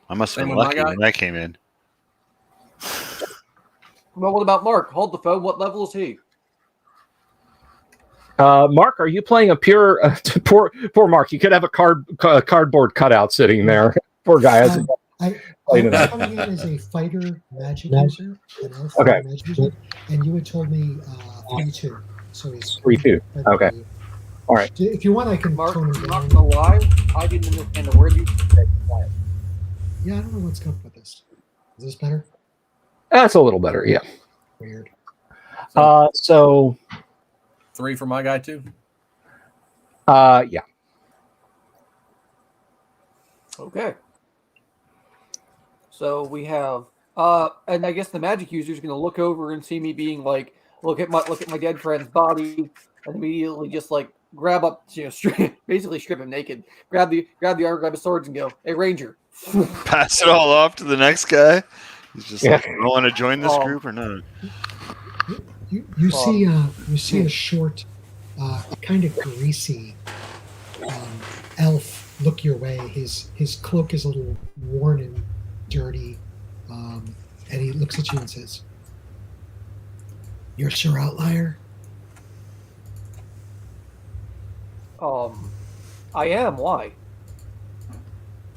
I must have Same been with my lucky guy. when I came in. Well, what about Mark? Hold the phone. What level is he? Mark, are you playing a pure poor Mark? You could have a cardboard cutout sitting there. Poor guy hasn't I'm played enough. coming in as a fighter magic user, an elf Okay. fighter magic user, and you had told me 3-2. So he's 3-2. Okay. All right. If you want, I can Mark, tone him I'm not down. gonna lie. I didn't understand the word you said. Yeah, I don't know what's up with this. Is this better? That's a little better. Yeah. Weird. So 3 for my guy too. yeah. Okay. So we have, and I guess the magic user is going to look over and see me being like, look at my dead friend's body, and immediately just like grab up, basically strip him naked, grab the arm, grab his swords, and go, "Hey, Ranger." Pass it all off to the next guy. He's just Yeah. like, "You want to join this group or not?" You see a short, kind of greasy elf look your way. His cloak is a little worn and dirty, and he looks at you and says, "You're Sir Outlier?" I am. Why?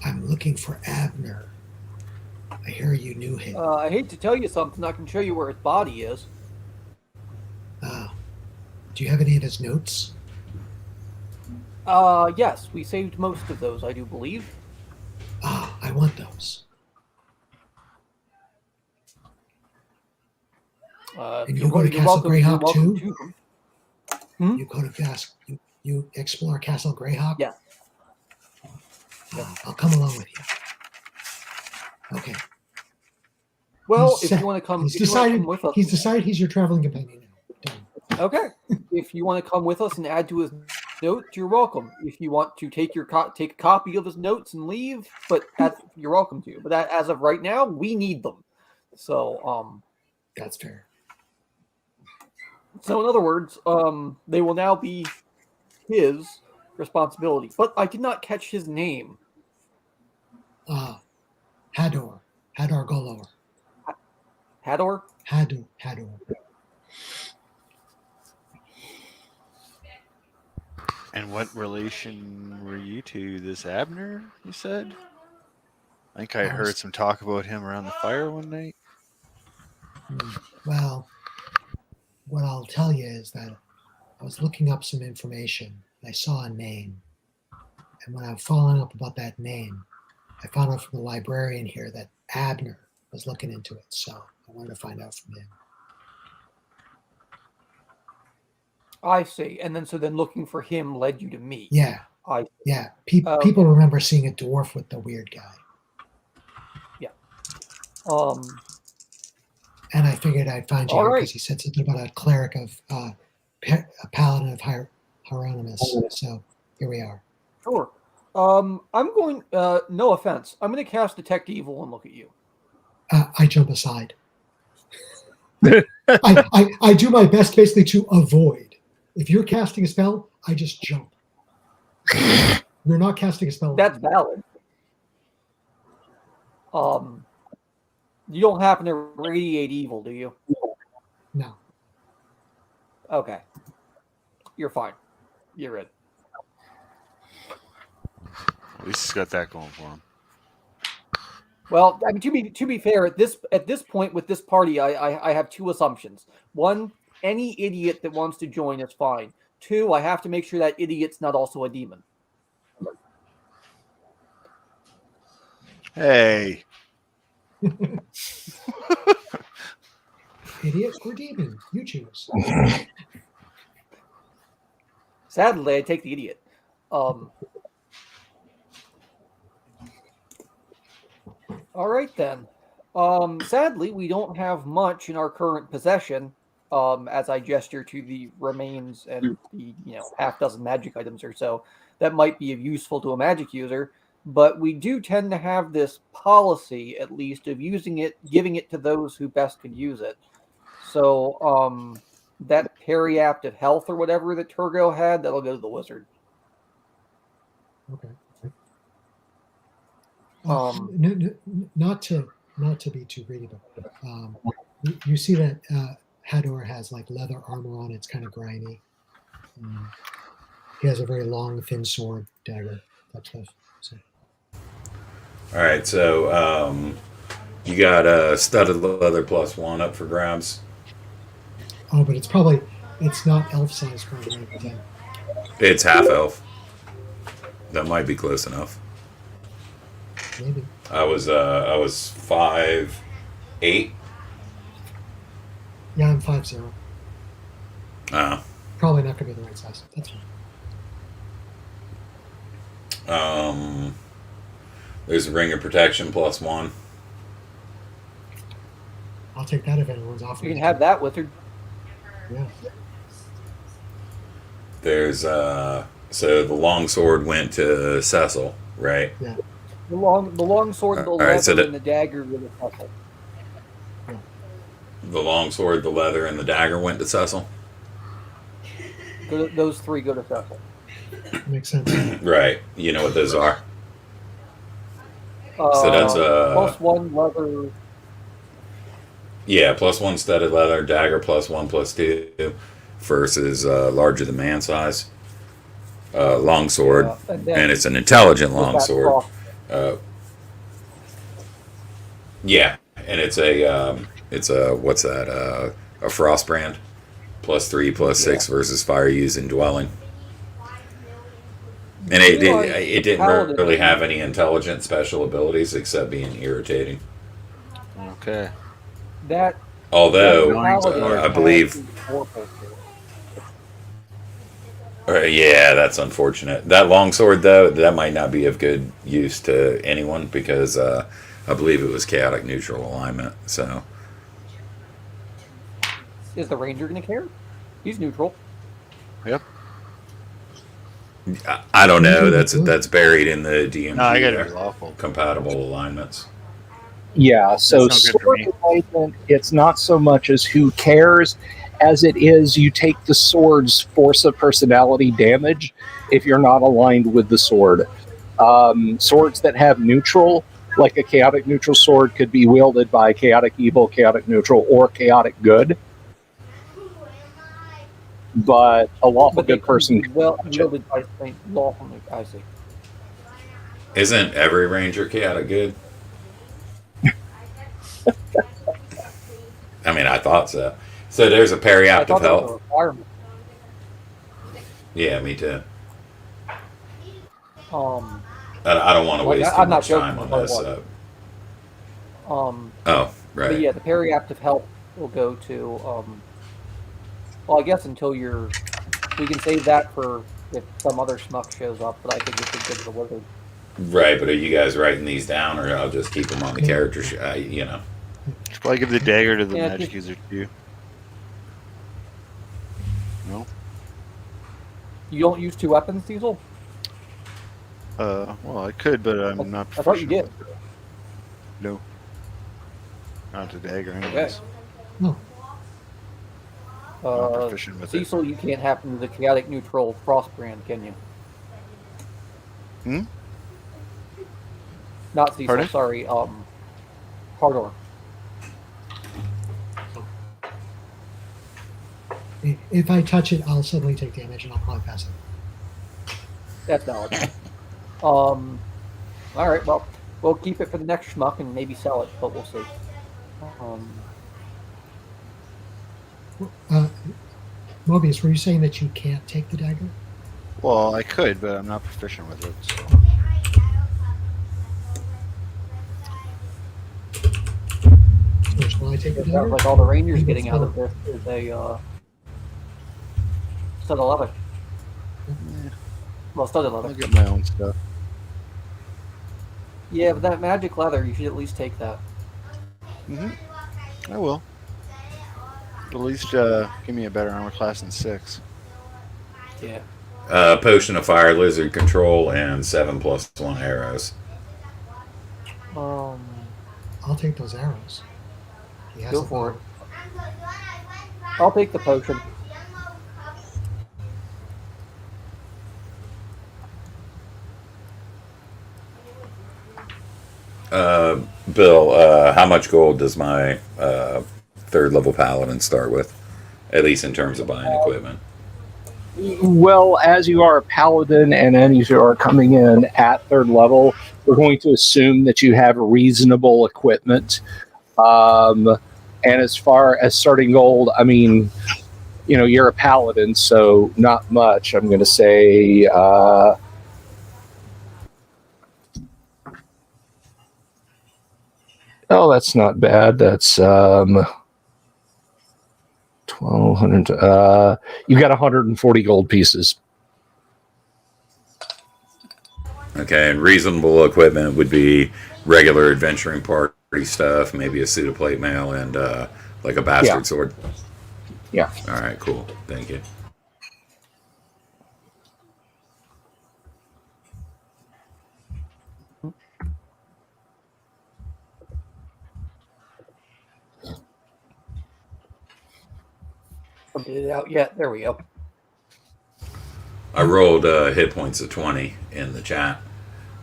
"I'm looking for Abner. I hear you knew him." I hate to tell you something. I can show you where his body is. Do you have any of his notes? Yes, we saved most of those, I do believe. I want those. And you go to Castle Greyhawk too? You go to Castle. You explore Castle Greyhawk? Yeah. I'll come along with you. Okay. Well, if you want to come, he's if you wanna decided. come with us, He's decided he's your traveling companion now. Done. okay. If you want to come with us and add to his notes, you're welcome. If you want to take take a copy of his notes and leave, you're welcome to. But as of right now, we need them. So That's fair. So in other words, they will now be his responsibility. But I did not catch his name. Hador Golor. Hador? Hador. And what relation were you to this Abner, you said? I think I heard some talk about him around the fire one night. Well, what I'll tell you is that I was looking up some information. I saw a name. And when I was following up about that name, I found out from the librarian here that Abner was looking into it. So I wanted to find out from him. I see. And then looking for him led you to me. Yeah. Yeah. People remember seeing a dwarf with the weird guy. Yeah. And I figured I'd find you All here right. because he said something about a cleric of a paladin of Hieronymus. So here we are. Sure. I'm going. No offense. I'm going to cast Detect Evil and look at you. I jump aside. I do my best basically to avoid. If you're casting a spell, I just jump. You're not casting a spell. That's valid. You don't happen to radiate evil, do you? No. Okay. You're fine. You're in. At least he's got that going for him. Well, I mean, to be fair, at this point with this party, I have two assumptions. One, any idiot that wants to join is fine. Two, I have to make sure that idiot's not also a demon. Hey. Idiot or demon? You choose. Sadly, I take the idiot. All right, then. Sadly, we don't have much in our current possession, as I gesture to the remains and the half dozen magic items or so that might be useful to a magic user. But we do tend to have this policy, at least, of using it, giving it to those who best could use it. So that periaptive health or whatever that Turgo had, that'll go to the wizard. Okay. Not to be too greedy, but You see that Hador has like leather armor on. It's kind of grimy. He has a very long, thin sword, dagger, that stuff. So. All right, so you got studded leather +1 up for grabs. Oh, but it's not elf size probably. Then. It's half elf. That might be close enough. Maybe. I was 5'8". Yeah, I'm 5'0". Uh, Probably not going to be the right size. That's fine. there's a ring of protection +1. I'll take that if anyone's You offering. can have that with her. Yeah. There's so the long sword went to Cecil, right? Yeah. The long sword, the Alright, leather, so and the dagger with the vessel. The long sword, the leather, and the dagger went to Cecil. Those three go to Cecil. Makes sense. Right. You know what those are. So that's +1 leather. Yeah, +1 studded leather, dagger +1 +2 versus larger than man size. Long sword, and it's an intelligent long sword. Yeah, and it's a what's that? A frost brand, +3 +6 versus fire used in dwelling. And it didn't really have any intelligent special abilities except being irritating. Okay. Although I believe. Yeah, that's unfortunate. That longsword, though, that might not be of good use to anyone because I believe it was chaotic neutral alignment. So, is the ranger going to care? He's neutral. Yep. I don't know. That's buried in the DMG. No, I got to be lawful. Compatible alignments. Yeah, so sword alignment, it's not so much as who cares as it is you take the sword's force of personality damage if you're not aligned with the sword. Swords that have neutral, like a chaotic neutral sword, could be wielded by chaotic evil, chaotic neutral, or chaotic good. But a lawful good person can wielded by lawful. I see. Isn't every ranger chaotic good? I mean, I thought so. So there's a periaptive health. Yeah, me too. I don't want to waste too much time on this. Oh, right. But yeah, the periaptive health will go to. Well, I guess until we can save that for if some other schmuck shows up. But I think we should give the wizard. Right, but are you guys writing these down, or I'll just keep them on the character sheet? You know. Should probably give the dagger to the magic user too. No. You don't use 2 weapons, Diesel? Well, I could, but I'm not. I thought you did. No. Not the dagger, anyways. No. I'm proficient with Cecil, you can't happen to the chaotic neutral frost brand, can you? Hmm. Not Cecil. Pardon? Sorry. Hardor. If I touch it, I'll suddenly take damage and I'll probably pass it. That's valid. All right. Well, we'll keep it for the next schmuck and maybe sell it, but we'll see. Mobius, were you saying that you can't take the dagger? Well, I could, but I'm not proficient with it. So. First, will I take the It sounds dagger? like all the rangers getting out of this is a studded leather. Well, studded leather. I'll get my own stuff. Yeah, but that magic leather, you should at least take that. I will. At least give me a better armor class than 6. Yeah. Potion of fire, lizard control, and 7 + 1 arrows. I'll take those arrows. Go for it. I'll take the potion. Bill, how much gold does my third level paladin start with, at least in terms of buying equipment. Well, as you are a paladin and as you are coming in at third level, we're going to assume that you have reasonable equipment. And as far as starting gold, I mean, you know, you're a paladin, so not much. I'm going to say, oh, that's not bad. That's 1,200. You got 140 gold pieces. Okay, and reasonable equipment would be regular adventuring party stuff, maybe a suit of plate mail, and like a bastard sword. Yeah. All right, cool. Thank you. Haven't did it out yet. There we go. I rolled hit points of 20 in the chat.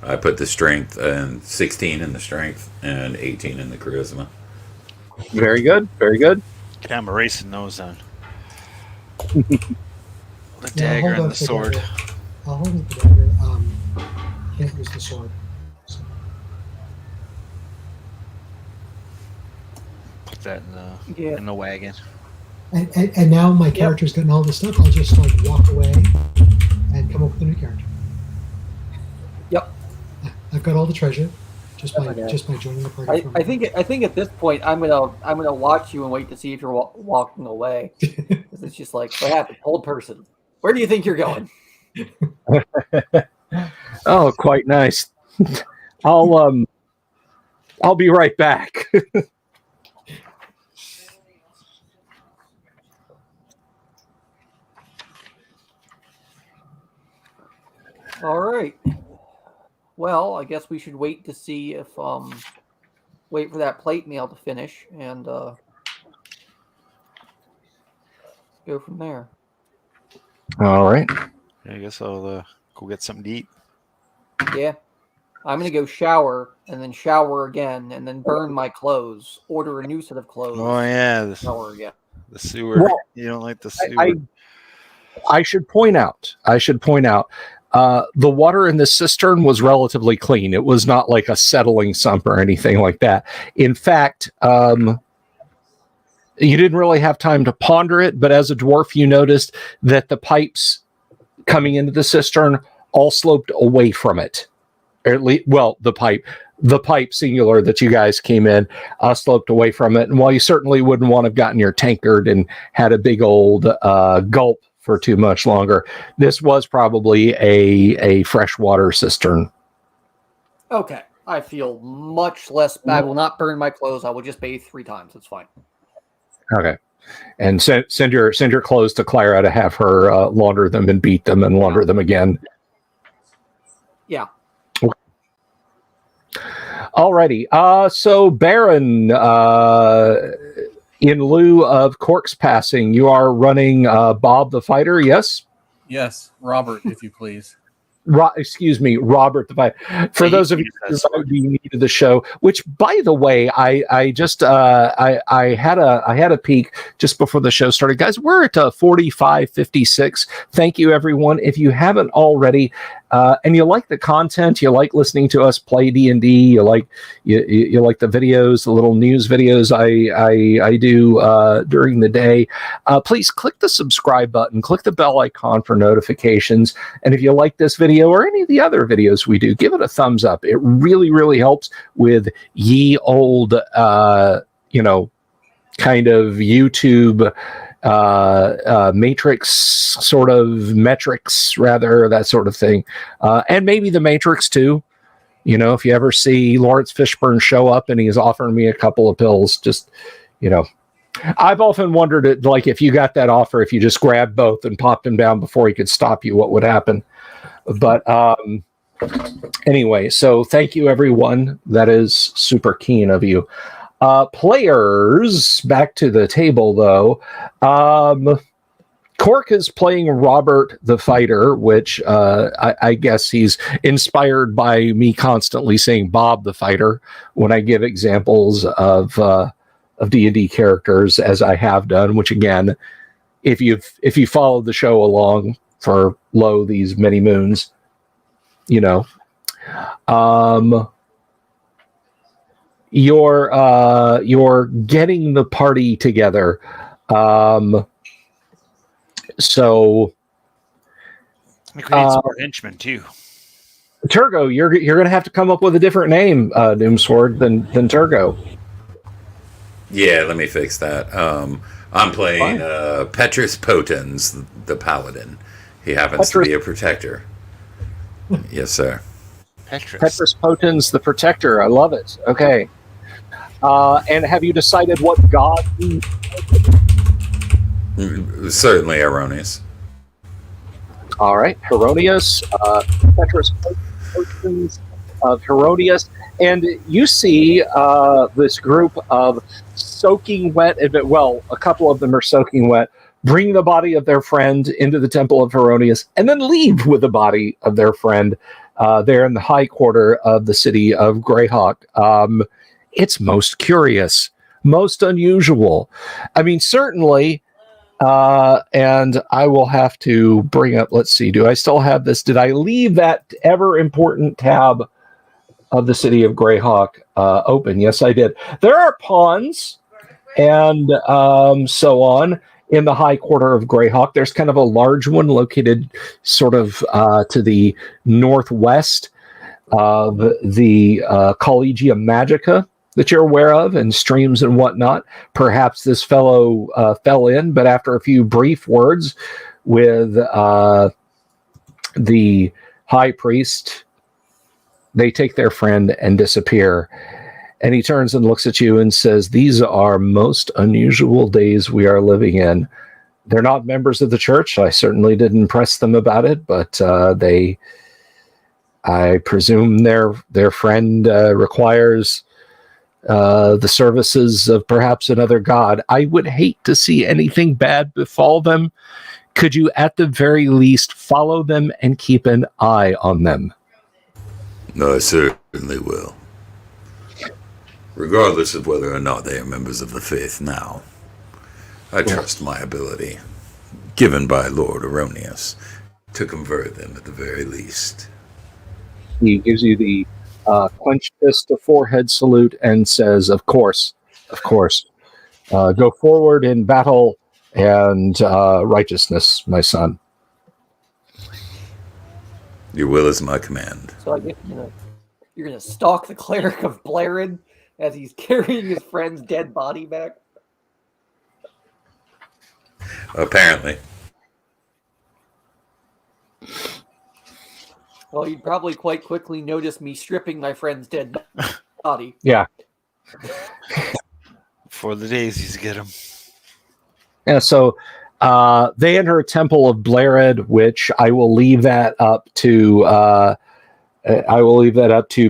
I put the strength and 16 in the strength and 18 in the charisma. Very good. Very good. Okay, I'm erasing those then. Yeah, The dagger hold and up the sword. dagger. I'll hold up the dagger. Can't use the sword. So. Put that in the wagon. And now my character's gotten all this stuff. I'll just like walk away and come up with a new character. Yep. I've got all the treasure just by joining the party. I think at this point I'm gonna watch you and wait to see if you're walking away. 'Cause it's just like, what happened? Old person. Where do you think you're going? Oh, quite nice. I'll be right back. All right. Well, I guess we should wait to see if wait for that plate mail to finish and go from there. All right. I guess I'll go get something to eat. Yeah. I'm gonna go shower and then shower again and then burn my clothes. Order a new set of clothes. Oh yeah, Shower again. the sewer. Well, You don't like the sewer. I should point out. The water in the cistern was relatively clean. It was not like a settling sump or anything like that. In fact, you didn't really have time to ponder it, but as a dwarf, you noticed that the pipes coming into the cistern all sloped away from it. Or at least, well, the pipe singular that you guys came in sloped away from it. And while you certainly wouldn't want to have gotten your tankard and had a big old gulp for too much longer, this was probably a freshwater cistern. Okay. I feel much less bad. I will not burn my clothes. I will just bathe 3 times. It's fine. Okay. And send your clothes to Clara to have her launder them and beat them and launder them again. Yeah. Alrighty. So Baron, in lieu of Cork's passing, you are running Bob the Fighter, yes? Yes, Robert, if you please. Excuse me, Robert the Fighter. For those of you who might be new to the show, which, by the way, I just I had a peek just before the show started, guys. We're at 45:56. Thank you, everyone. If you haven't already, and you like the content, you like listening to us play D&D, you like the videos, the little news videos I do during the day, please click the subscribe button, click the bell icon for notifications, and if you like this video or any of the other videos we do, give it a thumbs up. It really, really helps with ye old, kind of YouTube matrix sort of metrics, rather, that sort of thing, and maybe the matrix too. If you ever see Lawrence Fishburne show up and he's offering me a couple of pills, just I've often wondered, like, if you got that offer, if you just grabbed both and popped him down before he could stop you, what would happen? But anyway, so thank you, everyone. That is super keen of you. Players, back to the table, though. Cork is playing Robert the Fighter, which I guess he's inspired by me constantly saying Bob the Fighter when I give examples of of D&D characters as I have done, which again, if you followed the show along for these many moons, you know, you're getting the party together. So I think we need some more henchmen too. Turgo, you're going to have to come up with a different name, Doomsword, than Turgo. Yeah, let me fix that. I'm playing Petrus Potens, the paladin. He happens to be a protector. Yes, sir. Petrus Potens, the protector. I love it. Okay. And have you decided what god? Certainly erroneous. All right, Heronius, Petrus Potens of Heronius, and you see this group of soaking wet. Well, a couple of them are soaking wet. Bring the body of their friend into the temple of Heronius, and then leave with the body of their friend there in the high quarter of the city of Greyhawk. It's most curious, most unusual. I mean, certainly. And I will have to bring up, let's see, do I still have this? Did I leave that ever important tab of the city of Greyhawk open? Yes, I did. There are ponds and so on in the high quarter of Greyhawk. There's kind of a large one located sort of to the northwest of the Collegium Magica that you're aware of, and streams and whatnot. Perhaps this fellow fell in, but after a few brief words with the high priest, they take their friend and disappear. And he turns and looks at you and says, "These are most unusual days we are living in. They're not members of the church. I certainly didn't press them about it, but I presume their friend requires the services of perhaps another god. I would hate to see anything bad befall them. Could you at the very least follow them and keep an eye on them?" No, I certainly will. Regardless of whether or not they are members of the faith now. I trust my ability, given by Lord Erroneous, to convert them at the very least. He gives you the clenched fist to forehead salute and says, of course. Go forward in battle and righteousness, my son." Your will is my command. So I guess you're gonna stalk the cleric of Blairin as he's carrying his friend's dead body back. Apparently. Well, you'd probably quite quickly notice me stripping my friend's dead body. Yeah. For the daisies, get him. Yeah, so they enter a temple of Blairid, which I will leave that up to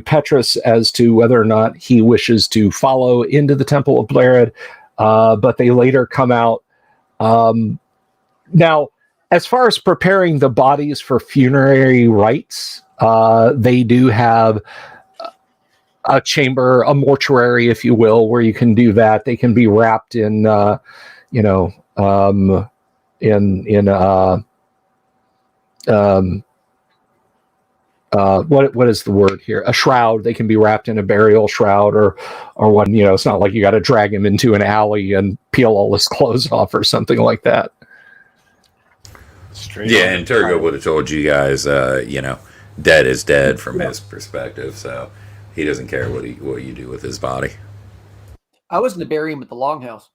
Petrus as to whether or not he wishes to follow into the temple of Blairid. But they later come out. Now, as far as preparing the bodies for funerary rites, they do have a chamber, a mortuary, if you will, where you can do that. They can be wrapped in, what is the word here? A shroud. They can be wrapped in a burial shroud or one. It's not like you got to drag him into an alley and peel all his clothes off or something like that. Yeah, and Turgo would have told you guys, dead is dead from his perspective, so he doesn't care what you do with his body. I was going to bury him at the Longhouse.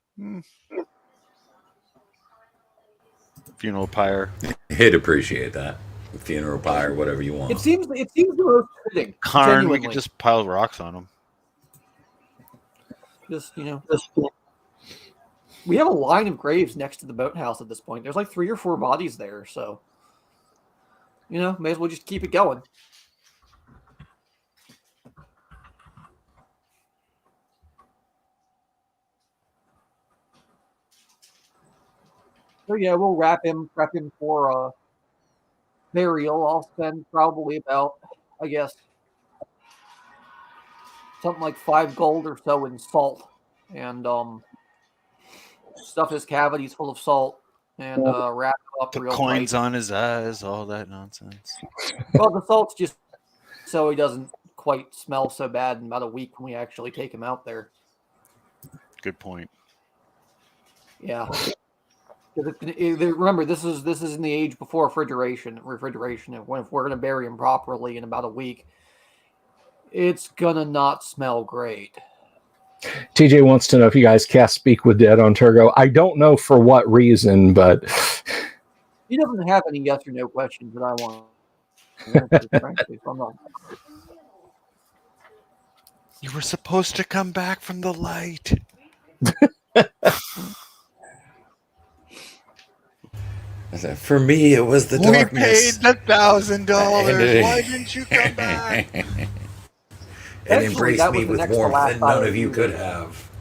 Funeral pyre. He'd appreciate that. Funeral pyre, whatever you want. It seems the most fitting. Karn, we could just pile rocks on him. We have a line of graves next to the boathouse at this point. There's like 3 or 4 bodies there, so may as well just keep it going. So yeah, we'll wrap him for burial. I'll spend probably about, I guess, something like 5 gold or so in salt, and stuff his cavities full of salt and wrap him up Put real coins tight. on his eyes, all that nonsense. Well, the salt's just so he doesn't quite smell so bad in about a week when we actually take him out there. Good point. Yeah. Remember, this is in the age before refrigeration. If we're going to bury him properly in about a week, it's gonna not smell great. TJ wants to know if you guys cast Speak with Dead on Turgo. I don't know for what reason, but He doesn't have any yes or no questions that I want to answer, frankly. So I'm not. You were supposed to come back from the light. For me, it was the We paid darkness. the $1,000. Why didn't you come back? And Actually, embrace that me was the with next to warmth last that none battle of you we could did. have.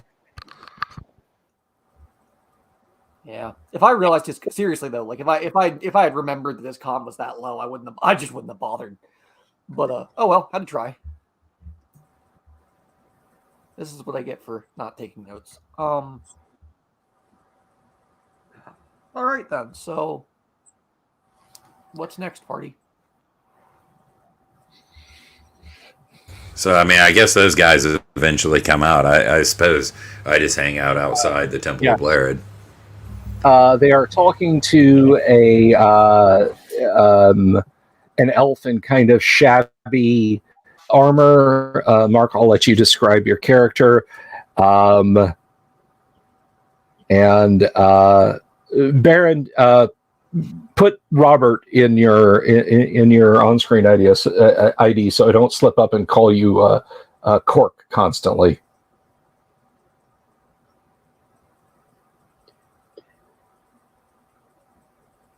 Yeah. If I realized his seriously though, like if I had remembered that his con was that low, I just wouldn't have bothered. But oh well, had to try. This is what I get for not taking notes. All right then. So what's next, party? So, I mean, I guess those guys eventually come out. I suppose I just hang out outside the Temple of Blared. they are talking to an elf in kind of shabby armor. Mark, I'll let you describe your character. And Baron, put Robert in your on-screen ID, so I don't slip up and call you Cork constantly.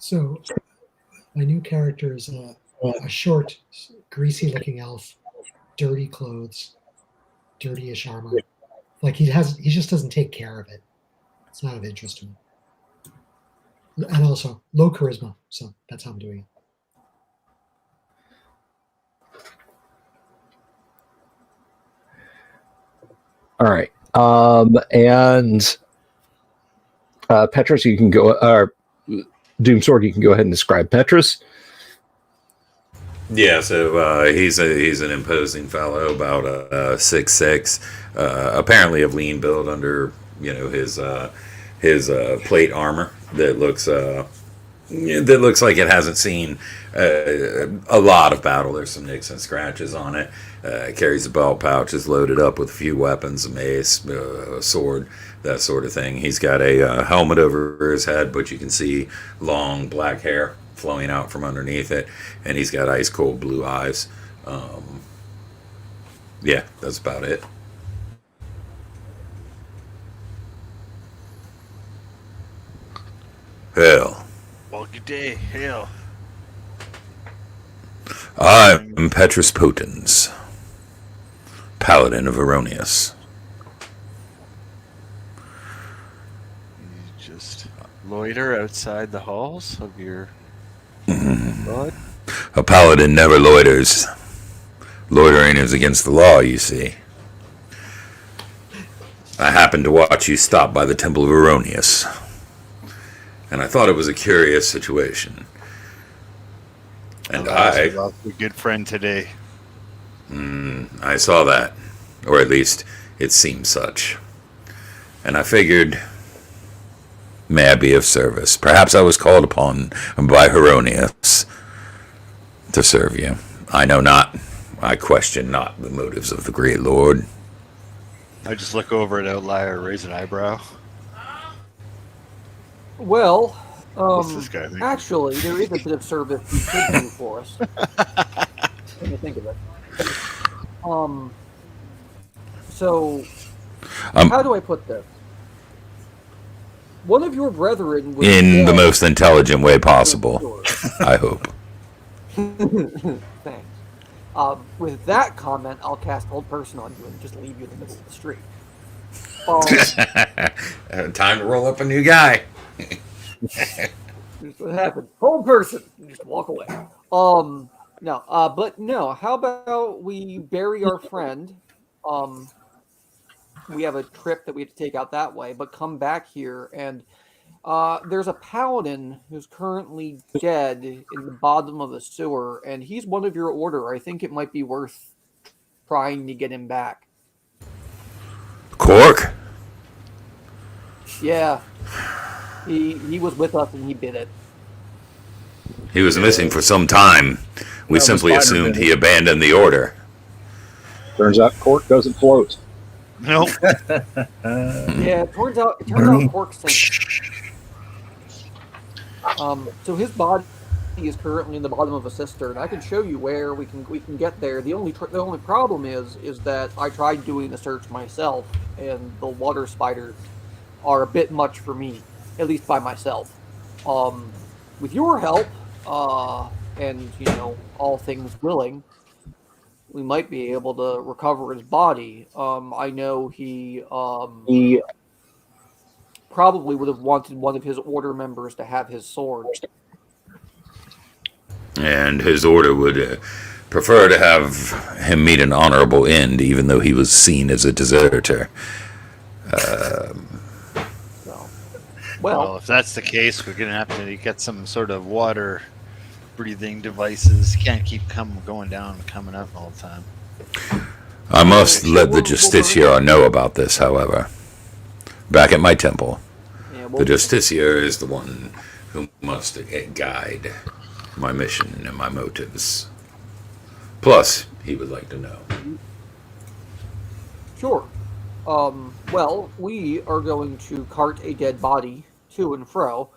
So my new character is a short, greasy-looking elf, dirty clothes, dirty-ish armor. Like he just doesn't take care of it. It's not of interest to him. And also low charisma, so that's how I'm doing it. All right. And Petrus, you can go, Doomsword, you can go ahead and describe Petrus. Yeah, so he's an imposing fellow, about 6'6", apparently of lean build under his plate armor that looks like it hasn't seen a lot of battle. There's some nicks and scratches on it. Carries a belt pouch, is loaded up with a few weapons, a mace, a sword, that sort of thing. He's got a helmet over his head, but you can see long black hair flowing out from underneath it, and he's got ice cold blue eyes. Yeah, that's about it. Hell. Well, good day. Hail. I'm Petrus Potens, Paladin of Erroneous. You just loiter outside the halls of your god? A paladin never loiters. Loitering is against the law, you see. I happened to watch you stop by the Temple of Erroneous, and I thought it was a curious situation. And I lost a good friend today. I saw that, or at least it seemed such. And I figured, may I be of service? Perhaps I was called upon by Heronius to serve you. I know not. I question not the motives of the great lord. I just look over at Outlier, raise an eyebrow. Well, What's this guy thinking? actually, there is a bit of service you could do for us. When you think of it. So, how do I put this? One of your brethren was In the dead. most intelligent way possible, I hope. Thanks. With that comment, I'll cast Hold Person on you and just leave you in the middle of the street. Time to roll up a new guy. Here's what happened. Hold Person. You just walk away. No. But no. How about we bury our friend? we have a trip that we have to take out that way, but come back here and there's a paladin who's currently dead in the bottom of the sewer, and he's one of your order. I think it might be worth trying to get him back. Cork? Yeah, he was with us and he did it. He was missing for some time. We No, the simply spider assumed did it. he abandoned the order. Turns out cork doesn't float. Nope. Yeah, it turns out Cork sinks. So his body is currently in the bottom of a cistern. I can show you where we can get there. The only problem is that I tried doing the search myself, and the water spiders are a bit much for me, at least by myself. With your help, and all things willing, we might be able to recover his body. I know he probably would have wanted one of his order members to have his sword. And his order would prefer to have him meet an honorable end, even though he was seen as a deserter. So, Well, if that's the case, we're going to have to get some sort of water breathing devices. Can't keep going down and coming up all the time. I must let the Justiciar know about this, however. Back at my temple, yeah, the Justiciar is the one who must guide my mission and my motives. Plus, he would like to know. sure. Well, we are going to cart a dead body to and fro.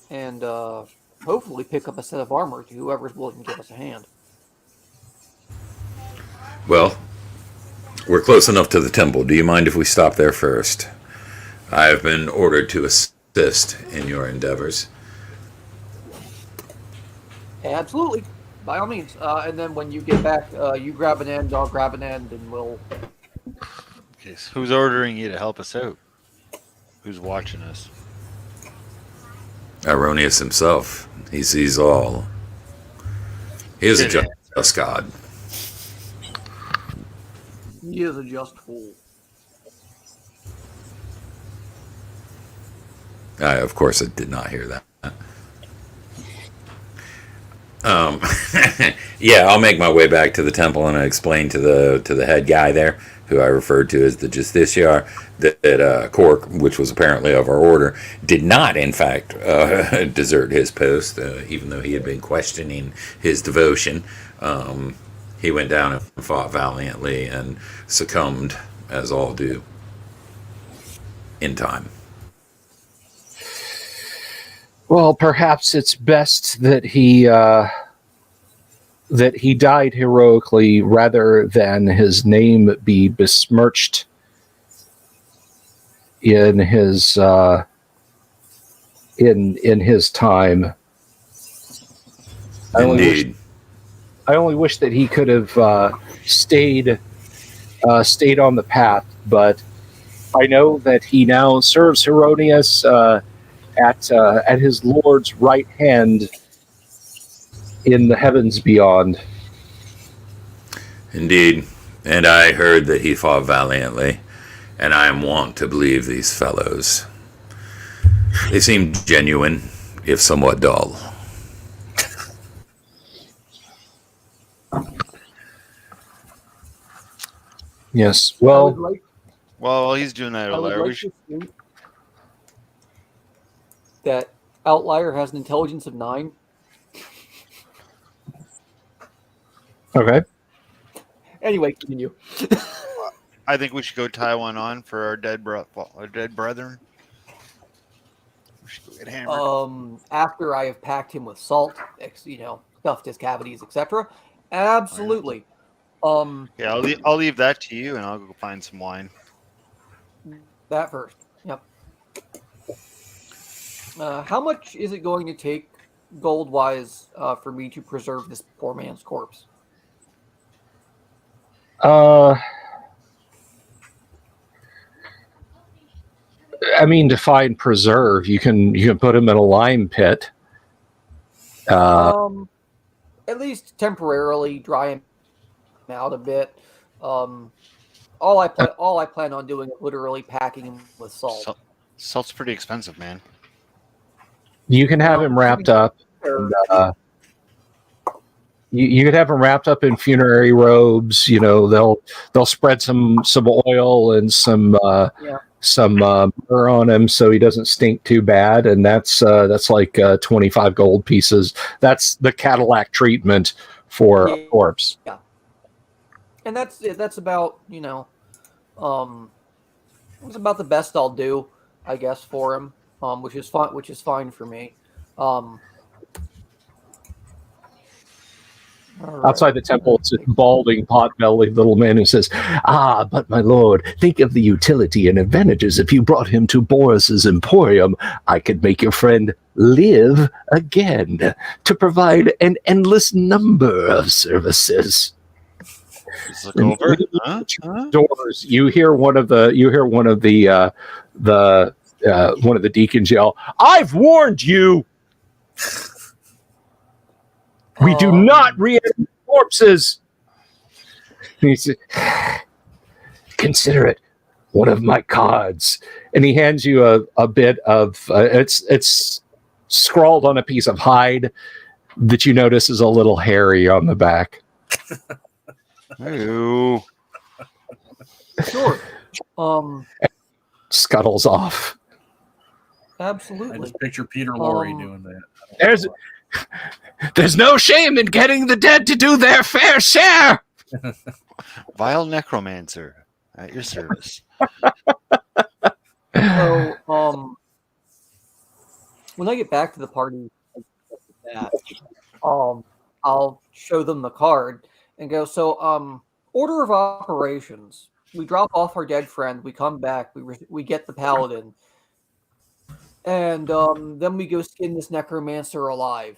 And hopefully pick up a set of armor to whoever's willing to give us a hand. Well, we're close enough to the temple. Do you mind if we stop there first? I have been ordered to assist in your endeavors. Absolutely, by all means. And then when you get back, you grab an end, I'll grab an end, and we'll. Okay, so who's ordering you to help us out? Who's watching us? Aronius himself. He sees all. He is a just god. He is a just fool. Of course, I did not hear that. Yeah, I'll make my way back to the temple and I explain to the head guy there, who I referred to as the Justiciar, that Cork, which was apparently of our order, did not, in fact, desert his post, even though he had been questioning his devotion. He went down and fought valiantly and succumbed, as all do, in time. Well, perhaps it's best that he died heroically rather than his name be besmirched in his in his time. Indeed. I only wish that he could have stayed on the path, but I know that he now serves Herodias at his Lord's right hand in the heavens beyond. Indeed. And I heard that he fought valiantly, and I am wont to believe these fellows. They seem genuine, if somewhat dull. Yes. I Well, would like, Well, while he's doing that, I would O'Leary, like to think that Outlier has an intelligence of 9. okay. Anyway, continue. I think we should go tie one on for our dead brethren. We should go get hammered. After I have packed him with salt, stuffed his cavities, etc. Absolutely. Yeah, I'll leave that to you, and I'll go find some wine. That first. Yep. How much is it going to take, gold-wise, for me to preserve this poor man's corpse? I mean, to find preserve, you can put him in a lime pit. At least temporarily dry him out a bit. All I plan on doing is literally packing him with salt. Salt's pretty expensive, man. You can have him wrapped up. And, you could have them wrapped up in funerary robes. You know, they'll spread some oil and some myrrh on him so he doesn't stink too bad. And that's like 25 gold pieces. That's the Cadillac treatment for a corpse. Yeah, and that's about it's about the best I'll do, I guess, for him. Which is fine for me. Outside the temple, it's a balding, pot-bellied little man who says, "Ah, but my lord, think of the utility and advantages. If you brought him to Boris's Emporium, I could make your friend live again to provide an endless number of services." Just look over. Doors. You hear one of the deacons yell, "I've warned you! We do not reanimate corpses!" And he said, "Consider it one of my cards." And he hands you a bit of, it's scrawled on a piece of hide that you notice is a little hairy on the back. Ew. Sure. Scuttles off. Absolutely. I just picture Peter Lorre doing that. There's no shame in getting the dead to do their fair share. Vile necromancer at your service. So, when I get back to the party, I'll show them the card and go, so, order of operations. We drop off our dead friend. We come back. We get the paladin. And then we go skin this necromancer alive.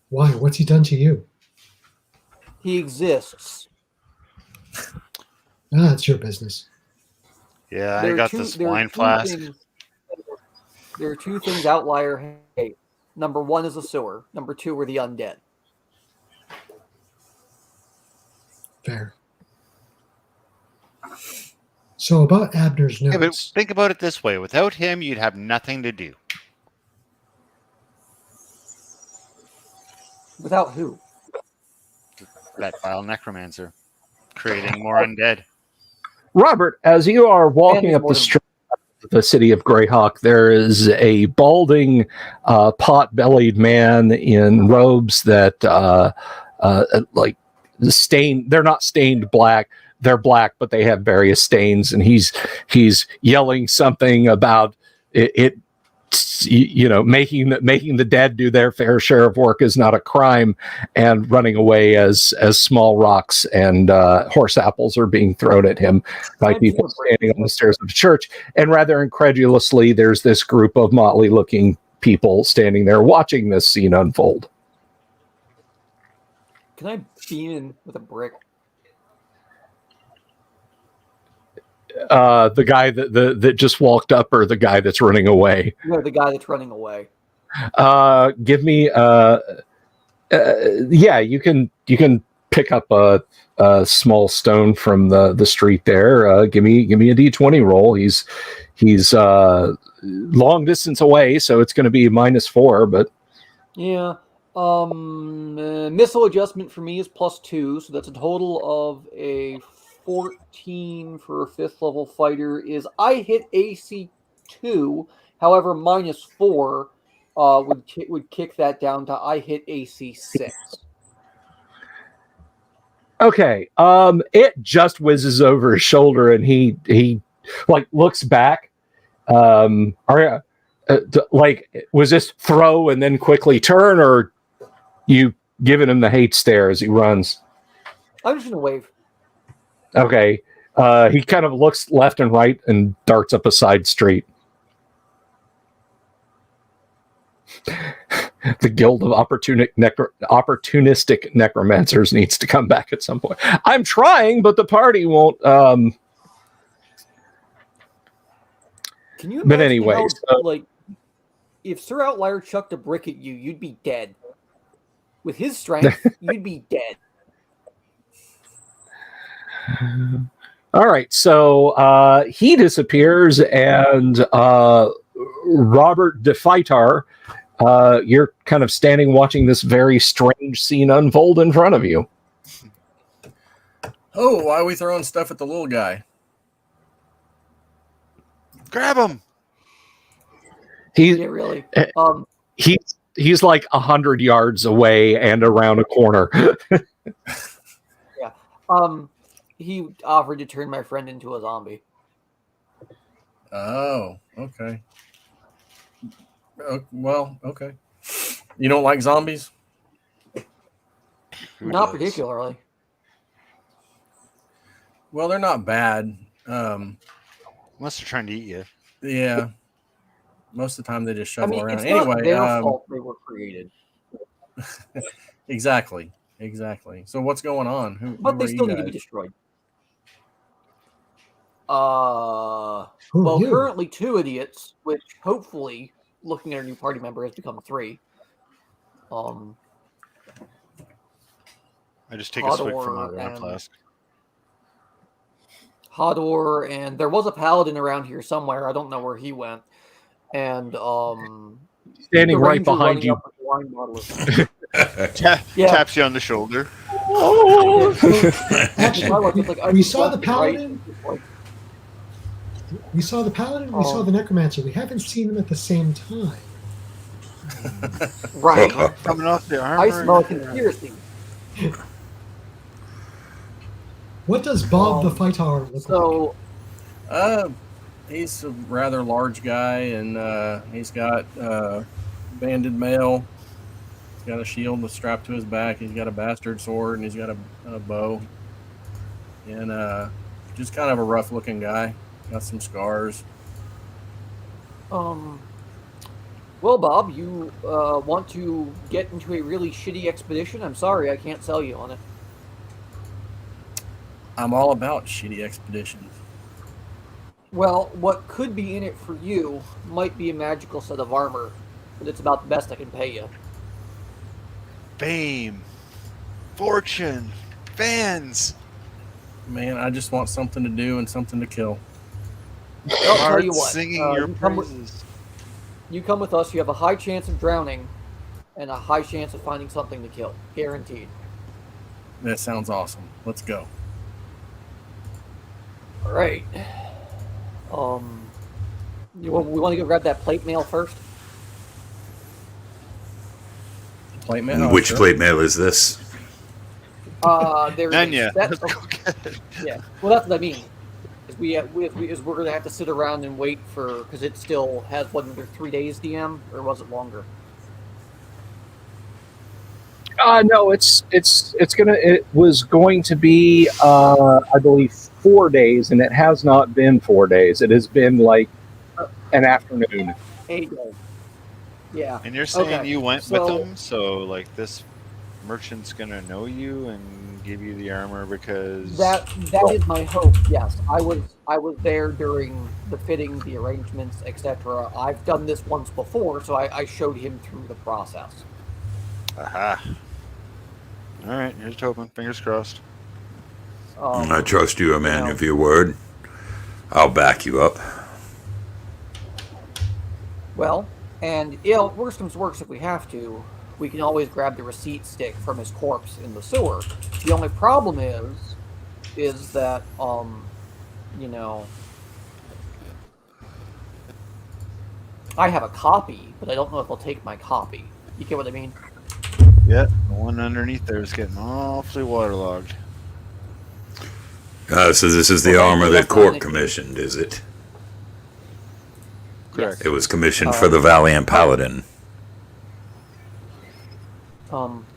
Why? What's he done to you? He exists. It's your business. Yeah, I got this wine flask. There are two things Outlier hate. Number one is a sewer. Number two are the undead. Fair. So about Abner's notes. Yeah, but think about it this way. Without him, you'd have nothing to do. Without who? That vile necromancer. Creating more undead. Robert, as you are walking up the street of the city of Greyhawk, there is a balding, pot-bellied man in robes that like stained. They're not stained black. They're black, but they have various stains, and he's yelling something about it. Making the dead do their fair share of work is not a crime, and running away as small rocks and horse apples are being thrown at him by people standing on the stairs of the church. And rather incredulously, there's this group of motley-looking people standing there watching this scene unfold. Can I beam in with a brick? The guy that just walked up, or the guy that's running away? No, the guy that's running away. Give me you can pick up a small stone from the street there. Give me a D20 roll. He's long distance away, so it's going to be -4, but yeah. Missile adjustment for me is +2, so that's a total of a 14 for a 5th level fighter. Is I hit AC 2, however -4 would kick that down to I hit AC 6. Okay. It just whizzes over his shoulder, and he like looks back. Was this throw and then quickly turn, or you giving him the hate stare as he runs? I'm just gonna wave. Okay. He kind of looks left and right and darts up a side street. The Guild of Opportunistic Necromancers needs to come back at some point. I'm trying, but the party won't. Can you imagine but anyway, how, if Sir Outlier chucked a brick at you, you'd be dead. With his strength, you'd be dead. All right, so he disappears, and Robert DeFitar, you're kind of standing watching this very strange scene unfold in front of you. Oh, why are we throwing stuff at the little guy? Grab him. Yeah, really. He's like 100 yards away and around a corner. Yeah. He offered to turn my friend into a zombie. Oh, okay. Well, okay. You don't like zombies? Not particularly. Well, they're not bad. Unless they're trying to eat you. Yeah. Most of the time they just shovel around. It's Anyway, not their fault they were created. Exactly. So what's going on? But they still need to be destroyed. Currently 2 idiots, which hopefully, looking at our new party member, has become 3. I just take a swig from my wine flask. Hador, and there was a paladin around here somewhere. I don't know where he went. And standing right behind you. Taps you on the shoulder. We saw the paladin. We saw the paladin. We saw the necromancer. We haven't seen them at the same time. Right. Coming off the armor. I smell a conspiracy. What does Bob the Fightar look like? He's a rather large guy, and he's got banded mail. He's got a shield strapped to his back. He's got a bastard sword, and he's got a bow. And just kind of a rough-looking guy. Got some scars. Well, Bob, you want to get into a really shitty expedition? I'm sorry, I can't sell you on it. I'm all about shitty expeditions. Well, what could be in it for you might be a magical set of armor, but it's about the best I can pay you. Fame, fortune, fans. Man, I just want something to do and something to kill. I'll tell you what. Singing your praises. You come with us, you have a high chance of drowning and a high chance of finding something to kill. Guaranteed. That sounds awesome. Let's go. All right. We want to go grab that plate mail first? Plate mail? Which plate mail is this? There's Nanya. Yeah. Well, that's what I mean. We're going to have to sit around and wait for, because it still has, under 3 days, DM, or was it longer? No, it was going to be, I believe, 4 days, and it has not been 4 days. It has been like an afternoon. 8 days. Yeah. And you're saying Okay. you went with them, so like this merchant's gonna know you and give you the armor because that is my hope. Yes, I was there during the fitting, the arrangements, etc. I've done this once before, so I showed him through the process. Aha. All right, here's hoping. Fingers crossed. I trust you, a man of your word. I'll back you up. Well, and worst comes to worst, if we have to, we can always grab the receipt stick from his corpse in the sewer. The only problem is that I have a copy, but I don't know if they'll take my copy. You get what I mean? Yeah, the one underneath there is getting awfully waterlogged. So this is the armor that Cork commissioned, is it? Correct. It was commissioned for the Valiant Paladin.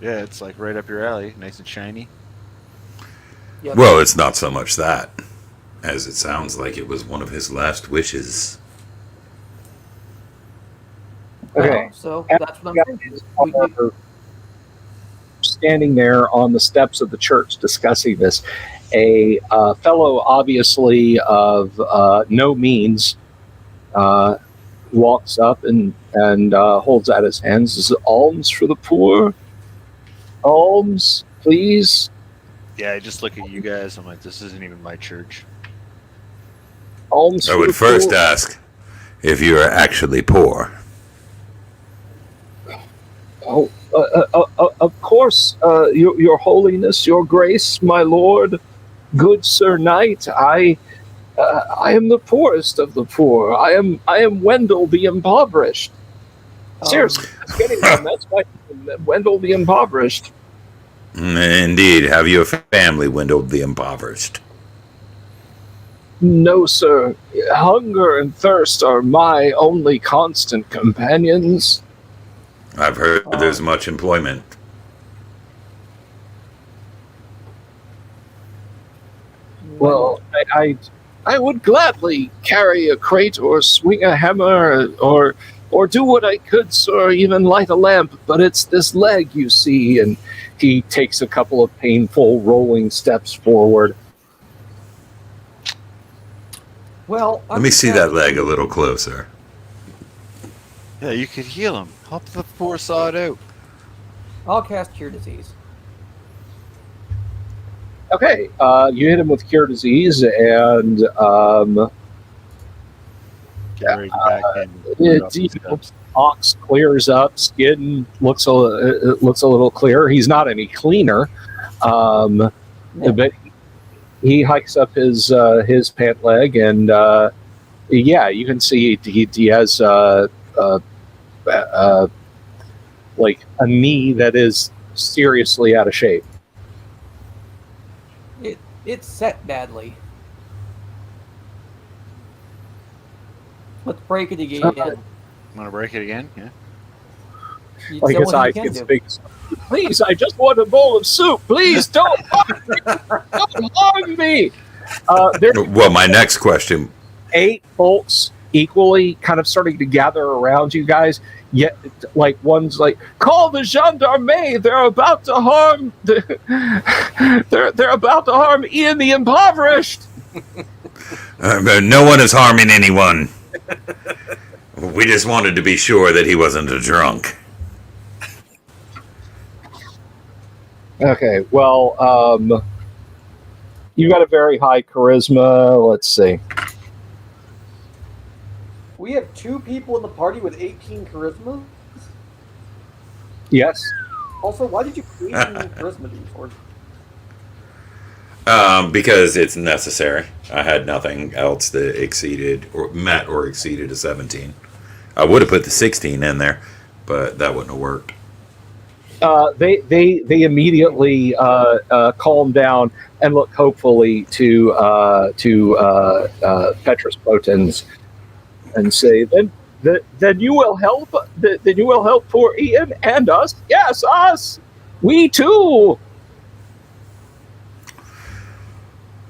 Yeah, it's like right up your alley, nice and shiny. Yep. Well, it's not so much that, as it sounds like it was one of his last wishes. Okay. So that's what I'm thinking. Standing there on the steps of the church discussing this, a fellow, obviously of no means, walks up and holds out his hands. Is it alms for the poor? Alms, please. Yeah, I just look at you guys. I'm like, this isn't even my church. Alms I for would the first poor. ask if you are actually poor. Oh, of course, your Holiness, your Grace, my Lord, good Sir Knight. I am the poorest of the poor. I am Wendell the impoverished. Seriously, just kidding, man. That's my Wendell the impoverished. Indeed, have you a family, Wendell the impoverished? No, sir. Hunger and thirst are my only constant companions. I've heard there's much employment. Well, I would gladly carry a crate or swing a hammer or do what I could, sir, even light a lamp, but it's this leg, you see. And he takes a couple of painful rolling steps forward. Well, Let me see that leg a little closer. Yeah, you could heal him. Help the poor saw it out. I'll cast Cure Disease. Okay, you hit him with Cure Disease, and Get ready back in. Ox clears up. Skin looks a little clearer. He's not any cleaner, but he hikes up his pant leg, and yeah, you can see he has like a knee that is seriously out of shape. It's set badly. Let's break it again. Want to break it again? Yeah. Like his eyes get big. Please, I just want a bowl of soup. Please don't harm me. Don't harm me. Well, my next question. 8 folks equally kind of starting to gather around you guys. Yet, like one's like, call the gendarme. They're about to harm. They're about to harm Ian the impoverished. No one is harming anyone. We just wanted to be sure that he wasn't a drunk. Okay, well, you got a very high charisma. Let's see. We have 2 people in the party with 18 charisma. Yes. Also, why did you create charisma before? Because it's necessary. I had nothing else that exceeded or met or exceeded a 17. I would have put the 16 in there, but that wouldn't have worked. They immediately calm down and look hopefully to Petrus Potens and say, then you will help. Then you will help poor Ian and us. Yes, us. We too.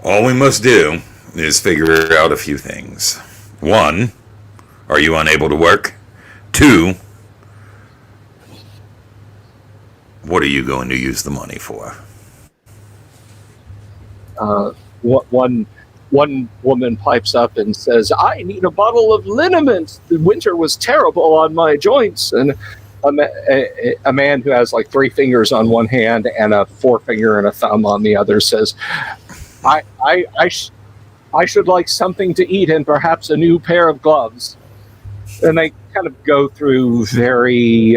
All we must do is figure out a few things. 1, are you unable to work? 2, what are you going to use the money for? One woman pipes up and says, I need a bottle of liniment. The winter was terrible on my joints. And a man who has like 3 fingers on one hand and a forefinger and a thumb on the other says, I should like something to eat and perhaps a new pair of gloves. And they kind of go through very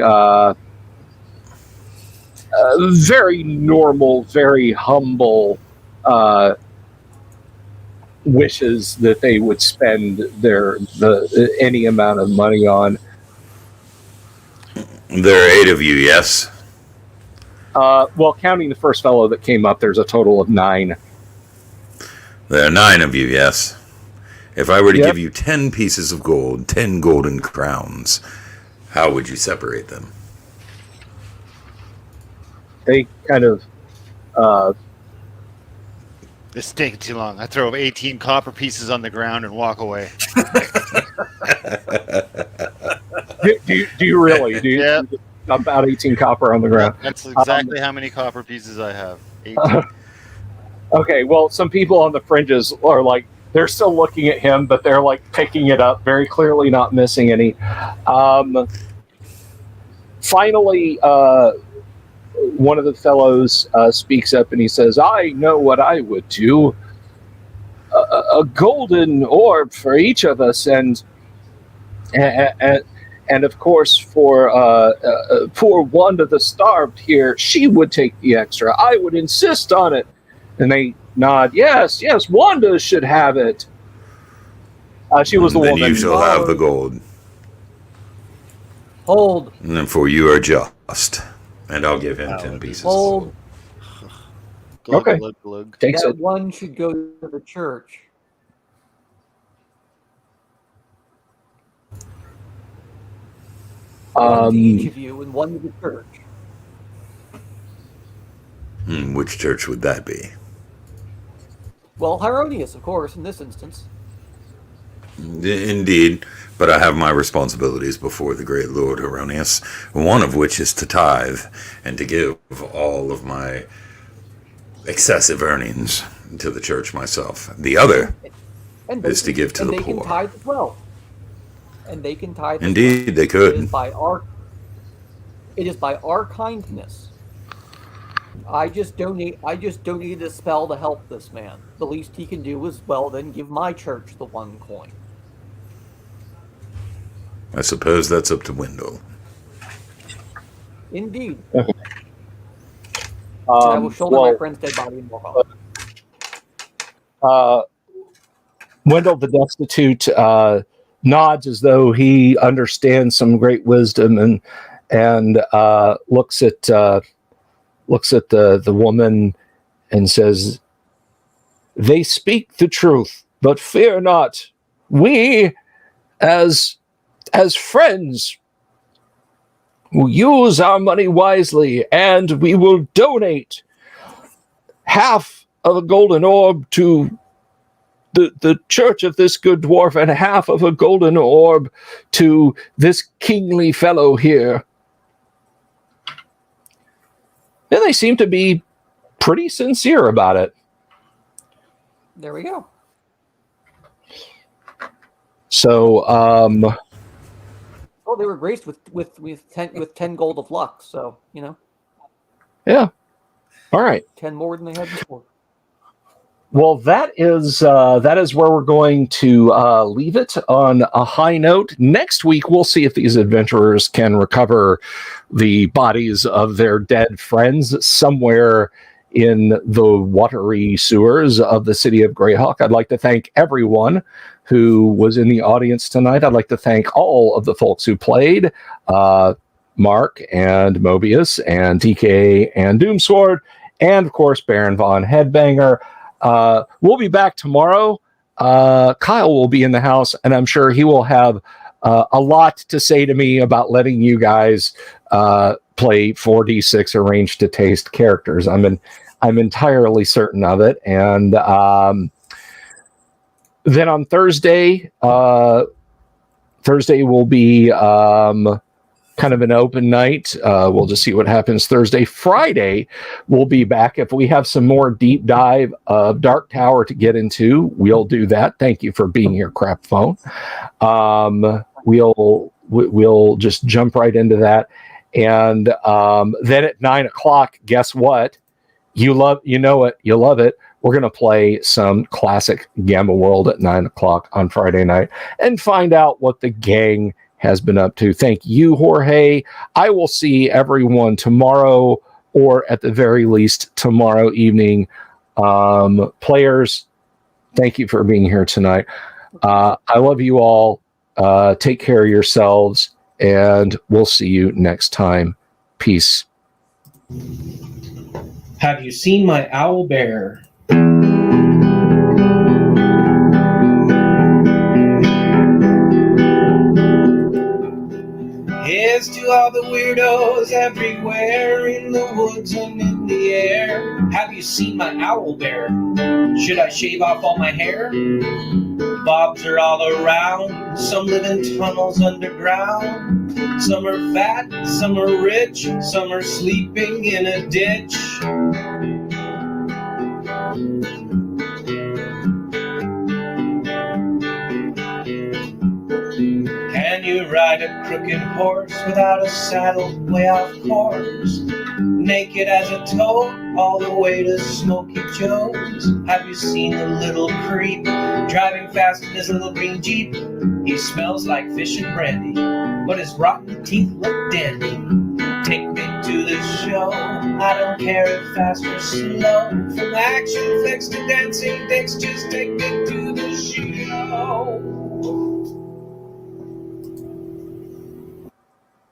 very normal, very humble wishes that they would spend any amount of money on. There are 8 of you, yes? Well, counting the first fellow that came up, there's a total of 9. There are 9 of you, yes? If I were to give you 10 pieces of gold, 10 golden crowns, how would you separate them? They kind of... This is taking too long. I throw 18 copper pieces on the ground and walk away. do you really? Do you Yeah. dump out 18 copper on the ground? That's exactly how many copper pieces I have. 18. Okay, well, some people on the fringes are like, they're still looking at him, but they're like picking it up, very clearly not missing any. Finally, one of the fellows speaks up and he says, "I know what I would do. A golden orb for each of us, and of course for poor Wanda the Starved here, she would take the extra. I would insist on it." And they nod. Yes, Wanda should have it. She was the then woman. you shall have the gold. Hold. And then for you are just. And I'll give him 10 pieces. Hold. Glug, Okay. glug, glug. Takes That it. one should go to the church. One to each of you and one to the church. Which church would that be? Well, Hieronius, of course, in this instance. Indeed, but I have my responsibilities before the great Lord Hieronius, one of which is to tithe and to give all of my excessive earnings to the church myself. The other is to give to the poor. And they can tithe as well. And they can tithe. Indeed, they could. It is by our kindness. I just donated a spell to help this man. The least he can do is, well, then give my church the 1 coin. I suppose that's up to Wendell. Indeed. I will shoulder my friend's dead body and walk off. Wendell the Destitute nods as though he understands some great wisdom and looks at the woman and says, "They speak the truth, but fear not. We, as friends, will use our money wisely, and we will donate half of a golden orb to the church of this good dwarf and half of a golden orb to this kingly fellow here." And they seem to be pretty sincere about it. There we go. So, they were graced with 10 gold of luck. So yeah. All right. 10 more than they had before. Well, that is where we're going to leave it on a high note. Next week, we'll see if these adventurers can recover the bodies of their dead friends somewhere in the watery sewers of the city of Greyhawk. I'd like to thank everyone who was in the audience tonight. I'd like to thank all of the folks who played, Mark and Mobius and TK and Doomsword, and of course, Baron Von Headbanger. We'll be back tomorrow. Kyle will be in the house, and I'm sure he will have a lot to say to me about letting you guys play 4d6 arranged to taste characters. I'm entirely certain of it. And then on Thursday will be kind of an open night. We'll just see what happens Thursday. Friday, we'll be back. If we have some more deep dive of Dark Tower to get into, we'll do that. Thank you for being here, Crap Phone. We'll just jump right into that. And then at 9:00, guess what? You love it. We're going to play some classic Gamma World at 9:00 on Friday night and find out what the gang has been up to. Thank you, Jorge. I will see everyone tomorrow, or at the very least tomorrow evening. Players, thank you for being here tonight. I love you all. Take care of yourselves, and we'll see you next time. Peace. Have you seen my owl bear? Here's to all the weirdos everywhere in the woods and in the air. Have you seen my owl bear? Should I shave off all my hair? Bobs are all around. Some live in tunnels underground. Some are fat, some are rich, some are sleeping in a ditch. Can you ride a crooked horse without a saddle way off course? naked as a toad, all the way to Smoky Joe's. Have you seen the little creep driving fast in his little green Jeep? He smells like fish and brandy, but his rotten teeth look dandy. Take me to the show, I don't care if fast or slow. From action flicks to dancing dicks, just take me to the show.